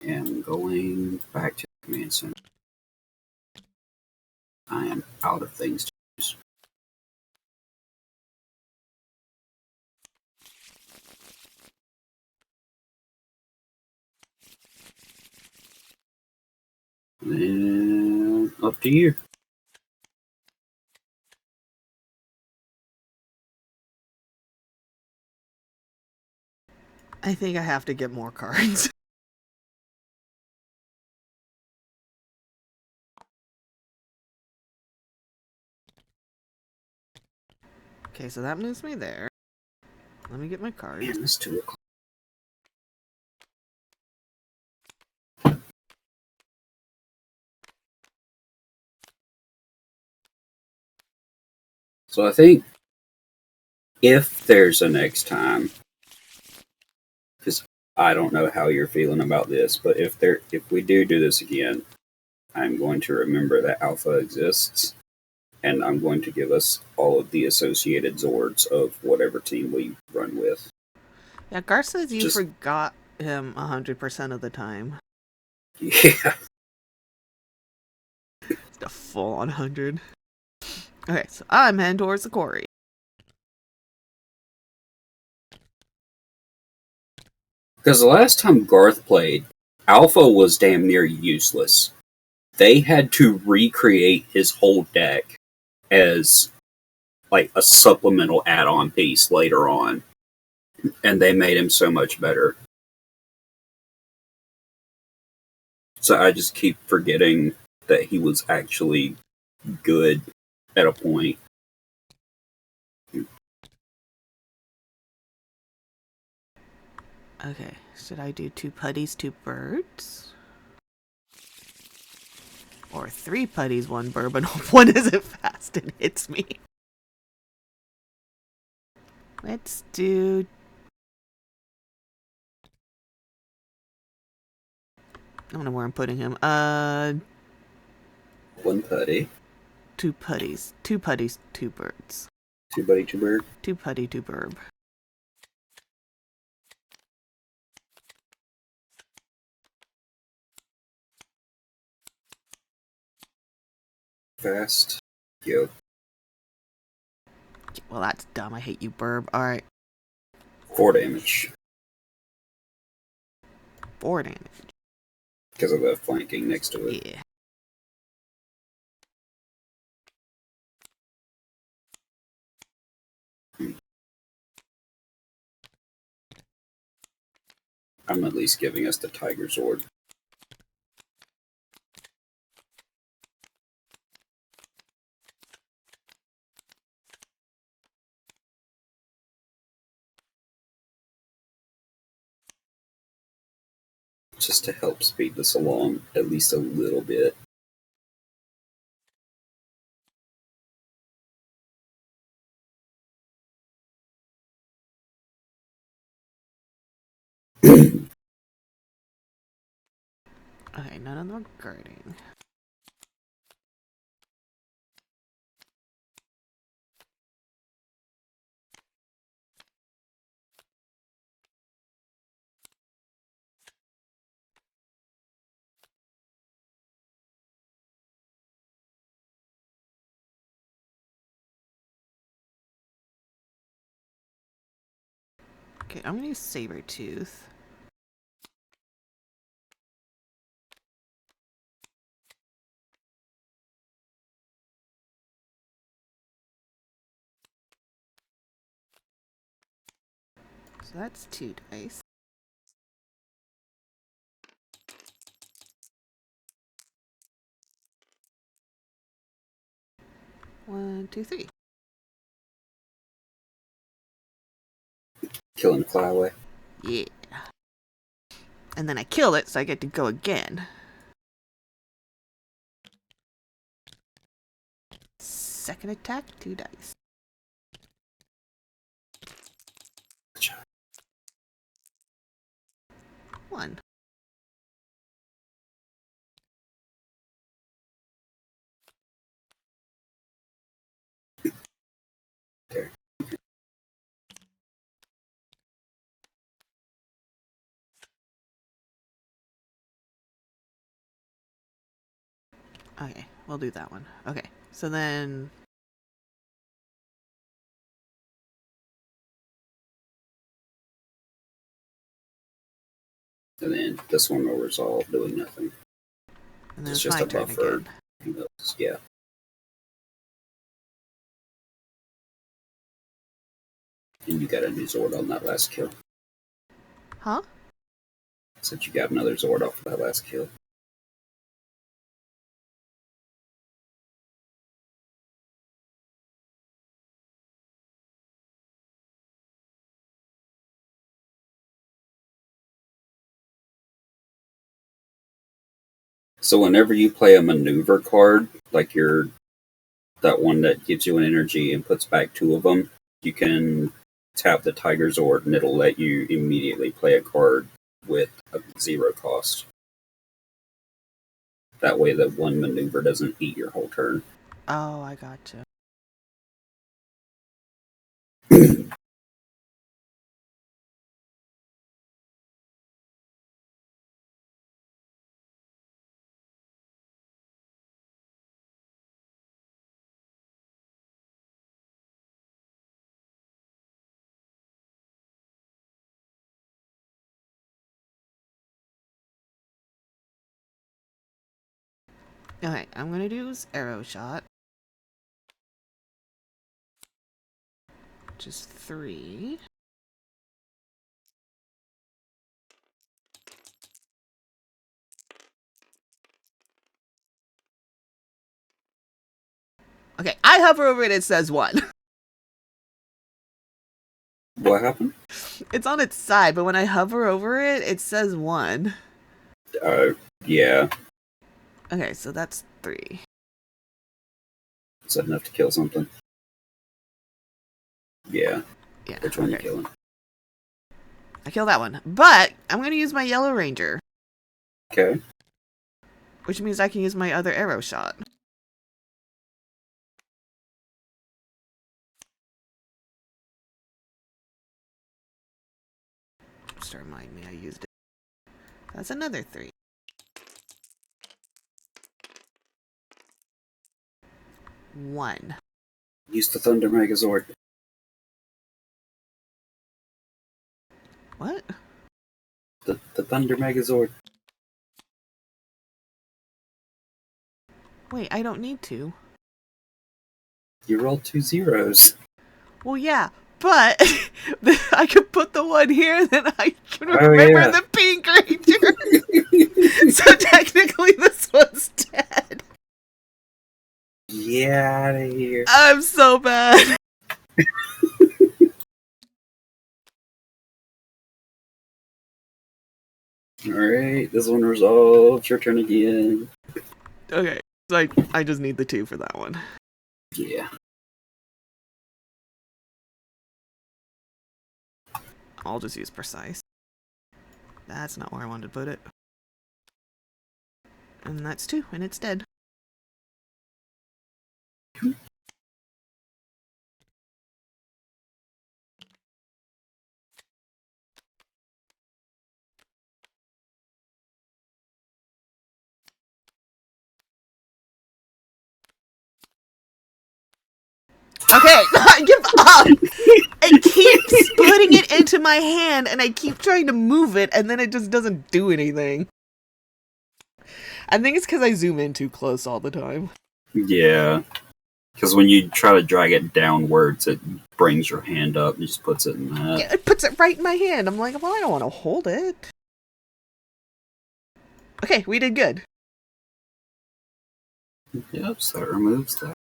I am going back to the command center. I am out of things to use. And up to you. I think I have to get more cards. Okay, so that moves me there. Let me get my cards. Man, it's 2 o'clock. So I think if there's a next time, because I don't know how you're feeling about this, but if we do this again, I'm going to remember that alpha exists, and I'm going to give us all of the associated Zords of whatever team we run with. Yeah, Gar says you Just- forgot him 100% of the time. Yeah. It's a full 100. Okay, so I'm heading towards the quarry. Because the last time Garth played, Alpha was damn near useless. They had to recreate his whole deck as like a supplemental add-on piece later on, and they made him so much better. So I just keep forgetting that he was actually good at a point. Okay, should I do 2 putties, 2 birds? Or 3 putties, 1 bird, but hope one isn't fast and hits me. Let's do... I don't know where I'm putting him. 1 putty. 2 putties. 2 putties, 2 birds. 2 buddy, 2 bird. 2 putty, 2 bird. Fast. Yo. Well, that's dumb. I hate you, Burb. Alright. 4 damage. 4 damage. Because of the flanking next to it. Yeah. I'm at least giving us the Tiger Zord. Just to help speed this along at least a little bit. Okay, none of them are guarding. Okay, I'm gonna use Sabertooth. So that's 2 dice. One, two, three. Killing Flyaway. Yeah. And then I kill it, so I get to go again. Second attack, 2 dice. One. Okay. Okay, we'll do that one. Okay, so then... And then this one will resolve doing nothing. And then It's it's just my a turn buffer. again. Yeah. And you got a new Zord on that last kill. Huh? Since you got another Zord off of that last kill. So whenever you play a maneuver card, like that one that gives you an energy and puts back 2 of them, you can tap the Tiger Zord and it'll let you immediately play a card with a 0 cost. That way that one maneuver doesn't eat your whole turn. Oh, I gotcha. Okay, I'm gonna do arrow shot. Just 3. Okay, I hover over it, it says 1. What happened? It's on its side, but when I hover over it, it says 1. Yeah. Okay, so that's 3. Is that enough to kill something? Yeah. Yeah, Which one okay. you killing? I killed that one. But I'm gonna use my yellow ranger, Okay. which means I can use my other arrow shot. Just to remind me I used it. That's another 3. 1. Use the Thunder Megazord. What? The Thunder Megazord. Wait, I don't need to. You rolled 2 zeros. Well, yeah, but I could put the 1 here, then I can Oh, remember yeah. the pink ranger. So technically this one's dead. Get out of here. I'm so bad. Alright, this one resolved. Your turn again. Okay, so I just need the 2 for that one. Yeah. I'll just use precise. That's not where I wanted to put it. And that's 2, and it's dead. Okay, give up! It keeps putting it into my hand, and I keep trying to move it, and then it just doesn't do anything. I think it's because I zoom in too close all the time. Yeah. Because when you try to drag it downwards, it brings your hand up and just puts it in that. Yeah, it puts it right in my hand. I'm like, well, I don't want to hold it. Okay, we did good. Yep, so that removes that.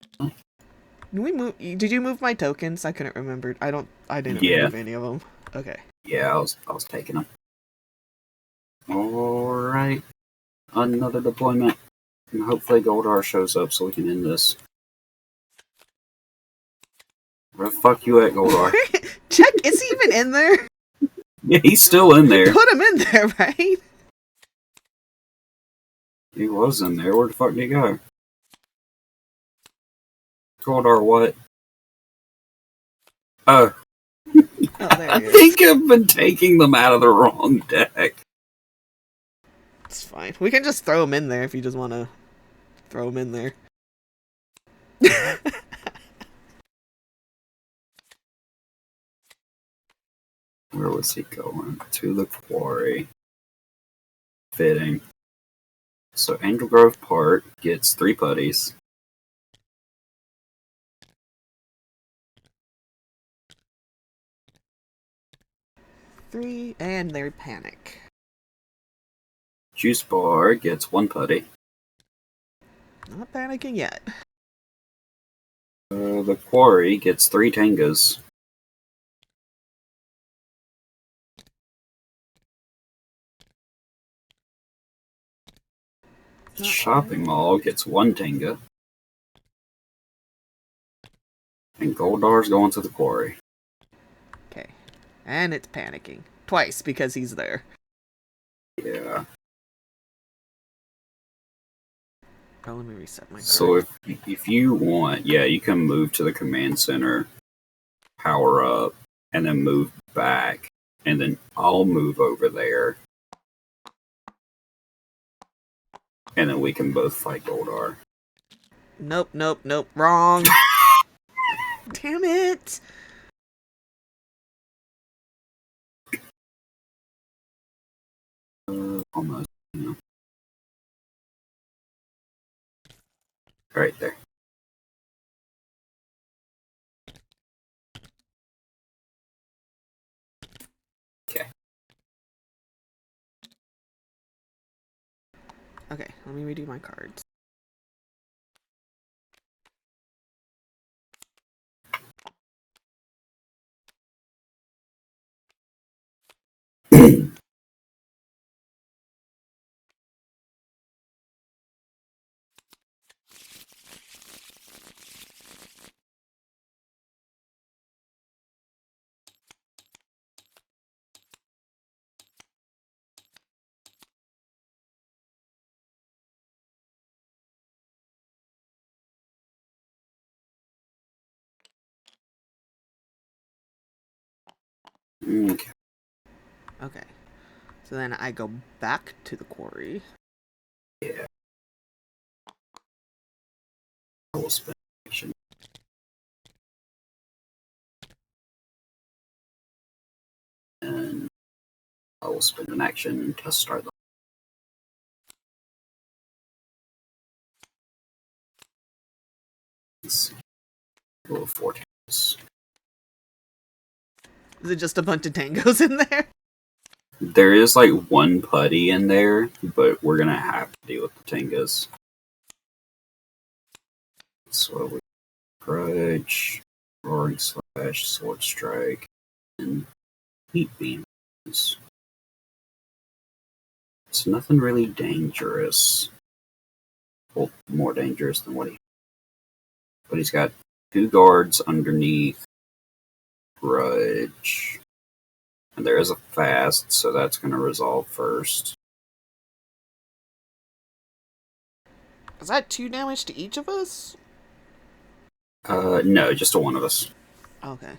Did you move my tokens? I couldn't remember. I didn't Yeah. remove any of them. Okay. Yeah, I was taking them. Alright. Another deployment. And hopefully Goldar shows up so we can end this. Where the fuck you at, Goldar? Check, is he even in there? Yeah, he's still in there. Put him in there, right? He was in there. Where the fuck did he go? Goldar, what? Oh. Oh, there I he is. think I've been taking them out of the wrong deck. It's fine. We can just throw him in there if you just want to throw him in there. Where was he going? To the quarry. Fitting. So Angel Grove Park gets 3 putties. Three, and they panic. Juice Bar gets 1 putty. Not panicking yet. The quarry gets 3 tangas. Shopping Mall gets 1 tanga. And Goldar's going to the quarry. Okay. And it's panicking. Twice, because he's there. Yeah. Oh, let me reset my card. So if you want, yeah, you can move to the command center, power up, and then move back, and then I'll move over there, and then we can both fight Goldar. Nope, nope, nope. Wrong. Damn it. Almost. You know. Right there. Okay. Okay, let me redo my cards. Okay. Okay. So then I go back to the quarry. Yeah. I will spend action. And I will spend an action to start the. Let's see. Roll 4 times. Is it just a bunch of tangos in there? There is like one putty in there, but we're gonna have to deal with the Tingas. So we grudge, roaring slash, sword strike, and heat beam. It's nothing really dangerous. Well, more dangerous than what he. But he's got 2 guards underneath grudge. And there is a fast, so that's going to resolve first. Is that 2 damage to each of us? No, just to one of us. Okay.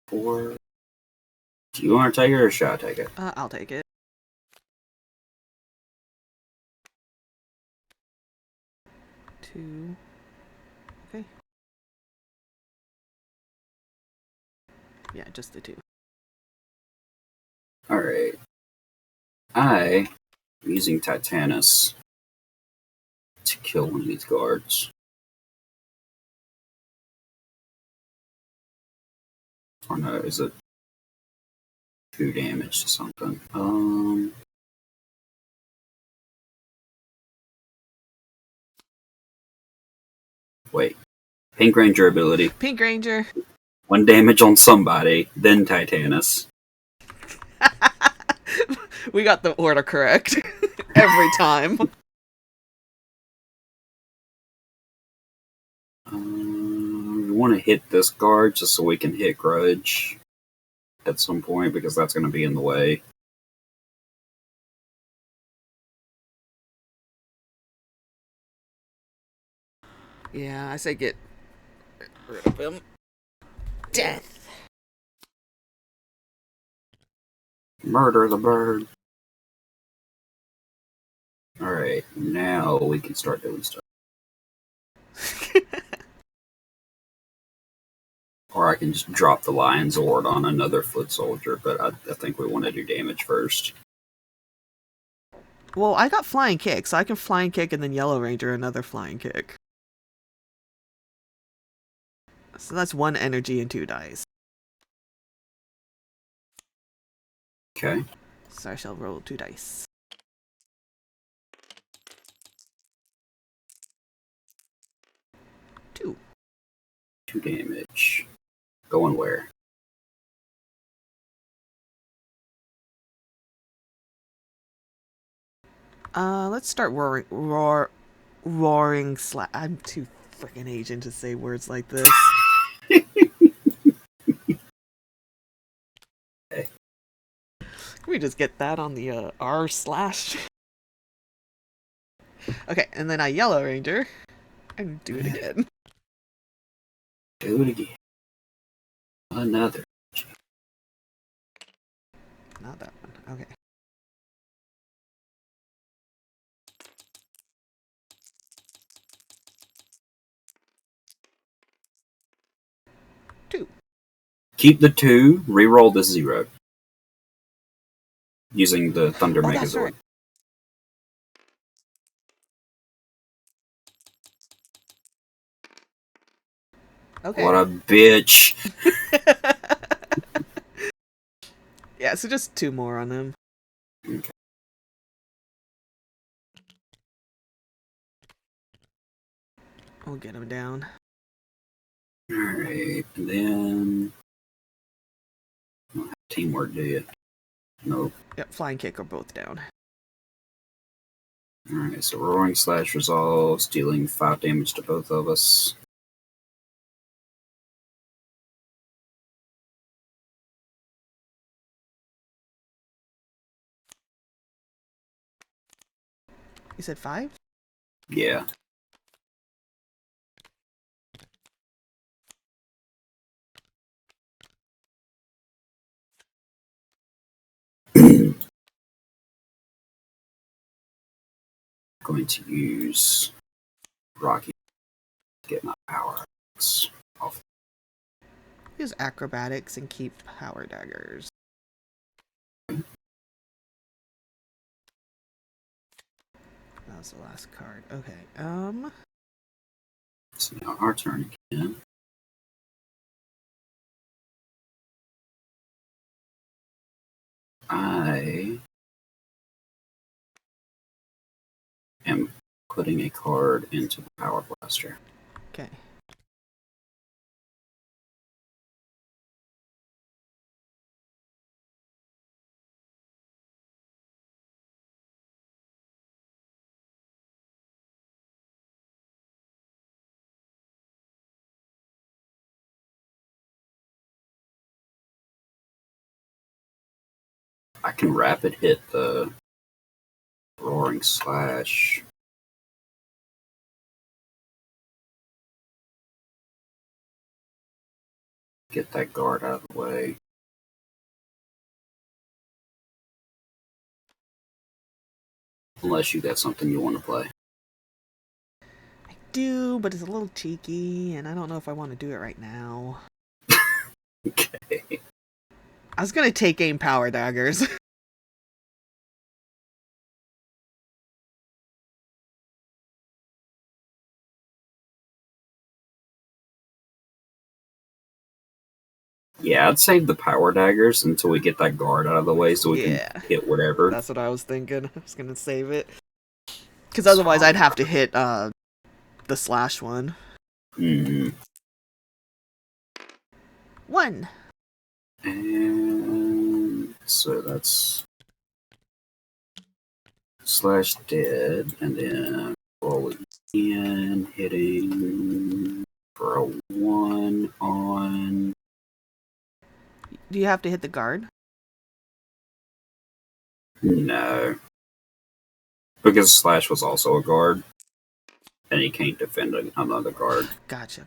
Four. Do you want to take it or should I take it? I'll take it. Two. Okay. Yeah, just the 2. Alright. I am using Titanus to kill one of these guards. Or no, is it 2 damage to something? Wait. Pink Ranger ability. Pink Ranger. 1 damage on somebody, then Titanus. We got the order correct. Every time. We want to hit this guard just so we can hit Grudge at some point because that's going to be in the way. Yeah, I say get rid of him. Death. Murder the bird. Alright, now we can start doing stuff. Or I can just drop the Lion's Ord on another foot soldier, but I think we want to do damage first. Well, I got flying kick, so I can flying kick and then Yellow Ranger another flying kick. So that's 1 energy and 2 dice. Okay. So I shall roll 2 dice. 2. 2 damage. Going where? Let's start roaring slash. I'm too freaking Asian to say words like this. Can we just get that on the R slash? Okay, and then I Yellow Ranger and do it again. Do it again. Another. Not that one. Okay. Two. Keep the 2, reroll the 0. Using the Thunder that's Megazord. right. Okay. What a bitch. Yeah, so just 2 more on him. Okay. We'll get him down. Alright, and then... You don't have teamwork, do you? Nope. Yep, Flying Kick are both down. Alright, so Roaring Slash resolves, dealing 5 damage to both of us. You said 5? Yeah. Going to use Rocky to get my power off. Use Acrobatics and keep Power Daggers. That was the last card. Okay, So now our turn again. I am putting a card into the Power Blaster. Okay. I can rapid hit the Roaring Slash. Get that guard out of the way. Unless you got something you want to play. I do, but it's a little cheeky, and I don't know if I want to do it right now. Okay. I was gonna take aim Power Daggers. Yeah, I'd save the Power Daggers until we get that guard out of the way so we Yeah. can hit whatever. That's what I was thinking. I was gonna save it. Because otherwise I'd have to hit the slash one. Mm-hmm. 1. And so that's slash dead, and then roll again, hitting for a 1 on. Do you have to hit the guard? No. Because slash was also a guard, and he can't defend another guard. Gotcha.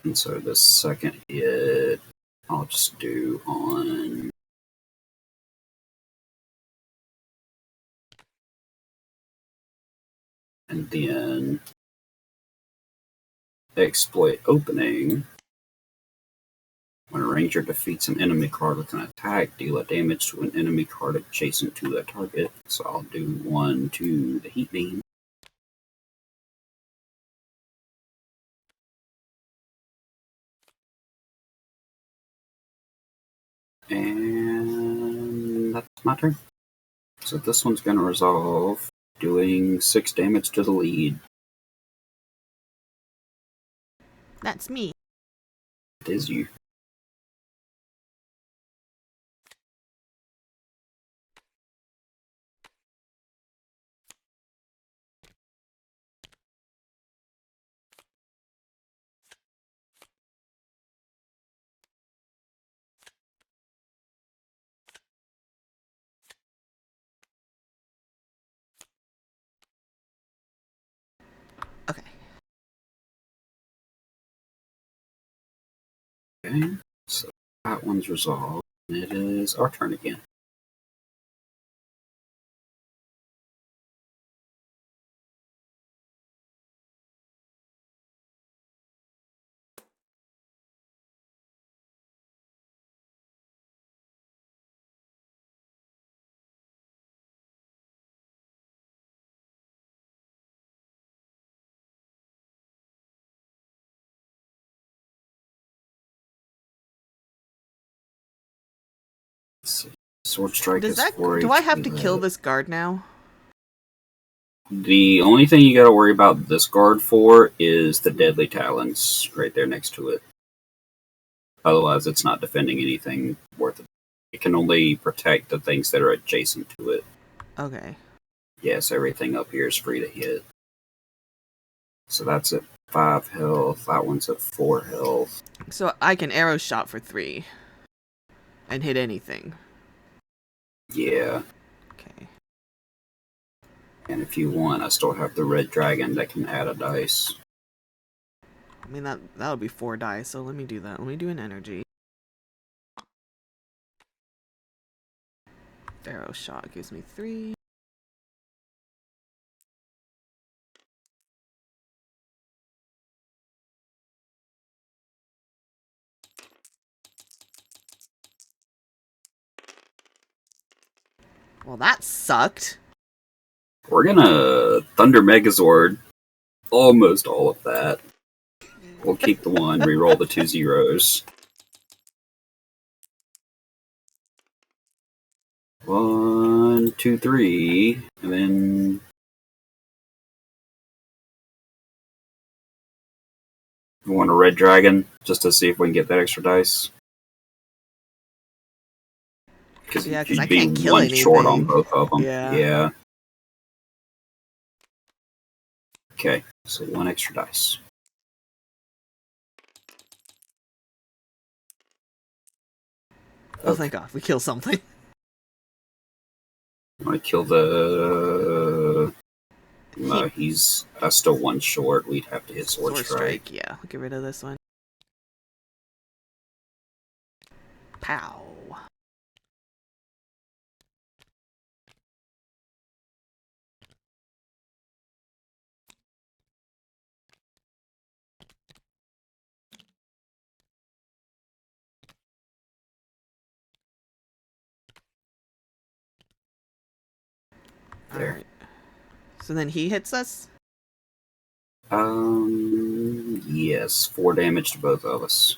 And so the second hit, I'll just do on. And then exploit opening. When a ranger defeats an enemy card with an attack, deal a damage to an enemy card adjacent to that target. So I'll do 1 to the heat beam. And that's my turn. So this one's going to resolve, doing 6 damage to the lead. That's me. It is you. Okay, so that one's resolved. It is our turn again. Let's see. Sword Strike is 4 do I have to HP kill left. this guard now? The only thing you gotta worry about this guard for is the Deadly Talons right there next to it. Otherwise, it's not defending anything worth it. It can only protect the things that are adjacent to it. Okay. Yes, everything up here is free to hit. So that's at 5 health. That one's at 4 health. So I can arrow shot for 3 and hit anything. Yeah. Okay. And if you want, I still have the red dragon that can add a dice. I mean, that would be 4 dice, so let me do that. Let me do an energy. Arrow shot gives me 3. Well, that sucked. We're gonna Thunder Megazord almost all of that. We'll keep the 1, reroll the 2 zeros. 1, 2, 3, and then we want a red dragon just to see if we can get that extra dice. Because Yeah, 'cause I you'd be can't kill 1 short on anything. both of them. Yeah. Okay, so 1 extra dice. Oh, thank God, we kill something. I'm gonna kill the. No, he's still 1 short. We'd have to hit Sword Strike. Yeah, I'll get rid of this one. Pow. There. Alright. So then he hits us? Yes, 4 damage to both of us.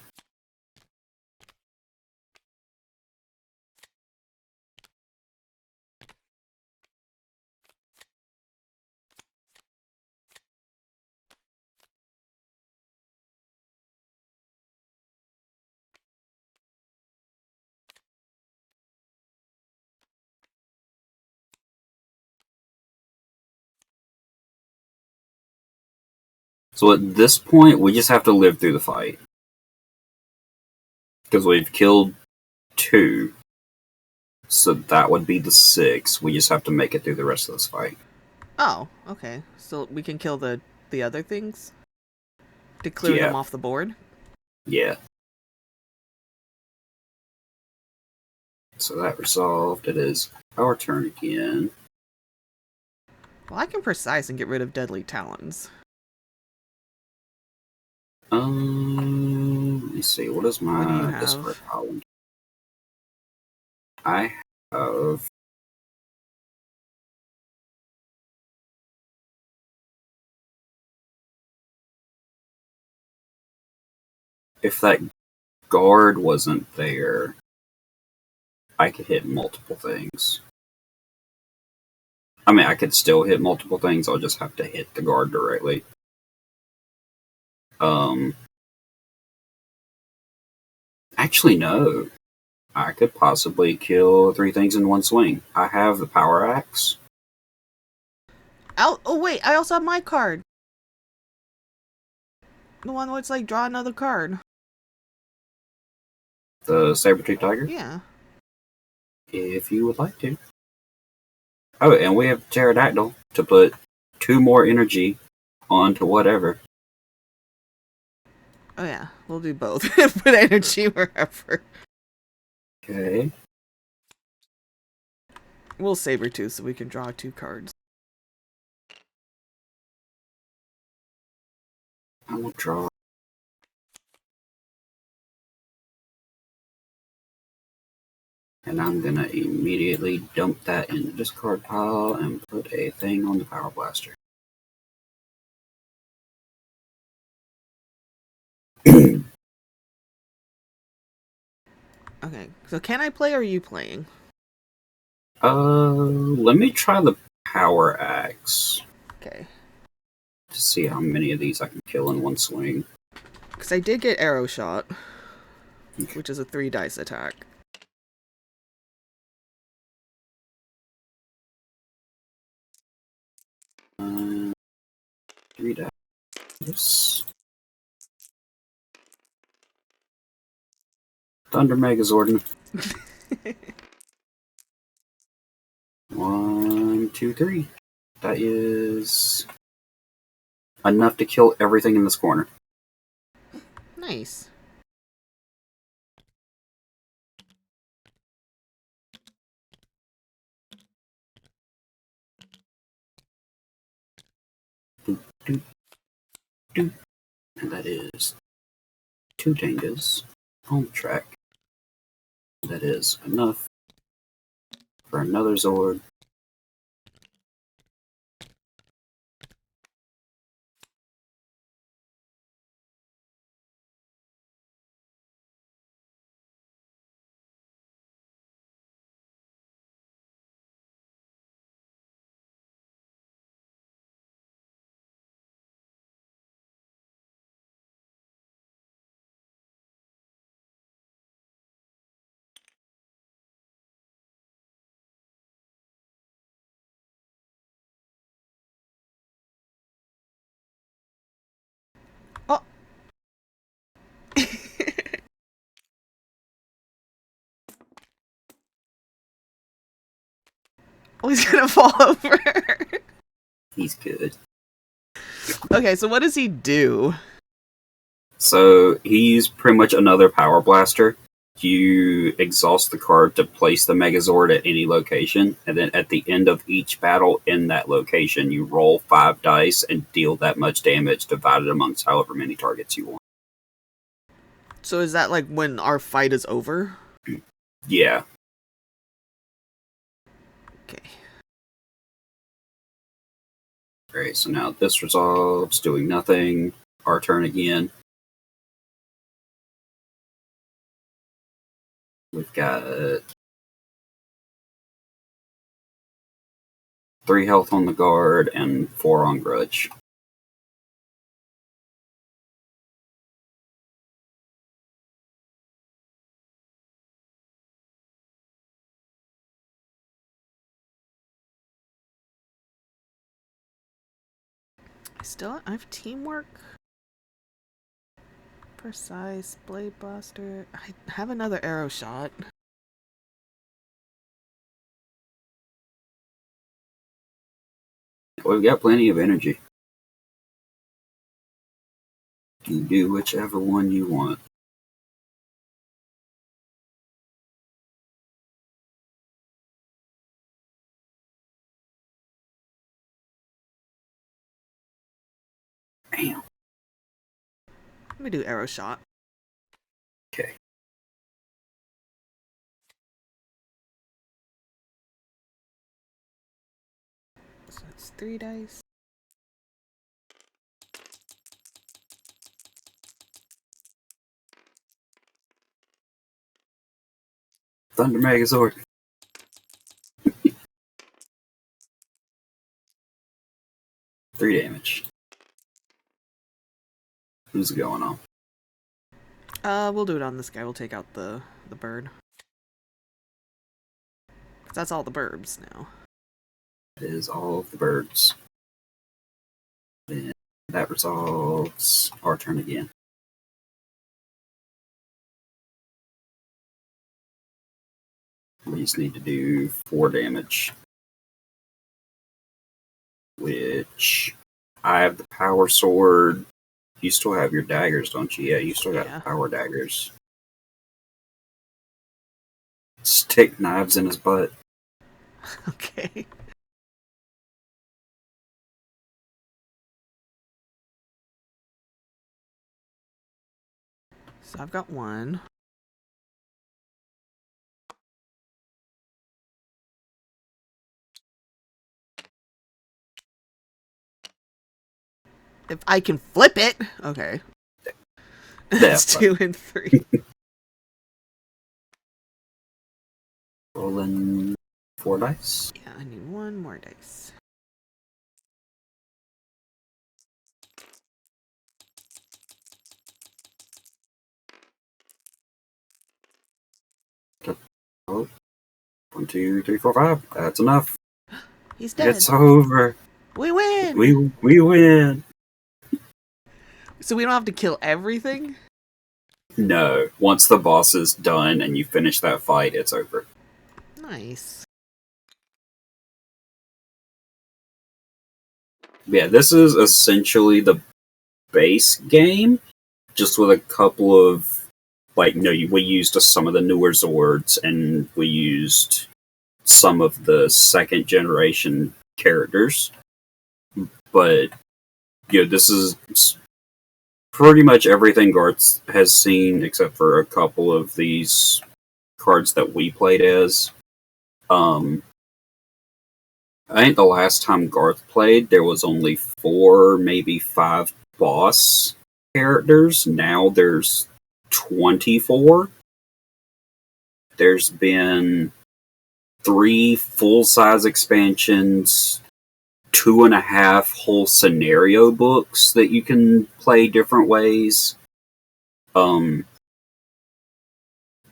So at this point, we just have to live through the fight. Because we've killed 2. So that would be the 6. We just have to make it through the rest of this fight. Oh, okay. So we can kill the other things? To clear them off the board? Yeah. So that resolved. It is our turn again. Well, I can precise and get rid of Deadly Talons. Let me see. What is my What do you have? discard column? I have. If that guard wasn't there, I could hit multiple things. I mean, I could still hit multiple things. I'll just have to hit the guard directly. Actually, no. I could possibly kill 3 things in 1 swing. I have the power axe. Oh, wait, I also have my card. The one where it's like, draw another card. The saber-tooth tiger. Yeah. If you would like to. Oh, and we have pterodactyl to put 2 more energy onto whatever. Oh, yeah. We'll do both. Put energy wherever. Okay. We'll Sabertooth so we can draw 2 cards. I will draw. And I'm gonna immediately dump that in the discard pile and put a thing on the Power Blaster. Okay, so can I play or are you playing? Let me try the Power Axe Okay. to see how many of these I can kill in one swing. Because I did get Arrow Shot, which is a 3 dice attack. Uh, 3 dice. Thunder Megazord. 1, 2, 3. That is enough to kill everything in this corner. Nice. Doop, doop, doop. And that is 2 Dangas on the track. That is enough for another Zord. Oh! Oh, he's gonna fall over. He's good. Okay, so what does he do? So he's pretty much another Power Blaster. You exhaust the card to place the Megazord at any location, and then at the end of each battle in that location, you roll 5 dice and deal that much damage divided amongst however many targets you want. So is that like when our fight is over? Yeah. Okay. Great, so now this resolves, doing nothing. Our turn again. We've got 3 health on the guard and 4 on grudge. I have teamwork. Precise, blade blaster. I have another arrow shot. We've got plenty of energy. You do whichever one you want. Bam. Let me do arrow shot. Okay. So it's 3 dice. Thunder Megazord. 3 damage. Who's going on? We'll do it on this guy. We'll take out the bird. 'Cause that's all the burbs now. That is all of the birds. Then that resolves. Our turn again. We just need to do 4 damage. Which I have the power sword. You still have your daggers, don't you? Yeah, you still got Yeah. power daggers. Stick knives in his butt. Okay. So I've got one. If I can flip it. Okay. That's 2 and 3. Rolling 4 dice. Yeah, I need one more dice. Oh, 1, 2, 3, 4, 5. That's enough. He's dead. It's over. We win! We win. So we don't have to kill everything? No. Once the boss is done and you finish that fight, it's over. Nice. Yeah, this is essentially the base game, just with a couple of, like, we used some of the newer Zords, and we used some of the second generation characters. But, this is pretty much everything Garth has seen, except for a couple of these cards that we played as. I think the last time Garth played, there was only 4, maybe 5 boss characters. Now there's 24. There's been 3 full-size expansions, 2.5 whole scenario books that you can play different ways.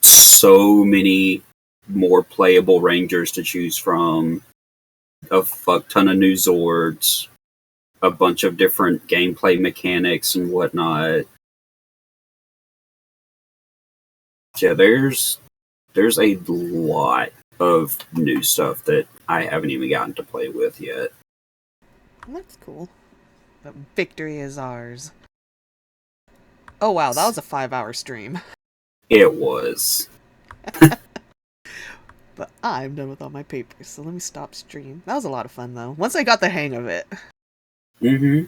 So many more playable Rangers to choose from, a fuck ton of new Zords, a bunch of different gameplay mechanics and whatnot. Yeah, there's a lot of new stuff that I haven't even gotten to play with yet. That's cool. But victory is ours. Oh wow, that was a 5-hour stream. It was. But I'm done with all my papers, so let me stop stream. That was a lot of fun though. Once I got the hang of it. Mm-hmm.